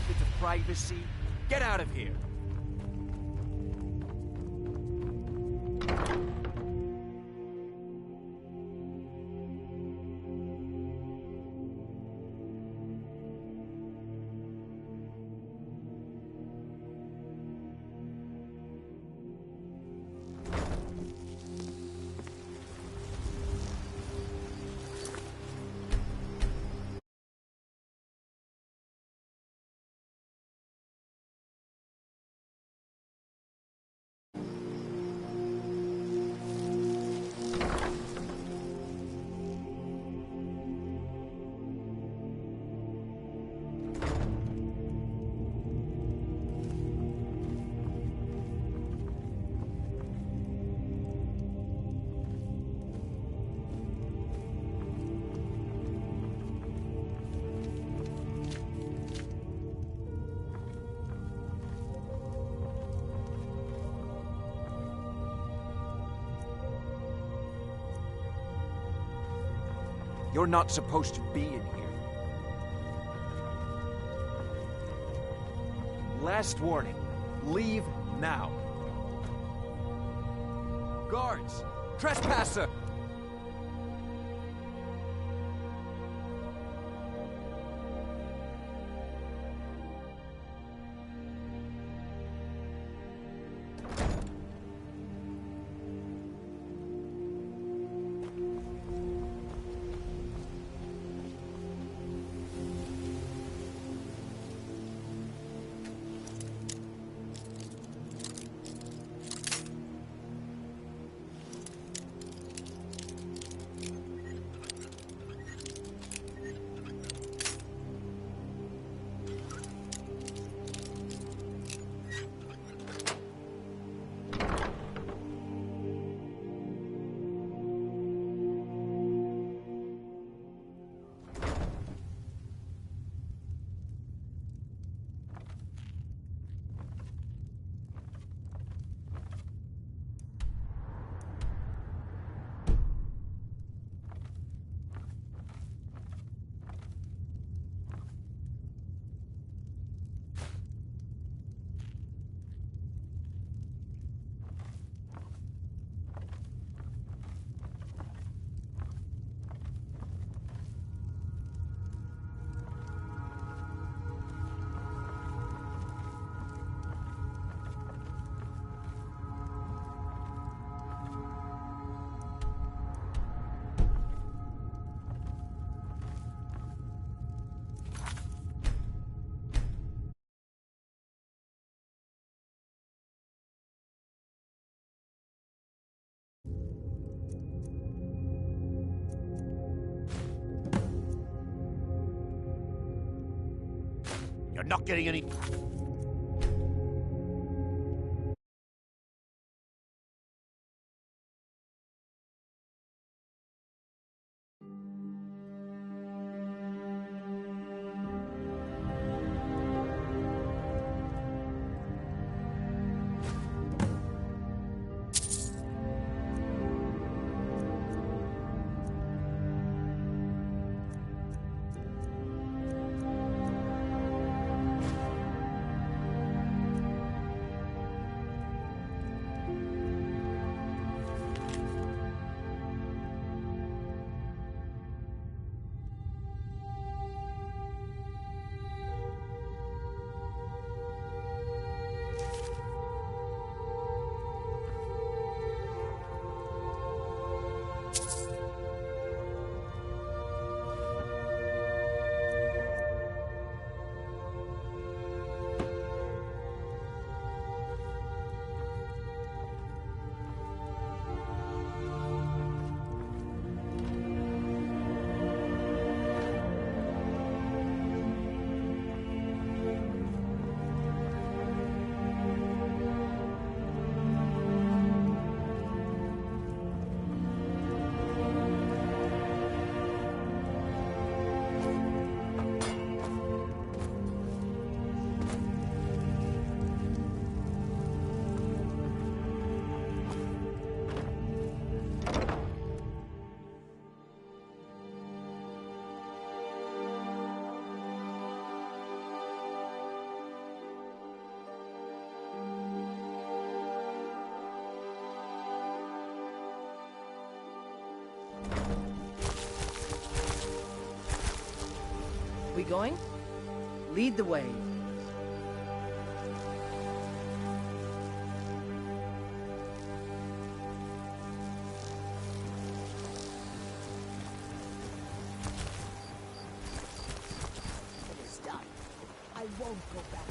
Bit of privacy? Get out of here! You're not supposed to be in here. Last warning. Leave now. Guards! Trespasser! You're not getting any... We going? Lead the way. It is done. I won't go back.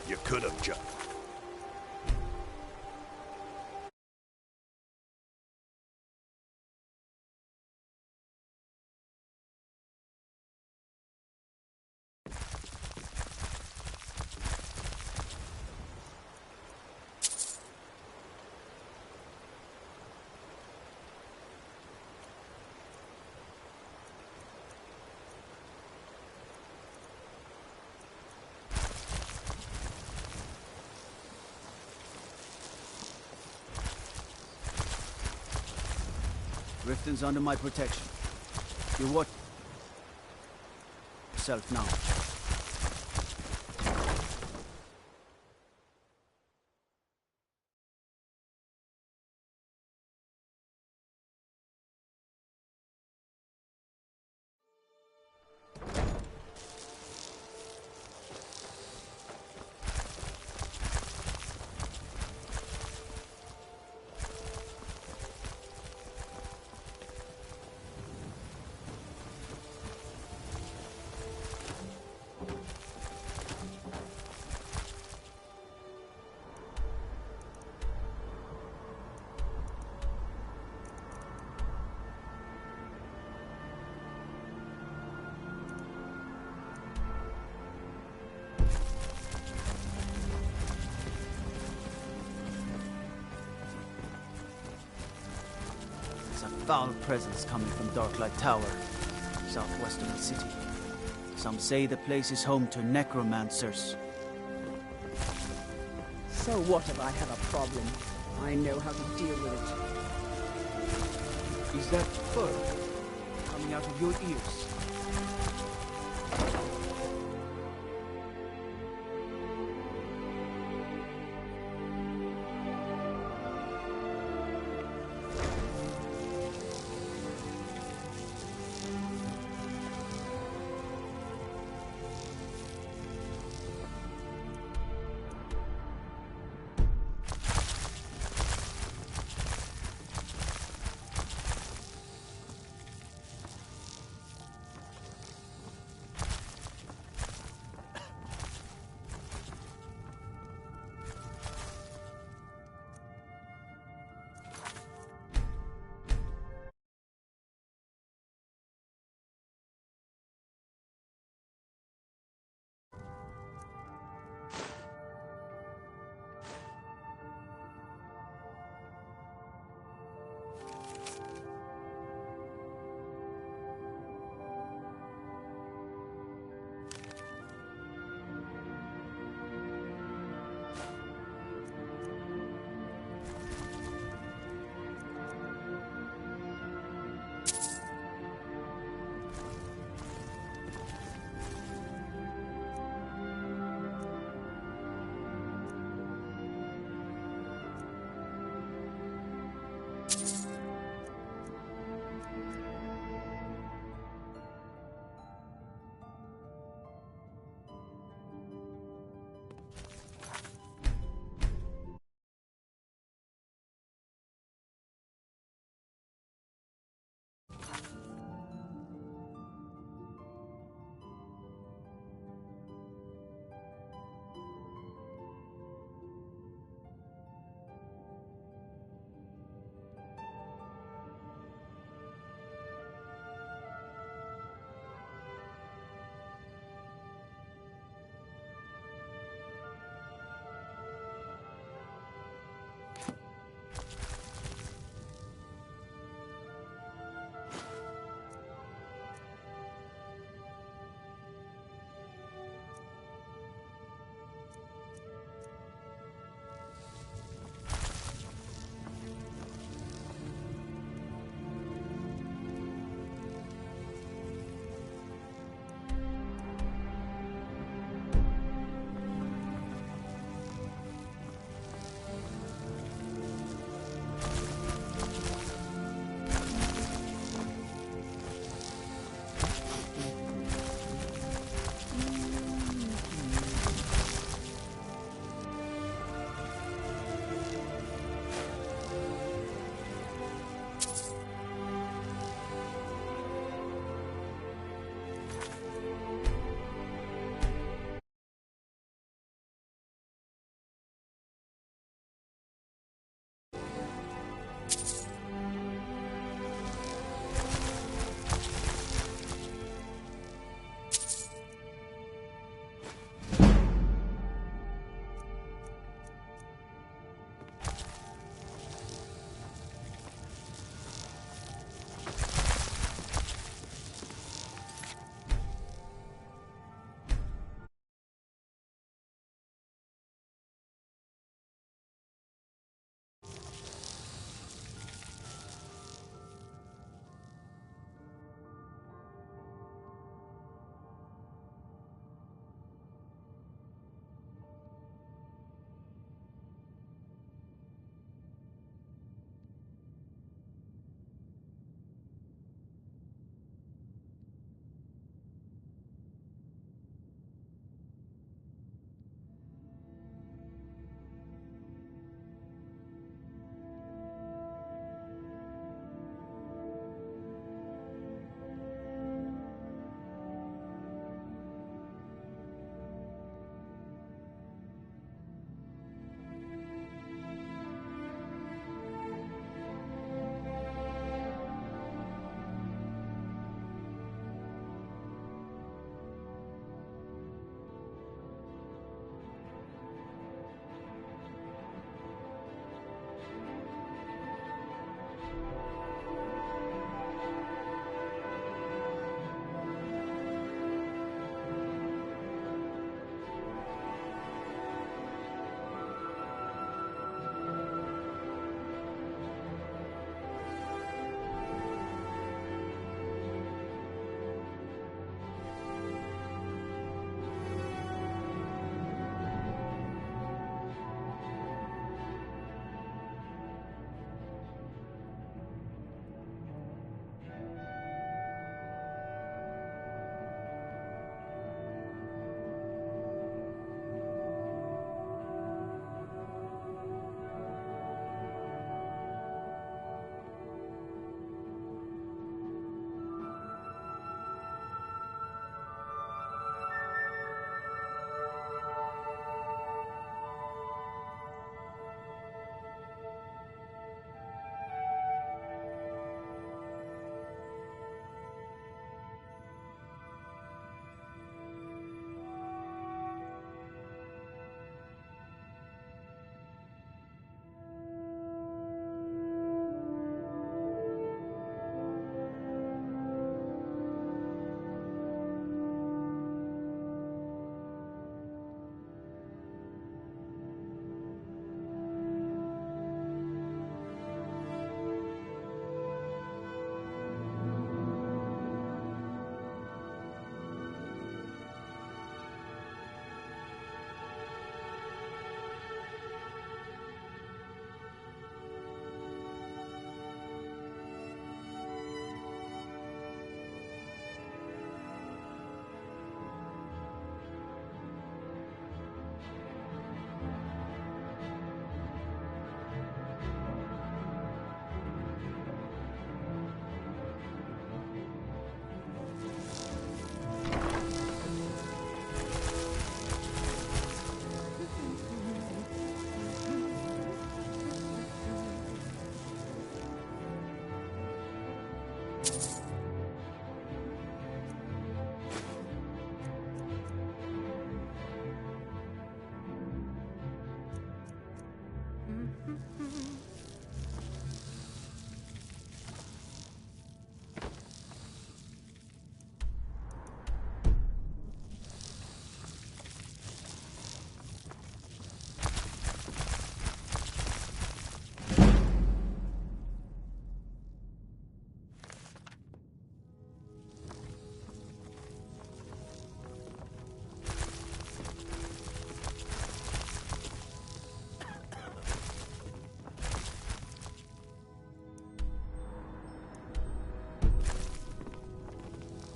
You could have jumped. Riften's under my protection. You watch yourself now. Foul presence coming from Darklight Tower, southwest of the city. Some say the place is home to necromancers. So what if I have a problem? I know how to deal with it. Is that fur coming out of your ears?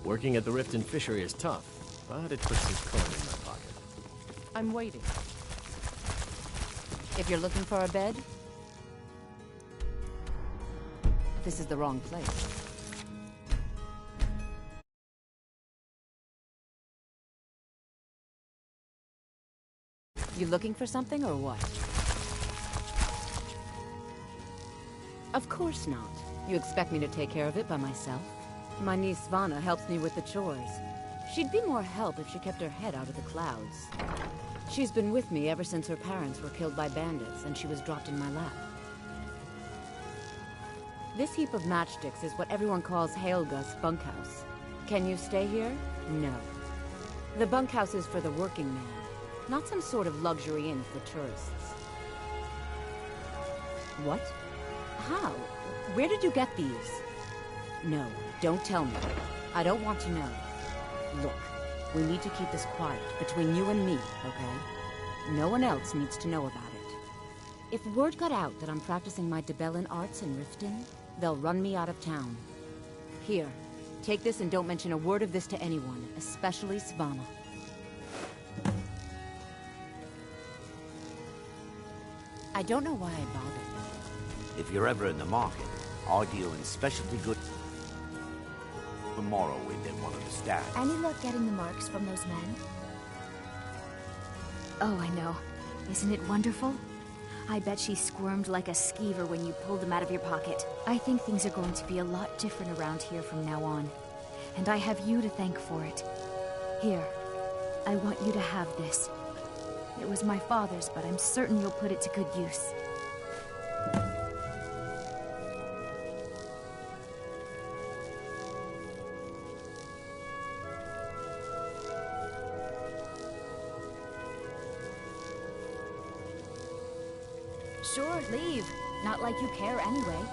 Working at the Riften fishery is tough, but it puts some coin in my pocket. I'm waiting. If you're looking for a bed, this is the wrong place. You looking for something or what? Of course not. You expect me to take care of it by myself? My niece Svana helps me with the chores. She'd be more help if she kept her head out of the clouds. She's been with me ever since her parents were killed by bandits and she was dropped in my lap. This heap of matchsticks is what everyone calls Helga's bunkhouse. Can you stay here? No. The bunkhouse is for the working man, not some sort of luxury inn for tourists. What? How? Where did you get these? No, don't tell me. I don't want to know. Look, we need to keep this quiet between you and me, okay? No one else needs to know about it. If word got out that I'm practicing my Debellan arts in Riften, they'll run me out of town. Here, take this and don't mention a word of this to anyone, especially Svana. I don't know why I bothered. If you're ever in the market, I deal in specialty goods. Tomorrow we did one of the stands. Any luck getting the marks from those men? Oh, I know. Isn't it wonderful? I bet she squirmed like a skeever when you pulled them out of your pocket. I think things are going to be a lot different around here from now on. And I have you to thank for it. Here, I want you to have this. It was my father's, but I'm certain you'll put it to good use. Sure, leave. Not like you care anyway.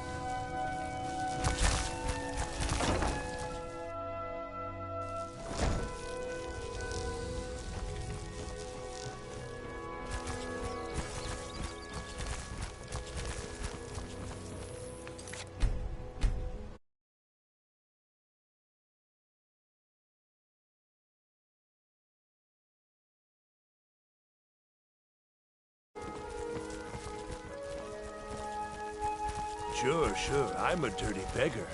Sure, I'm a dirty beggar.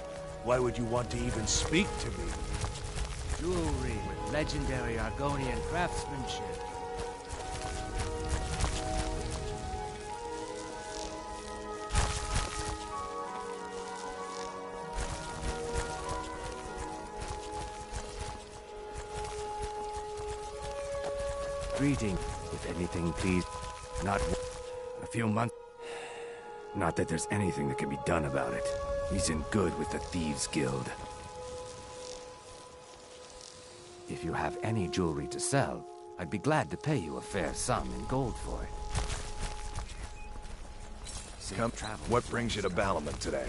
Why would you want to even speak to me? Jewelry with legendary Argonian craftsmanship. Greeting. If anything, please. Not a few months. Not that there's anything that can be done about it. He's in good with the Thieves' Guild. If you have any jewelry to sell, I'd be glad to pay you a fair sum in gold for it. What brings you to Balamon today?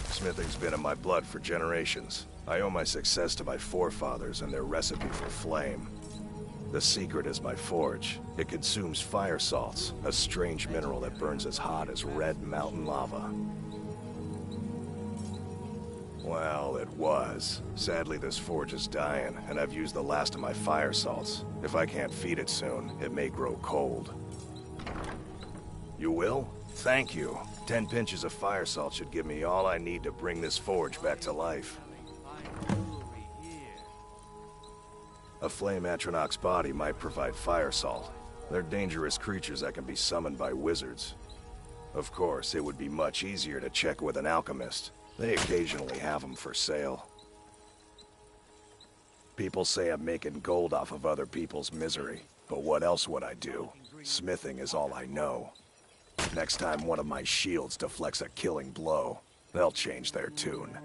Smithing's been in my blood for generations. I owe my success to my forefathers and their recipe for flame. The secret is my forge. It consumes fire salts, a strange mineral that burns as hot as red mountain lava. Well, it was. Sadly, this forge is dying, and I've used the last of my fire salts. If I can't feed it soon, it may grow cold. You will? Thank you. 10 pinches of fire salt should give me all I need to bring this forge back to life. A flame Atronach's body might provide fire salt. They're dangerous creatures that can be summoned by wizards. Of course, it would be much easier to check with an alchemist. They occasionally have them for sale. People say I'm making gold off of other people's misery, but what else would I do? Smithing is all I know. Next time one of my shields deflects a killing blow, they'll change their tune.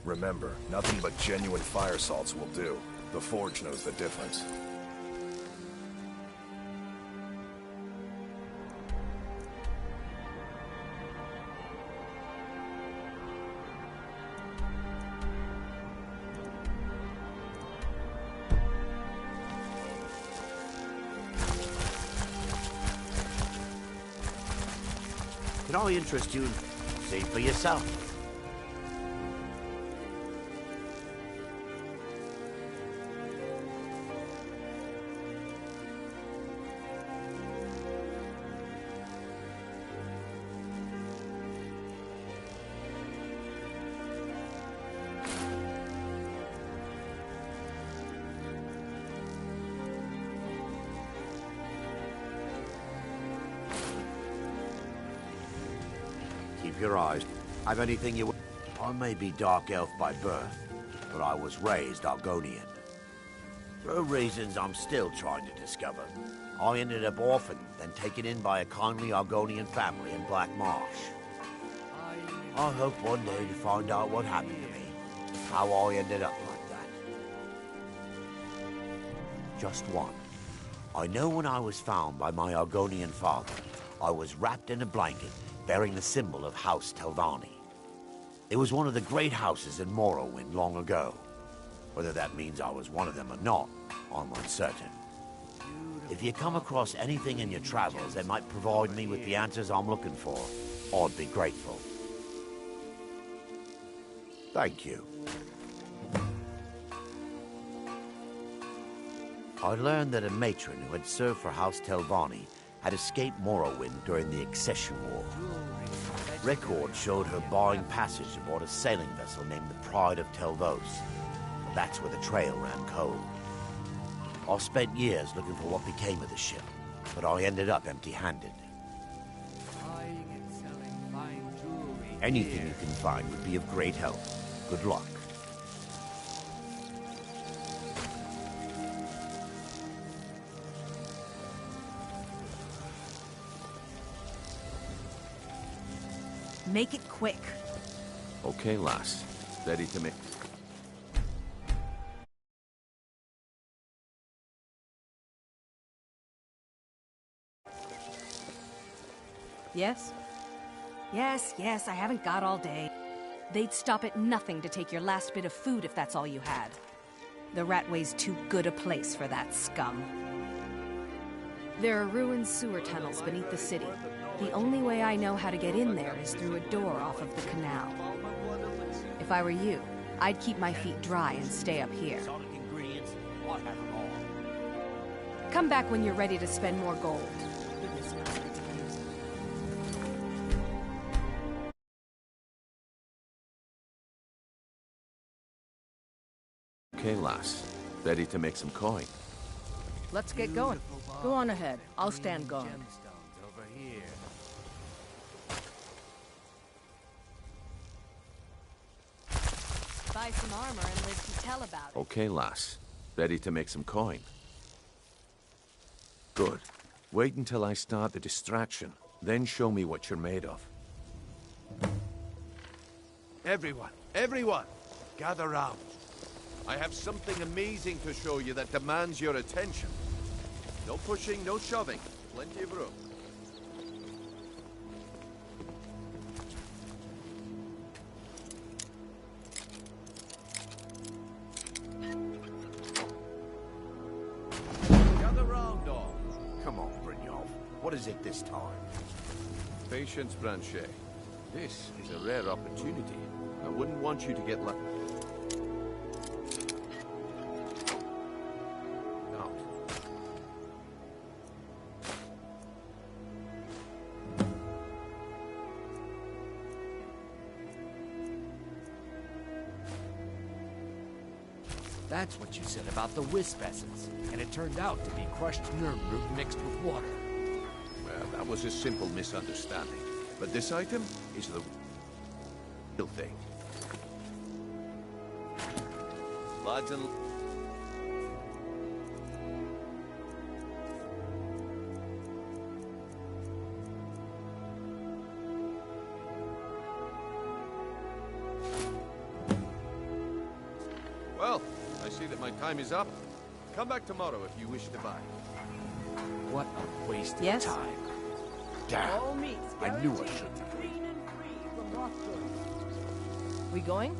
Remember, nothing but genuine fire salts will do. The forge knows the difference. Can I interest you in See for yourself. Keep your eyes. I've anything you... I may be dark elf by birth, but I was raised Argonian. For reasons I'm still trying to discover, I ended up orphaned, then taken in by a kindly Argonian family in Black Marsh. I hope one day to find out what happened to me, how I ended up like that. Just one. I know when I was found by my Argonian father, I was wrapped in a blanket bearing the symbol of House Telvanni. It was one of the great houses in Morrowind long ago. Whether that means I was one of them or not, I'm uncertain. If you come across anything in your travels that might provide me with the answers I'm looking for, I'd be grateful. Thank you. I learned that a matron who had served for House Telvanni had escaped Morrowind during the Accession War. Records showed her buying passage aboard a sailing vessel named the Pride of Telvos. That's where the trail ran cold. I spent years looking for what became of the ship, but I ended up empty-handed. Anything you can find would be of great help. Good luck. Make it quick. Okay, lass. Ready to make... Yes? Yes, I haven't got all day. They'd stop at nothing to take your last bit of food if that's all you had. The Ratway's too good a place for that scum. There are ruined sewer tunnels beneath the city. The only way I know how to get in there is through a door off of the canal. If I were you, I'd keep my feet dry and stay up here. Come back when you're ready to spend more gold. Okay, lass. Ready to make some coin. Let's get going. Go on ahead. I'll stand guard. Buy some armor and live to tell about it. Okay, lass. Ready to make some coin. Good. Wait until I start the distraction, then show me what you're made of. Everyone, gather round. I have something amazing to show you that demands your attention. No pushing, no shoving. Plenty of room. Gather round, all. Come on, Brynjolf. What is it this time? Patience, Branche. This is a rare opportunity. I wouldn't want you to get lucky. That's what you said about the wisp essence, and it turned out to be crushed nerve root mixed with water. Well, that was a simple misunderstanding. But this item is the real thing. Lads and... Well, I see that my time is up. Come back tomorrow if you wish to buy. What a waste Yes? of time. Damn, I knew I shouldn't. We going?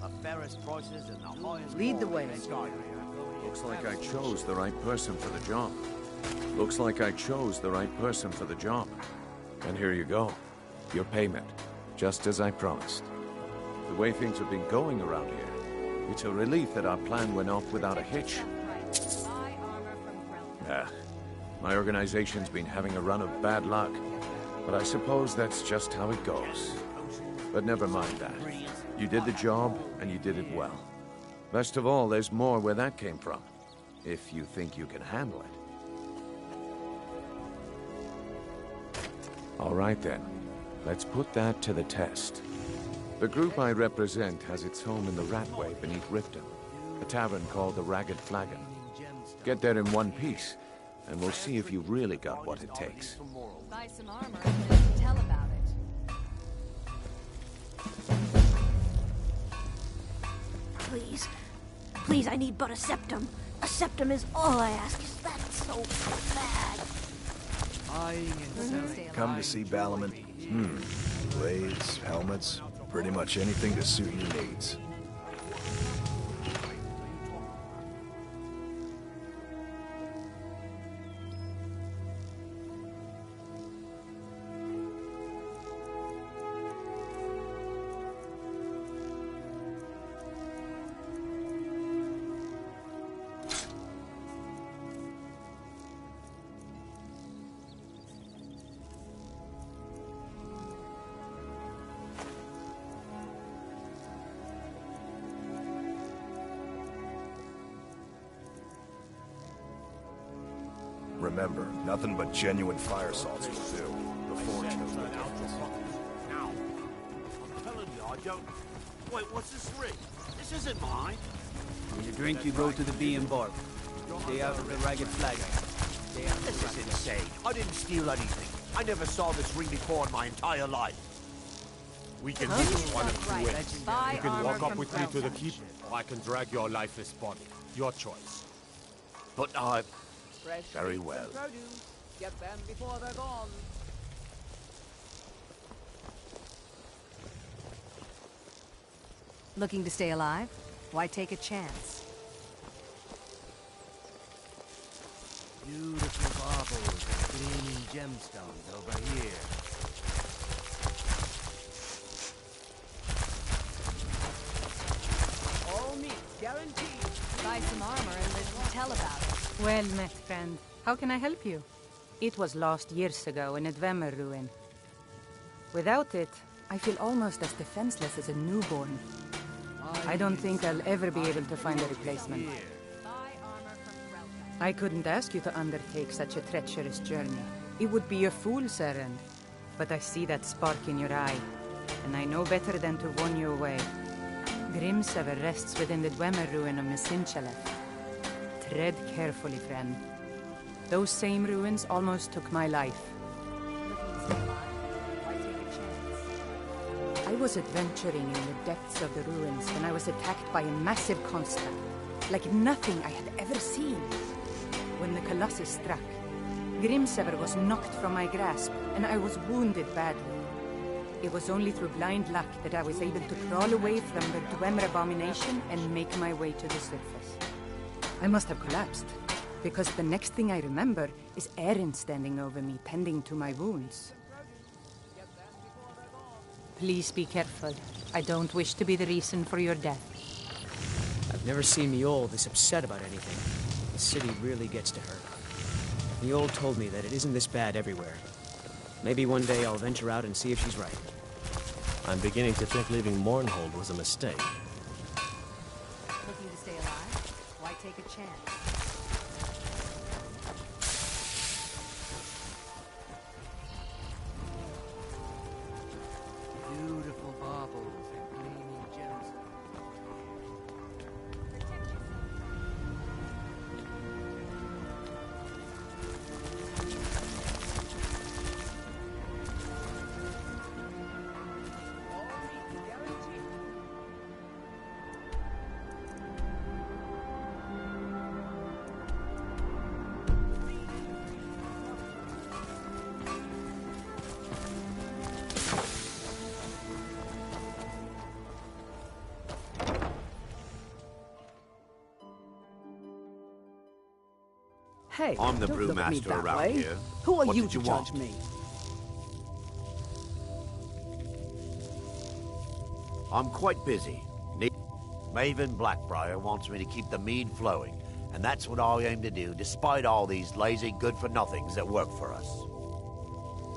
The fairest prices and the highest... Lead the way. Looks like I chose the right person for the job. And here you go. Your payment. just as I promised. The way things have been going around here, it's a relief that our plan went off without a hitch. My organization's been having a run of bad luck, but I suppose that's just how it goes. But never mind that. You did the job, and you did it well. Best of all, there's more where that came from, if you think you can handle it. All right then, let's put that to the test. The group I represent has its home in the Ratway beneath Riften, a tavern called the Ragged Flagon. Get there in one piece, and we'll see if you've really got what it takes. Buy some armor and tell about it. Please. Please, I need but a septum. A septum is all I ask. Is that so bad? Come to see Balaman? Blades, helmets, pretty much anything to suit your needs. Remember, nothing but genuine fire salts will do. The forge knows the difference. Now, I'm telling you, I don't... Wait, what's this ring? This isn't mine. When you drink, you go to the bee and bark. Stay out of the Ragged Flagon. This is insane. I didn't steal anything. I never saw this ring before in my entire life. We can do one of two ways. You can walk up with me to the keep, or I can drag your lifeless body. Your choice. But very well. Get them before they're gone. Looking to stay alive? Why take a chance? Beautiful baubles and gleaming gemstones over here. All meat, guaranteed. Buy some armor and tell about it. Well met, friend. How can I help you? It was lost years ago in a Dwemer ruin. Without it, I feel almost as defenseless as a newborn. I don't think I'll ever be able to find a replacement. I couldn't ask you to undertake such a treacherous journey. It would be a fool's errand. But I see that spark in your eye, and I know better than to warn you away. Grimsever rests within the Dwemer ruin of Mesinchalef. Tread carefully, friend. Those same ruins almost took my life. I was adventuring in the depths of the ruins when I was attacked by a massive construct, like nothing I had ever seen. When the Colossus struck, Grimsever was knocked from my grasp, and I was wounded badly. It was only through blind luck that I was able to crawl away from the Dwemer abomination and make my way to the surface. I must have collapsed, because the next thing I remember is Erin standing over me, tending to my wounds. Please be careful. I don't wish to be the reason for your death. I've never seen Mjol this upset about anything. The city really gets to her. Mjol told me that it isn't this bad everywhere. Maybe one day I'll venture out and see if she's right. I'm beginning to think leaving Mournhold was a mistake. Looking to stay alive? Why take a chance? Beautiful baubles and gleaming gemstones. Hey, I'm the don't look at me brewmaster that around way. here. Who are What you did to you judge want? me? I'm quite busy. Maven Blackbriar wants me to keep the mead flowing, and that's what I aim to do, despite all these lazy good-for-nothings that work for us.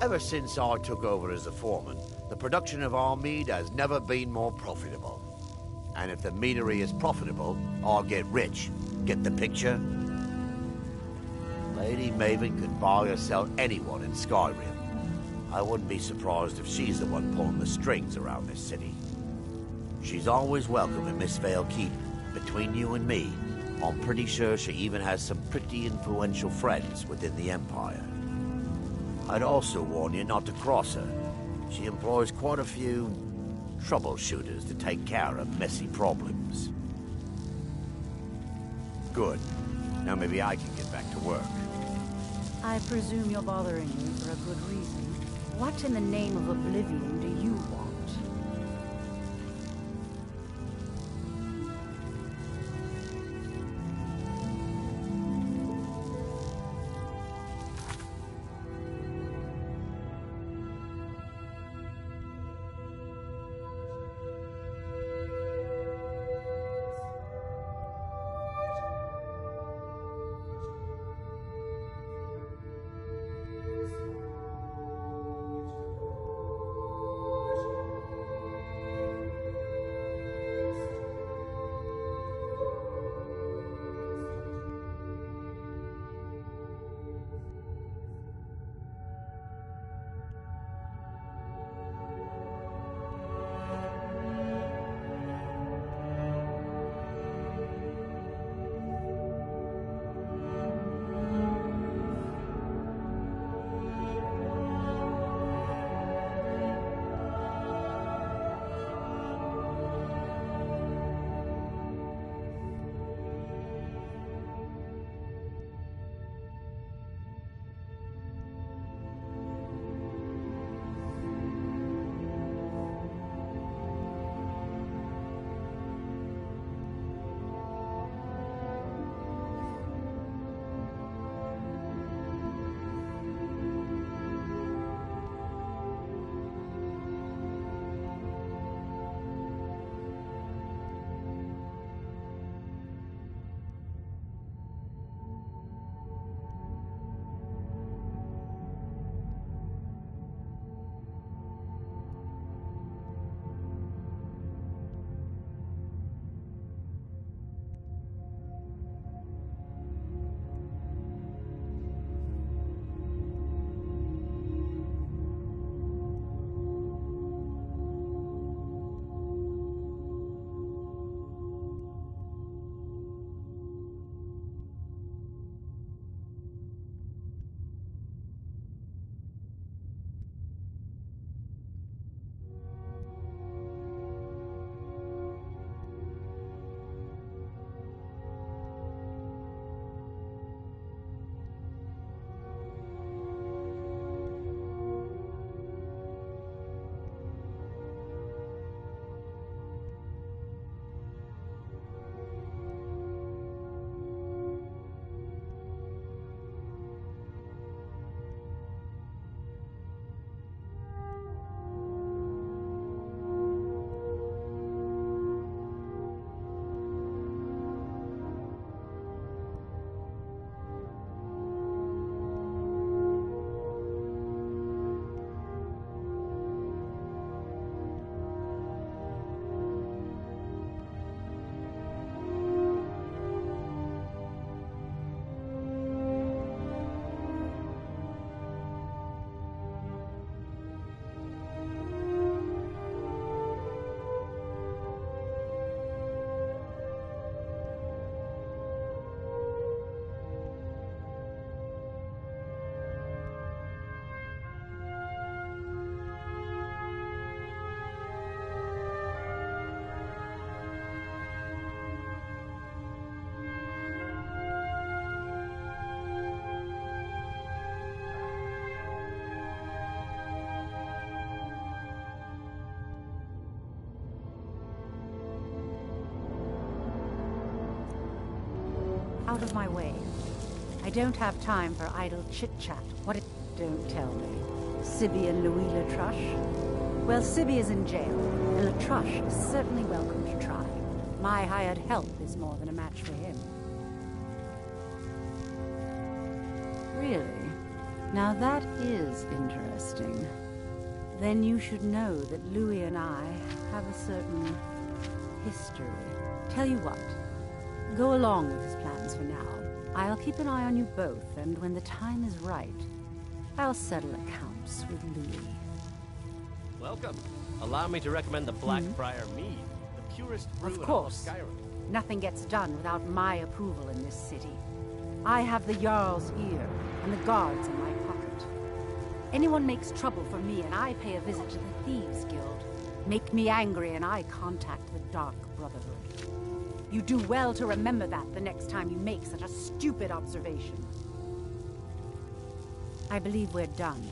Ever since I took over as a foreman, the production of our mead has never been more profitable. And if the meadery is profitable, I'll get rich. Get the picture? Lady Maven can buy or sell anyone in Skyrim. I wouldn't be surprised if she's the one pulling the strings around this city. She's always welcome in Mistveil Keep. Between you and me, I'm pretty sure she even has some pretty influential friends within the Empire. I'd also warn you not to cross her. She employs quite a few troubleshooters to take care of messy problems. Good. Now maybe I can get back to work. I presume you're bothering me for a good reason. What in the name of oblivion do you want? Out of my way. I don't have time for idle chit-chat. What it... Don't tell me. Sibby and Louis Latrush? Well, Sibby is in jail, and Latrush is certainly welcome to try. My hired help is more than a match for him. Really? Now that is interesting. Then you should know that Louis and I have a certain history. Tell you what, go along with his plans for now. I'll keep an eye on you both, and when the time is right, I'll settle accounts with Louis. Welcome. Allow me to recommend the Blackbriar Mead, the purest brew Of in all of course. Skyrim. Nothing gets done without my approval in this city. I have the Jarl's ear and the guards in my pocket. Anyone makes trouble for me and I pay a visit to the Thieves Guild. Make me angry and I contact the Dark Brotherhood. You do well to remember that the next time you make such a stupid observation. I believe we're done.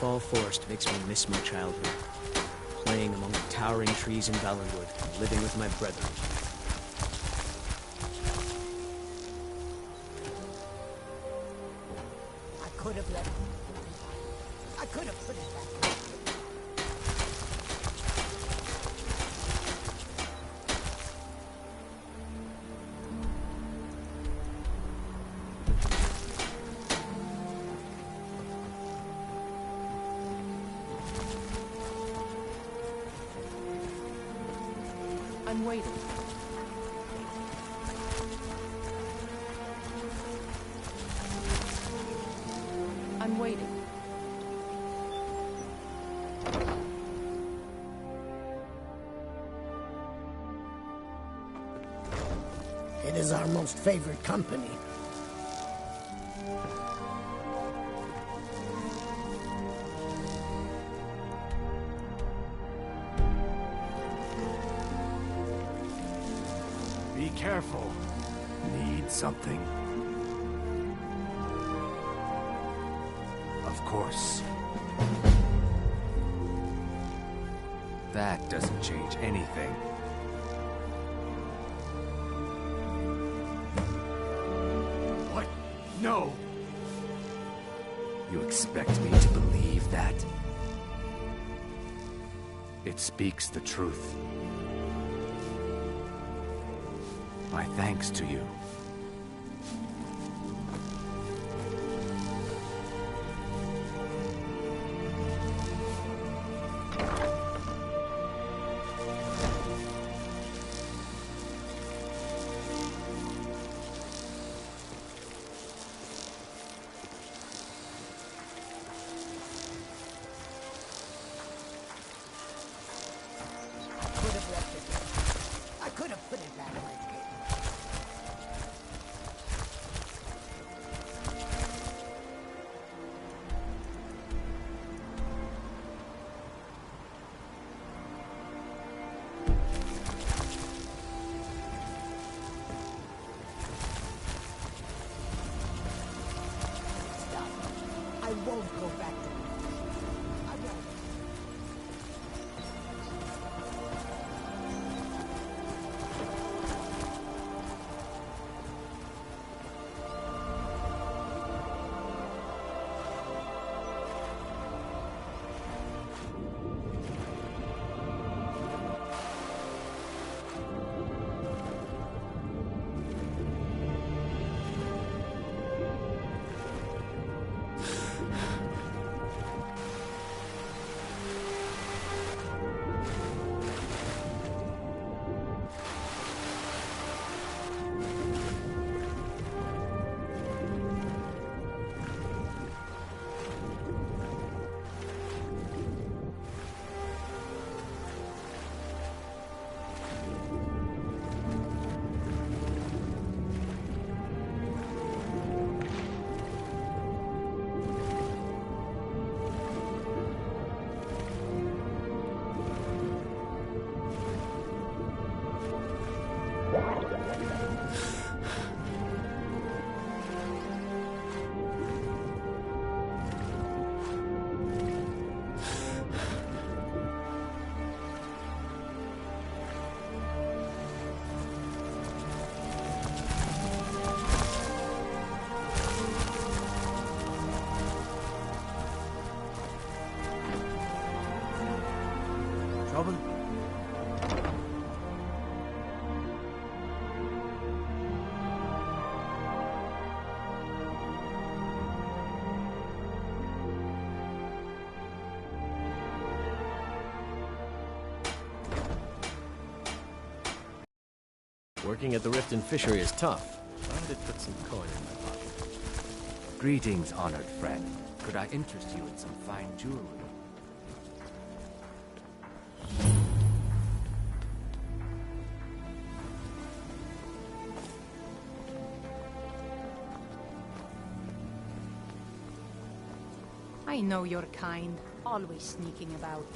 Fall Forest makes me miss my childhood. Playing among the towering trees in Valenwood, and living with my brethren. I could have let it. I could have put it back. I'm waiting. I'm waiting. It is our most favorite company. Be careful. Need something? Of course. That doesn't change anything. What? No! You expect me to believe that? It speaks the truth. My thanks to you. Could have left it there. I could have put it back where it came. Stop. I won't go back to it. I won't. Working at the Riften fishery is tough, but it puts some coin in my pocket. Greetings, honored friend. Could I interest you in some fine jewelry? I know your kind, always sneaking about.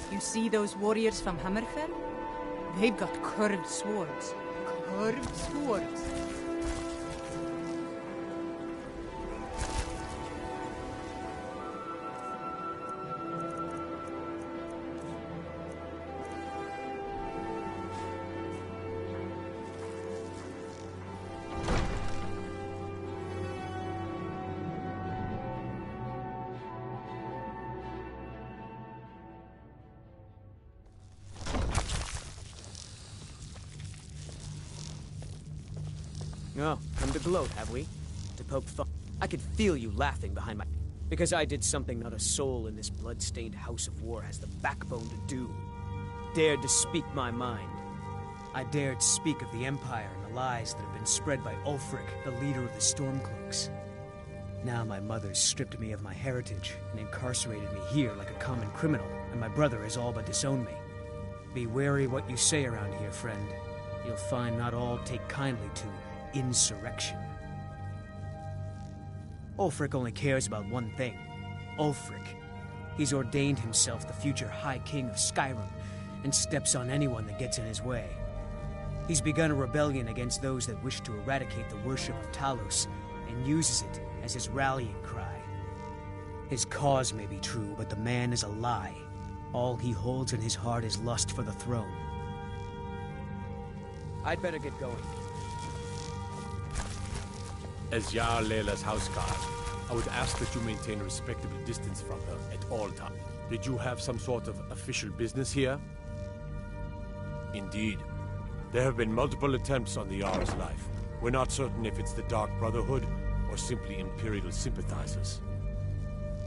You see those warriors from Hammerfell? They've got curved swords. Curved swords. Oh, come to gloat, have we? To poke fun. I could feel you laughing behind my... Because I did something not a soul in this blood-stained house of war has the backbone to do. Dared to speak my mind. I dared speak of the Empire and the lies that have been spread by Ulfric, the leader of the Stormcloaks. Now my mother's stripped me of my heritage and incarcerated me here like a common criminal, and my brother has all but disowned me. Be wary what you say around here, friend. You'll find not all take kindly to insurrection. Ulfric only cares about one thing. Ulfric. He's ordained himself the future High King of Skyrim, and steps on anyone that gets in his way. He's begun a rebellion against those that wish to eradicate the worship of Talos, and uses it as his rallying cry. His cause may be true, but the man is a lie. All he holds in his heart is lust for the throne. I'd better get going. As Jarl Leila's houseguard, I would ask that you maintain a respectable distance from her at all times. Did you have some sort of official business here? Indeed. There have been multiple attempts on the Jarl's life. We're not certain if it's the Dark Brotherhood or simply Imperial sympathizers.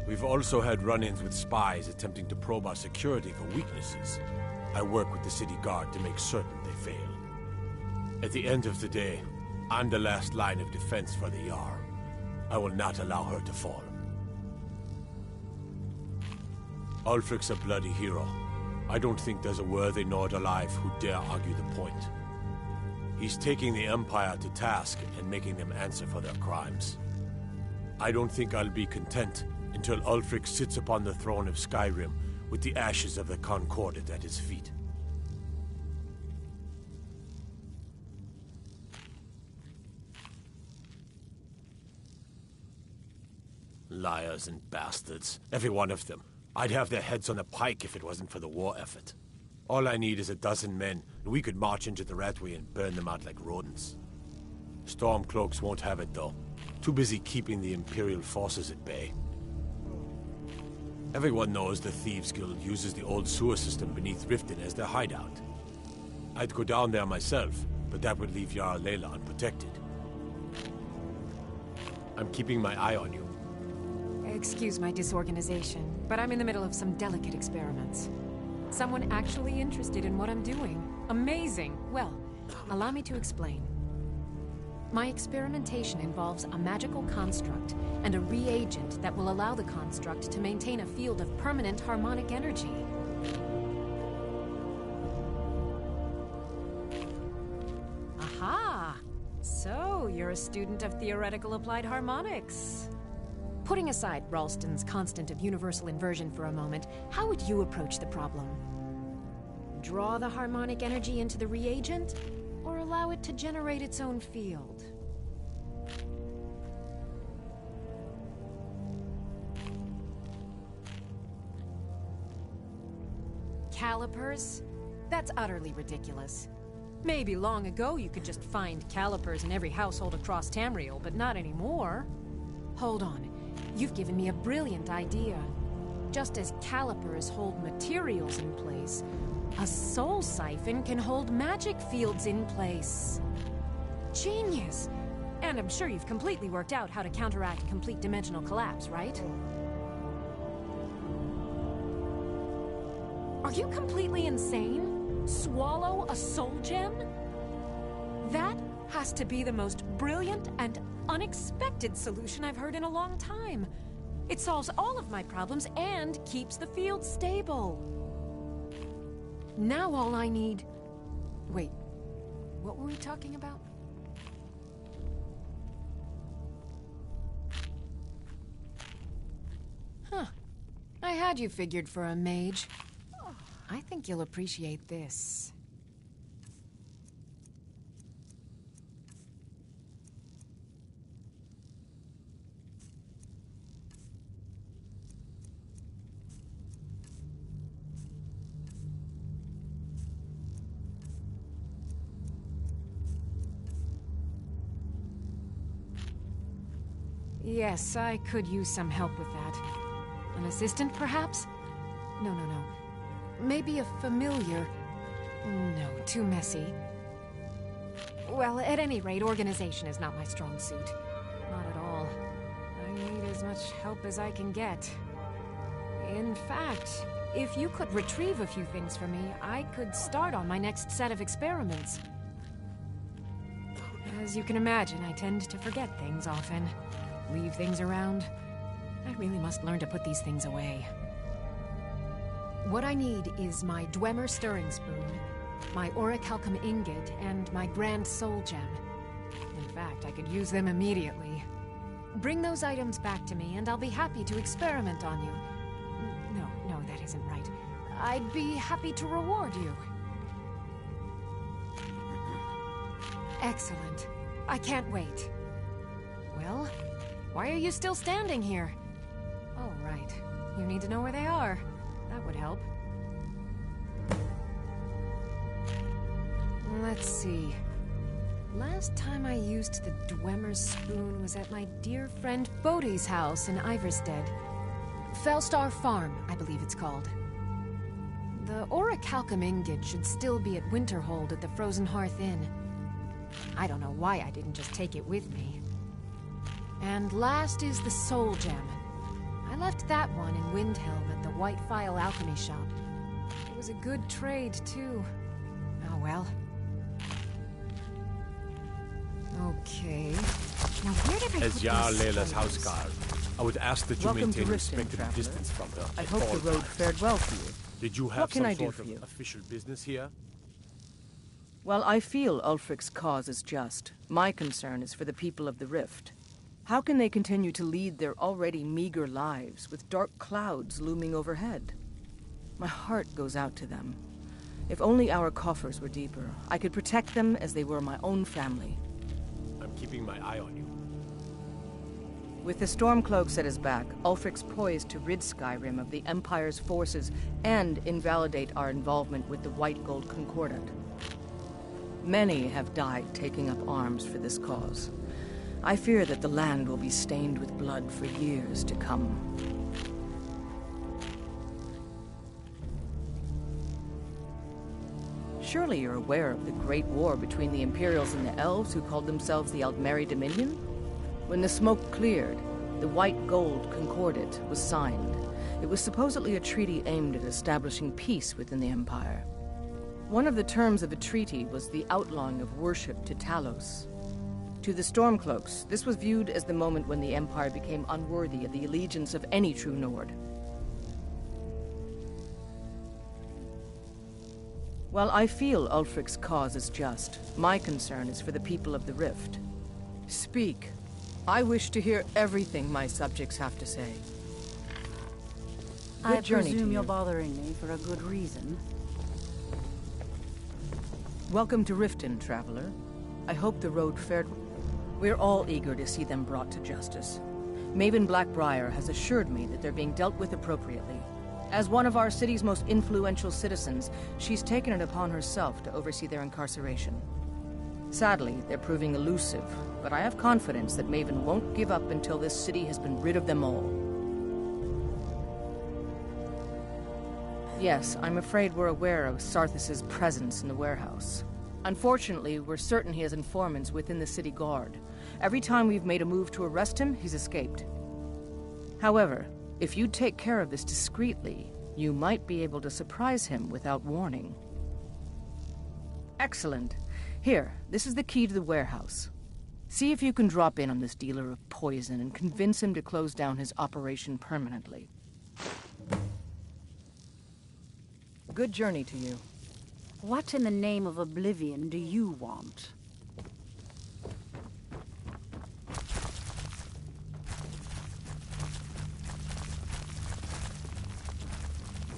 We've also had run-ins with spies attempting to probe our security for weaknesses. I work with the city guard to make certain they fail. At the end of the day, I'm the last line of defense for the Jarl. I will not allow her to fall. Ulfric's a bloody hero. I don't think there's a worthy Nord alive who dare argue the point. He's taking the Empire to task and making them answer for their crimes. I don't think I'll be content until Ulfric sits upon the throne of Skyrim with the ashes of the Concordat at his feet. Liars and bastards. Every one of them. I'd have their heads on a pike if it wasn't for the war effort. All I need is a dozen men, and we could march into the Ratway and burn them out like rodents. Stormcloaks won't have it, though. Too busy keeping the Imperial forces at bay. Everyone knows the Thieves Guild uses the old sewer system beneath Riften as their hideout. I'd go down there myself, but that would leave Jarl Leila unprotected. I'm keeping my eye on you. Excuse my disorganization, but I'm in the middle of some delicate experiments. Someone actually interested in what I'm doing. Amazing! Well, allow me to explain. My experimentation involves a magical construct and a reagent that will allow the construct to maintain a field of permanent harmonic energy. Aha! So, you're a student of theoretical applied harmonics. Putting aside Ralston's constant of universal inversion for a moment, how would you approach the problem? Draw the harmonic energy into the reagent, or allow it to generate its own field? Calipers? That's utterly ridiculous. Maybe long ago you could just find calipers in every household across Tamriel, but not anymore. Hold on. You've given me a brilliant idea. Just as calipers hold materials in place, a soul siphon can hold magic fields in place. Genius! And I'm sure you've completely worked out how to counteract complete dimensional collapse, right? Are you completely insane? Swallow a soul gem? That has to be the most brilliant and unexpected solution I've heard in a long time. It solves all of my problems and keeps the field stable. Now all I need... Wait, what were we talking about? Huh. I had you figured for a mage. I think you'll appreciate this. Yes, I could use some help with that. An assistant, perhaps? No. Maybe a familiar. No, too messy. Well, at any rate, organization is not my strong suit. Not at all. I need as much help as I can get. In fact, if you could retrieve a few things for me, I could start on my next set of experiments. As you can imagine, I tend to forget things often. Leave things around. I really must learn to put these things away. What I need is my Dwemer stirring spoon, my orichalcum ingot, and my grand soul gem. In fact, I could use them immediately. Bring those items back to me, and I'll be happy to experiment on you. No, that isn't right. I'd be happy to reward you. Excellent. I can't wait. Well, why are you still standing here? Oh, right. You need to know where they are. That would help. Let's see. Last time I used the Dwemer spoon was at my dear friend Bodhi's house in Iverstead. Fellstar Farm, I believe it's called. The orichalcum ingot should still be at Winterhold at the Frozen Hearth Inn. I don't know why I didn't just take it with me. And last is the soul gem. I left that one in Windhelm at the White Phial Alchemy Shop. It was a good trade, too. Oh well. Okay. Now where did I put As Jarl Layla's houseguard, I would ask that you maintain respectable distance from her. I hope the road fared well for you. Did you have some sort of official business here? Well, I feel Ulfric's cause is just. My concern is for the people of the Rift. How can they continue to lead their already meager lives with dark clouds looming overhead? My heart goes out to them. If only our coffers were deeper, I could protect them as they were my own family. I'm keeping my eye on you. With the Stormcloaks at his back, Ulfric's poised to rid Skyrim of the Empire's forces and invalidate our involvement with the White Gold Concordat. Many have died taking up arms for this cause. I fear that the land will be stained with blood for years to come. Surely you're aware of the Great War between the Imperials and the Elves who called themselves the Aldmeri Dominion? When the smoke cleared, the White Gold Concordat was signed. It was supposedly a treaty aimed at establishing peace within the Empire. One of the terms of the treaty was the outlawing of worship to Talos. To the Stormcloaks, this was viewed as the moment when the Empire became unworthy of the allegiance of any true Nord. While I feel Ulfric's cause is just, my concern is for the people of the Rift. Speak. I wish to hear everything my subjects have to say. I presume you're bothering me for a good reason. Welcome to Riften, traveler. I hope the road fared well. We're all eager to see them brought to justice. Maven Blackbriar has assured me that they're being dealt with appropriately. As one of our city's most influential citizens, she's taken it upon herself to oversee their incarceration. Sadly, they're proving elusive, but I have confidence that Maven won't give up until this city has been rid of them all. Yes, I'm afraid we're aware of Sarthis' presence in the warehouse. Unfortunately, we're certain he has informants within the city guard. Every time we've made a move to arrest him, he's escaped. However, if you take care of this discreetly, You might be able to surprise him without warning. Excellent. Here, this is the key to the warehouse. See if you can drop in on this dealer of poison and convince him to close down his operation permanently. Good journey to you. What in the name of oblivion do you want?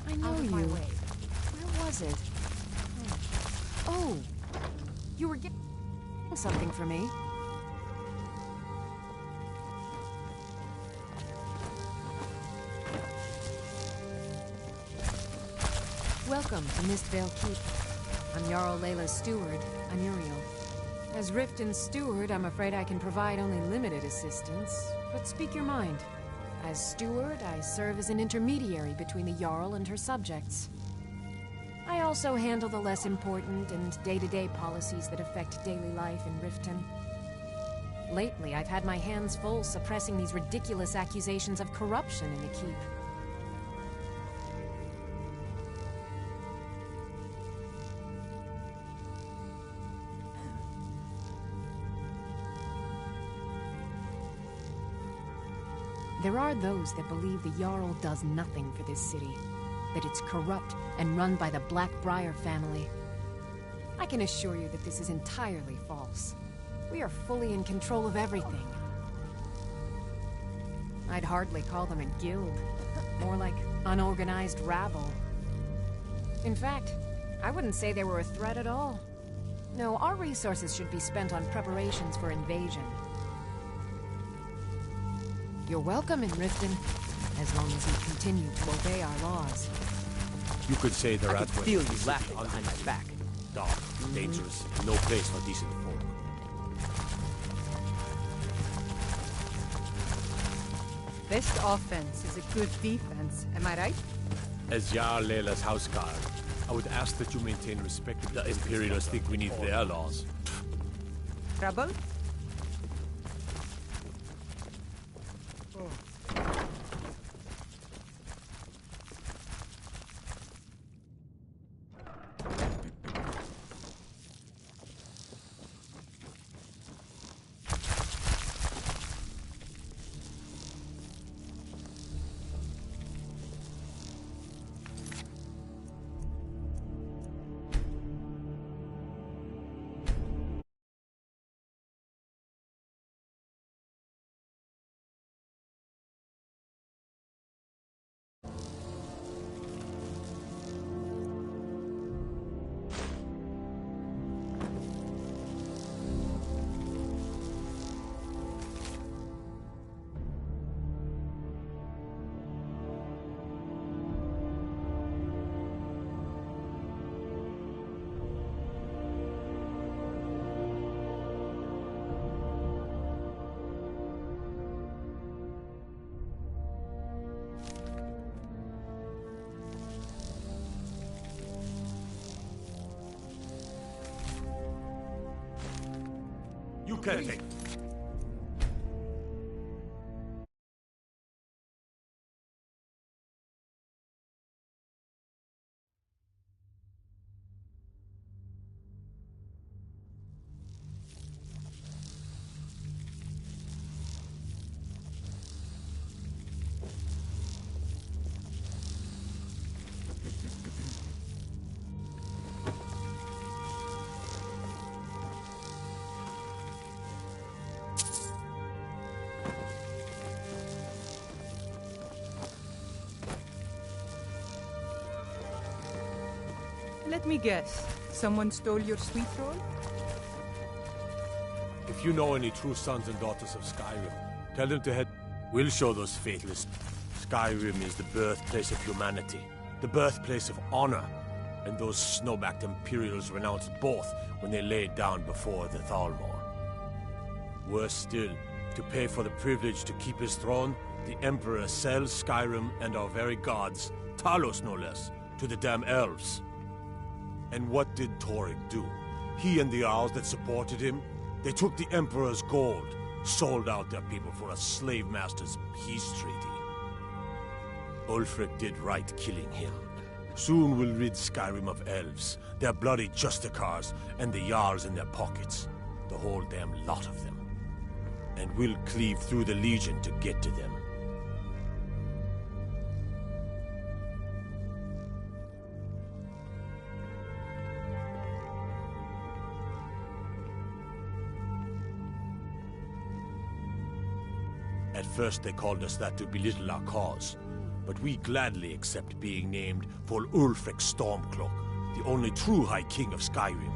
I know you. Where was it? Oh, you were getting something for me. Welcome to Mistvale Keep. I'm Jarl Layla's steward, Anuriel. As Riften's steward, I'm afraid I can provide only limited assistance, but speak your mind. As steward, I serve as an intermediary between the Jarl and her subjects. I also handle the less important and day-to-day policies that affect daily life in Riften. Lately, I've had my hands full suppressing these ridiculous accusations of corruption in the keep. There are those that believe the Jarl does nothing for this city, that it's corrupt and run by the Blackbriar family. I can assure you that this is entirely false. We are fully in control of everything. I'd hardly call them a guild, more like unorganized rabble. In fact, I wouldn't say they were a threat at all. No, our resources should be spent on preparations for invasion. You're welcome in Riften, as long as you continue to obey our laws. You could say the I rat could feel you laughing behind my back. Dark, dangerous, no place for decent folk. Best offense is a good defense, am I right? As Jarl Layla's houseguard, I would ask that you maintain respect. The Imperials think we need their laws. Trouble? You can't take. Let me guess. Someone stole your sweet roll? If you know any true sons and daughters of Skyrim, tell them to head. We'll show those faithless. Skyrim is the birthplace of humanity, the birthplace of honor, and those snow-backed Imperials renounced both when they laid down before the Thalmor. Worse still, to pay for the privilege to keep his throne, the Emperor sells Skyrim and our very gods, Talos no less, to the damn elves. And what did Torrik do? He and the Owls that supported him, they took the Emperor's gold, sold out their people for a slave master's peace treaty. Ulfric did right killing him. Soon we'll rid Skyrim of elves, their bloody justicars, and the Jarls in their pockets. The whole damn lot of them. And we'll cleave through the Legion to get to them. At first they called us that to belittle our cause, but we gladly accept being named for Ulfric Stormcloak, the only true High King of Skyrim.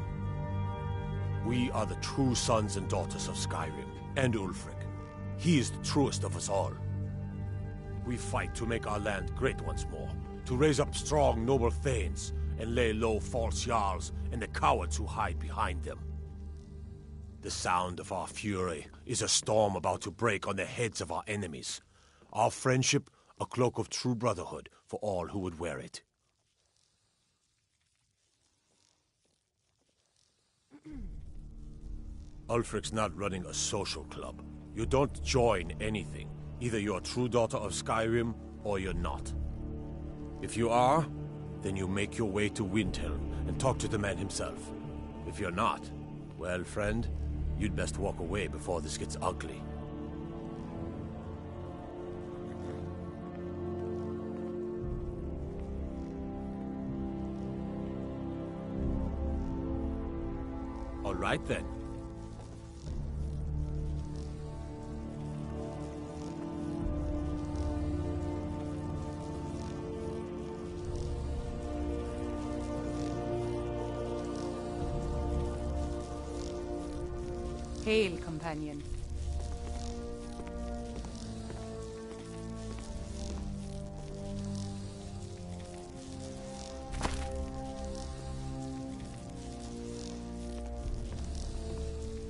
We are the true sons and daughters of Skyrim, and Ulfric. He is the truest of us all. We fight to make our land great once more, to raise up strong, noble thanes, and lay low false Jarls and the cowards who hide behind them. The sound of our fury is a storm about to break on the heads of our enemies. Our friendship, a cloak of true brotherhood for all who would wear it. Ulfric's not running a social club. You don't join anything. Either you're a true daughter of Skyrim, or you're not. If you are, then you make your way to Windhelm and talk to the man himself. If you're not, well, friend, you'd best walk away before this gets ugly. All right, then. Hail, companion.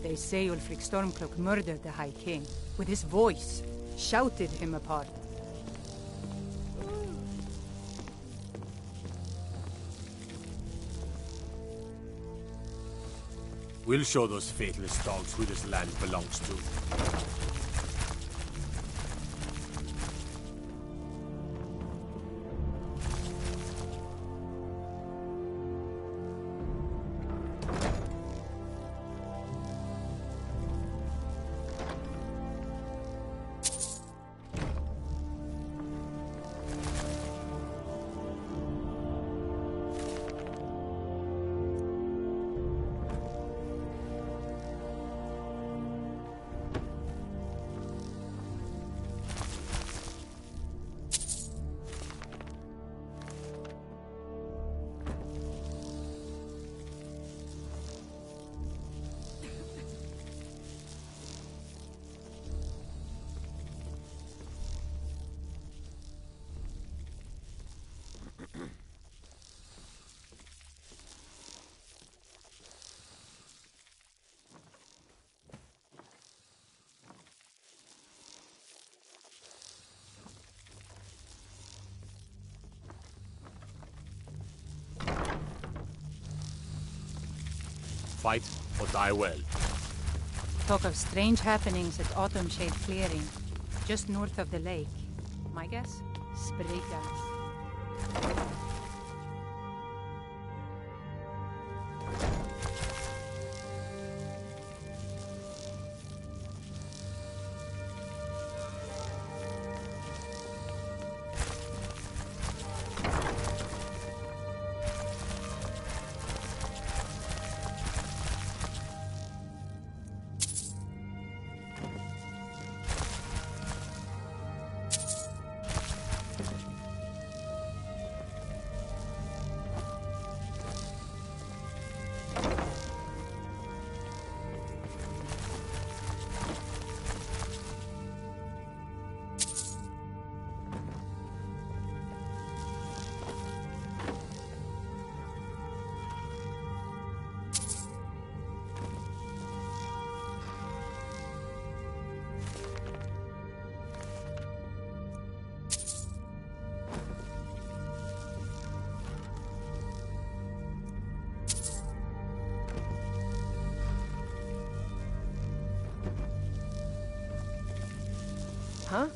They say Ulfric Stormcloak murdered the High King. With his voice, shouted him apart. We'll show those faithless dogs who this land belongs to. Fight or die well. Talk of strange happenings at Autumnshade Clearing, just north of the lake. My guess? Sprigas. Huh?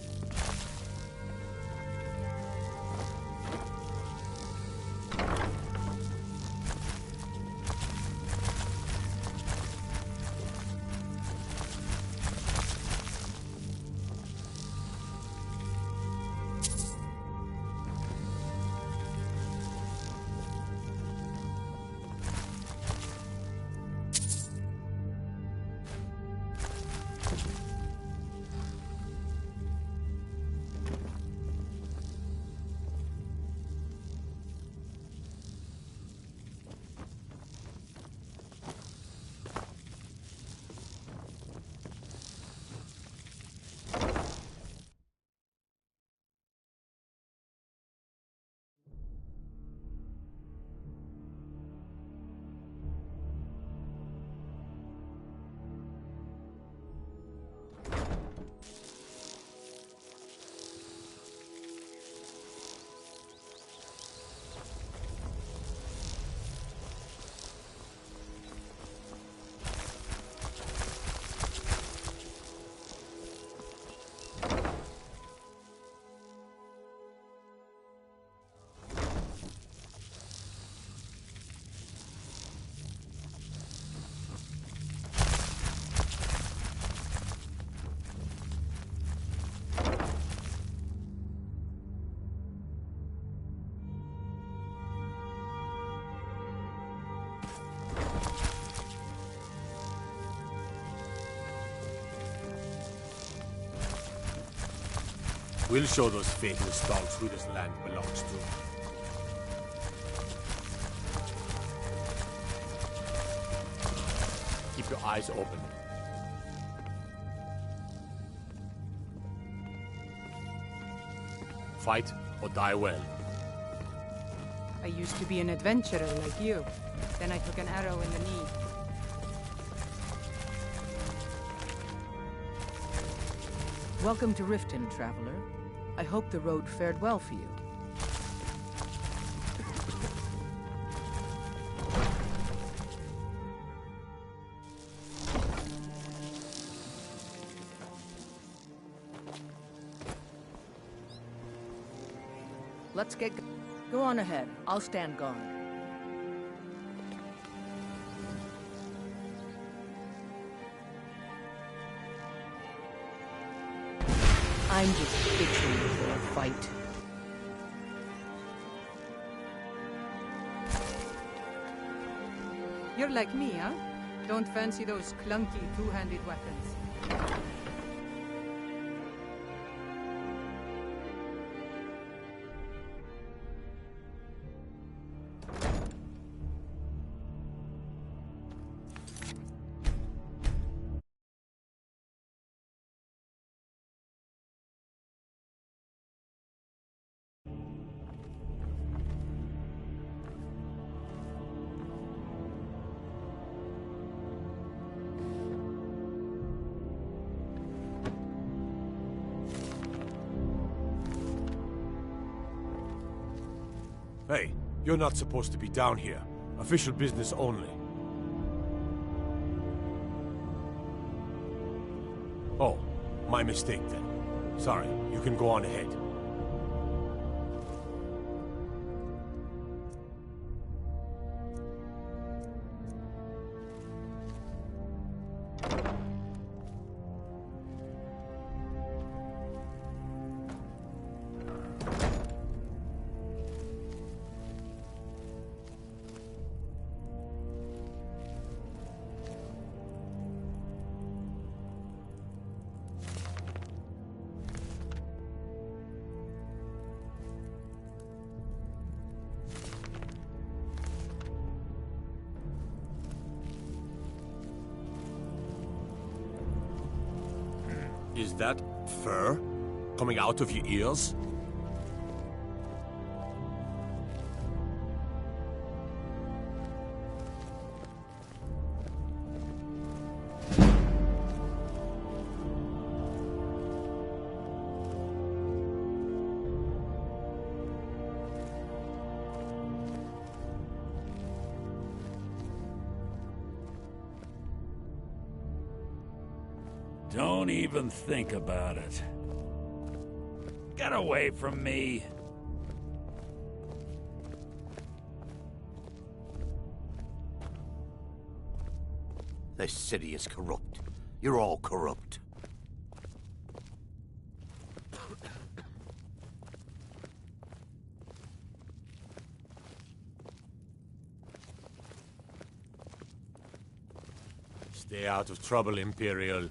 We'll show those faithless dogs who this land belongs to. Keep your eyes open. Fight or die well. I used to be an adventurer like you. Then I took an arrow in the knee. Welcome to Riften, traveler. I hope the road fared well for you. Let's get... Go on ahead. I'll stand guard. I'm just itching for a fight. You're like me, huh? Don't fancy those clunky two-handed weapons. Hey, you're not supposed to be down here. Official business only. Oh, my mistake then. Sorry, you can go on ahead. Is that fur coming out of your ears? Don't even think about it. Get away from me. This city is corrupt. You're all corrupt. Stay out of trouble, Imperial.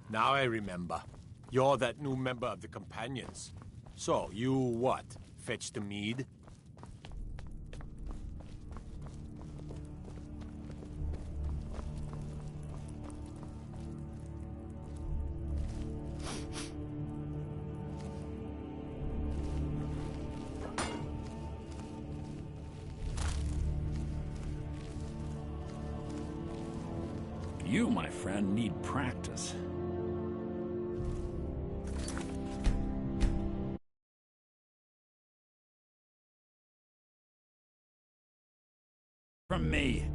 Now I remember. You're that new member of the Companions. So, you what? Fetch the mead? You, my friend, need practice. From me.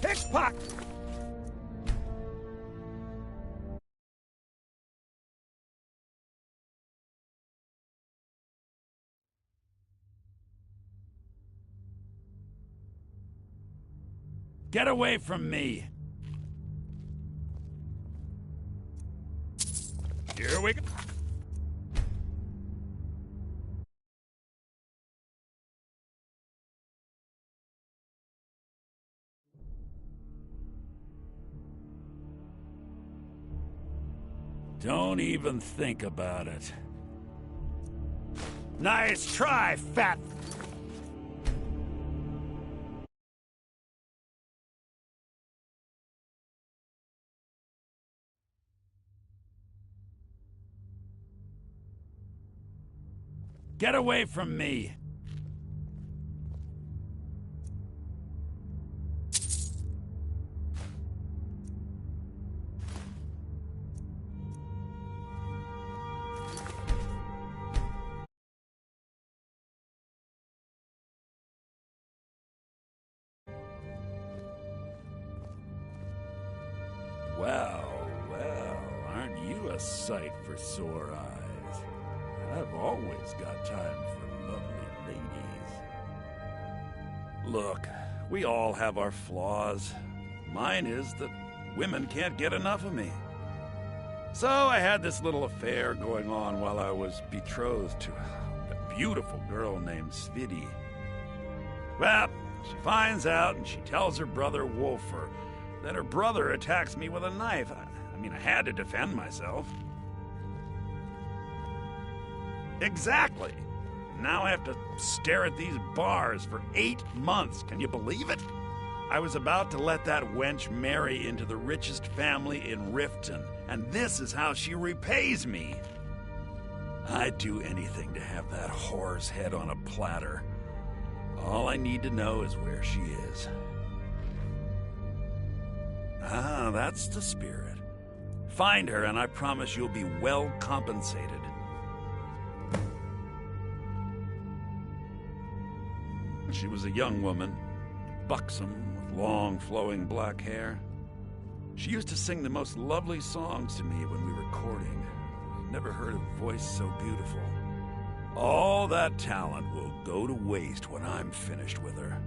Pickpocket! Get away from me! Here we go. Don't even think about it. Nice try, fat... Get away from me! Well, well, aren't you a sight for sore eyes? I've always got time for lovely ladies. Look, we all have our flaws. Mine is that women can't get enough of me. So I had this little affair going on while I was betrothed to a beautiful girl named Svidi. Well, she finds out and she tells her brother Wolfer that her brother attacks me with a knife. I mean, I had to defend myself. Exactly. Now I have to stare at these bars for 8 months. Can you believe it? I was about to let that wench marry into the richest family in Riften, and this is how she repays me. I'd do anything to have that whore's head on a platter. All I need to know is where she is. Ah, that's the spirit. Find her, and I promise you'll be well compensated. She was a young woman, buxom, with long, flowing black hair. She used to sing the most lovely songs to me when we were courting. I've never heard a voice so beautiful. All that talent will go to waste when I'm finished with her.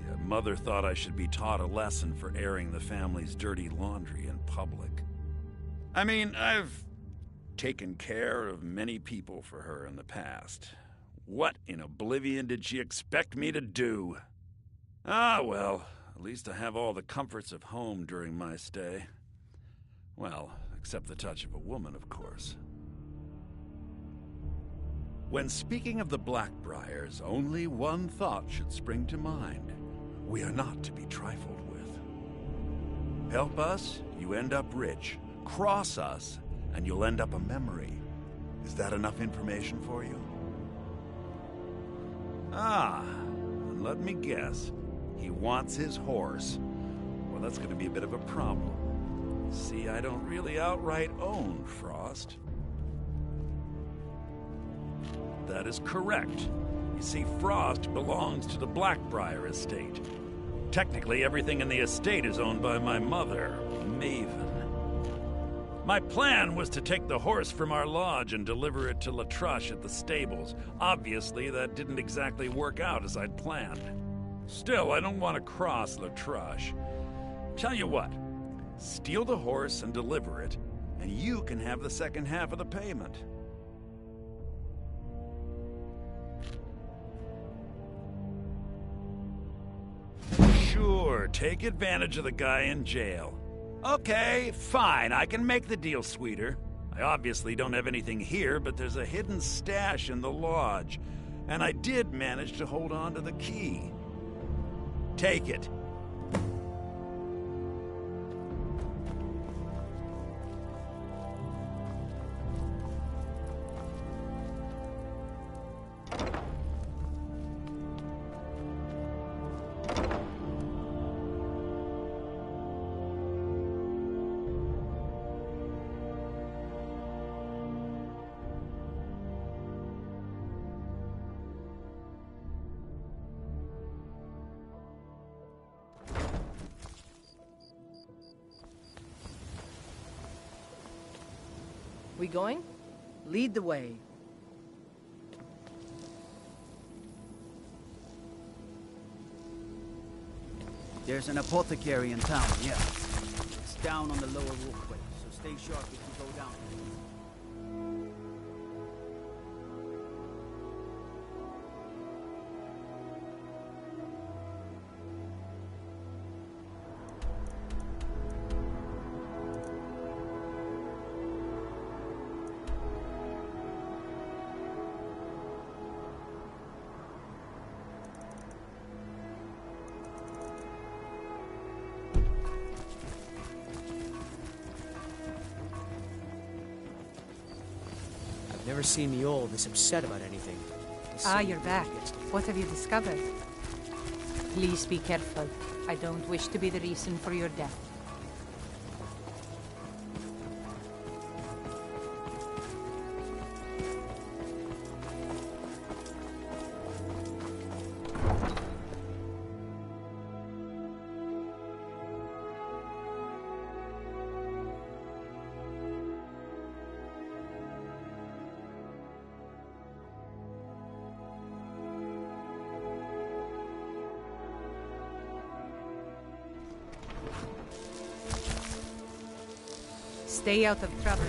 Yeah, Mother thought I should be taught a lesson for airing the family's dirty laundry in public. I mean, I've taken care of many people for her in the past. What in oblivion did she expect me to do? Ah, well, at least I have all the comforts of home during my stay. Well, except the touch of a woman, of course. When speaking of the Blackbriars, only one thought should spring to mind. We are not to be trifled with. Help us, you end up rich. Cross us, and you'll end up a memory. Is that enough information for you? Ah, and let me guess. He wants his horse. Well, that's going to be a bit of a problem. See, I don't really outright own Frost. That is correct. You see, Frost belongs to the Blackbriar estate. Technically, everything in the estate is owned by my mother, Maven. My plan was to take the horse from our lodge and deliver it to Latrush at the stables. Obviously, that didn't exactly work out as I'd planned. Still, I don't want to cross Latrush. Tell you what, steal the horse and deliver it, and you can have the second half of the payment. Sure, take advantage of the guy in jail. Okay, fine, I can make the deal sweeter. I obviously don't have anything here, but there's a hidden stash in the lodge, and I did manage to hold on to the key. Take it. We going? Lead the way. There's an apothecary in town, yeah. It's down on the lower walkway, so stay sharp if you go down. Never seen Mule this upset about anything. You're back. What have you discovered? Please be careful. I don't wish to be the reason for your death. Stay out of trouble.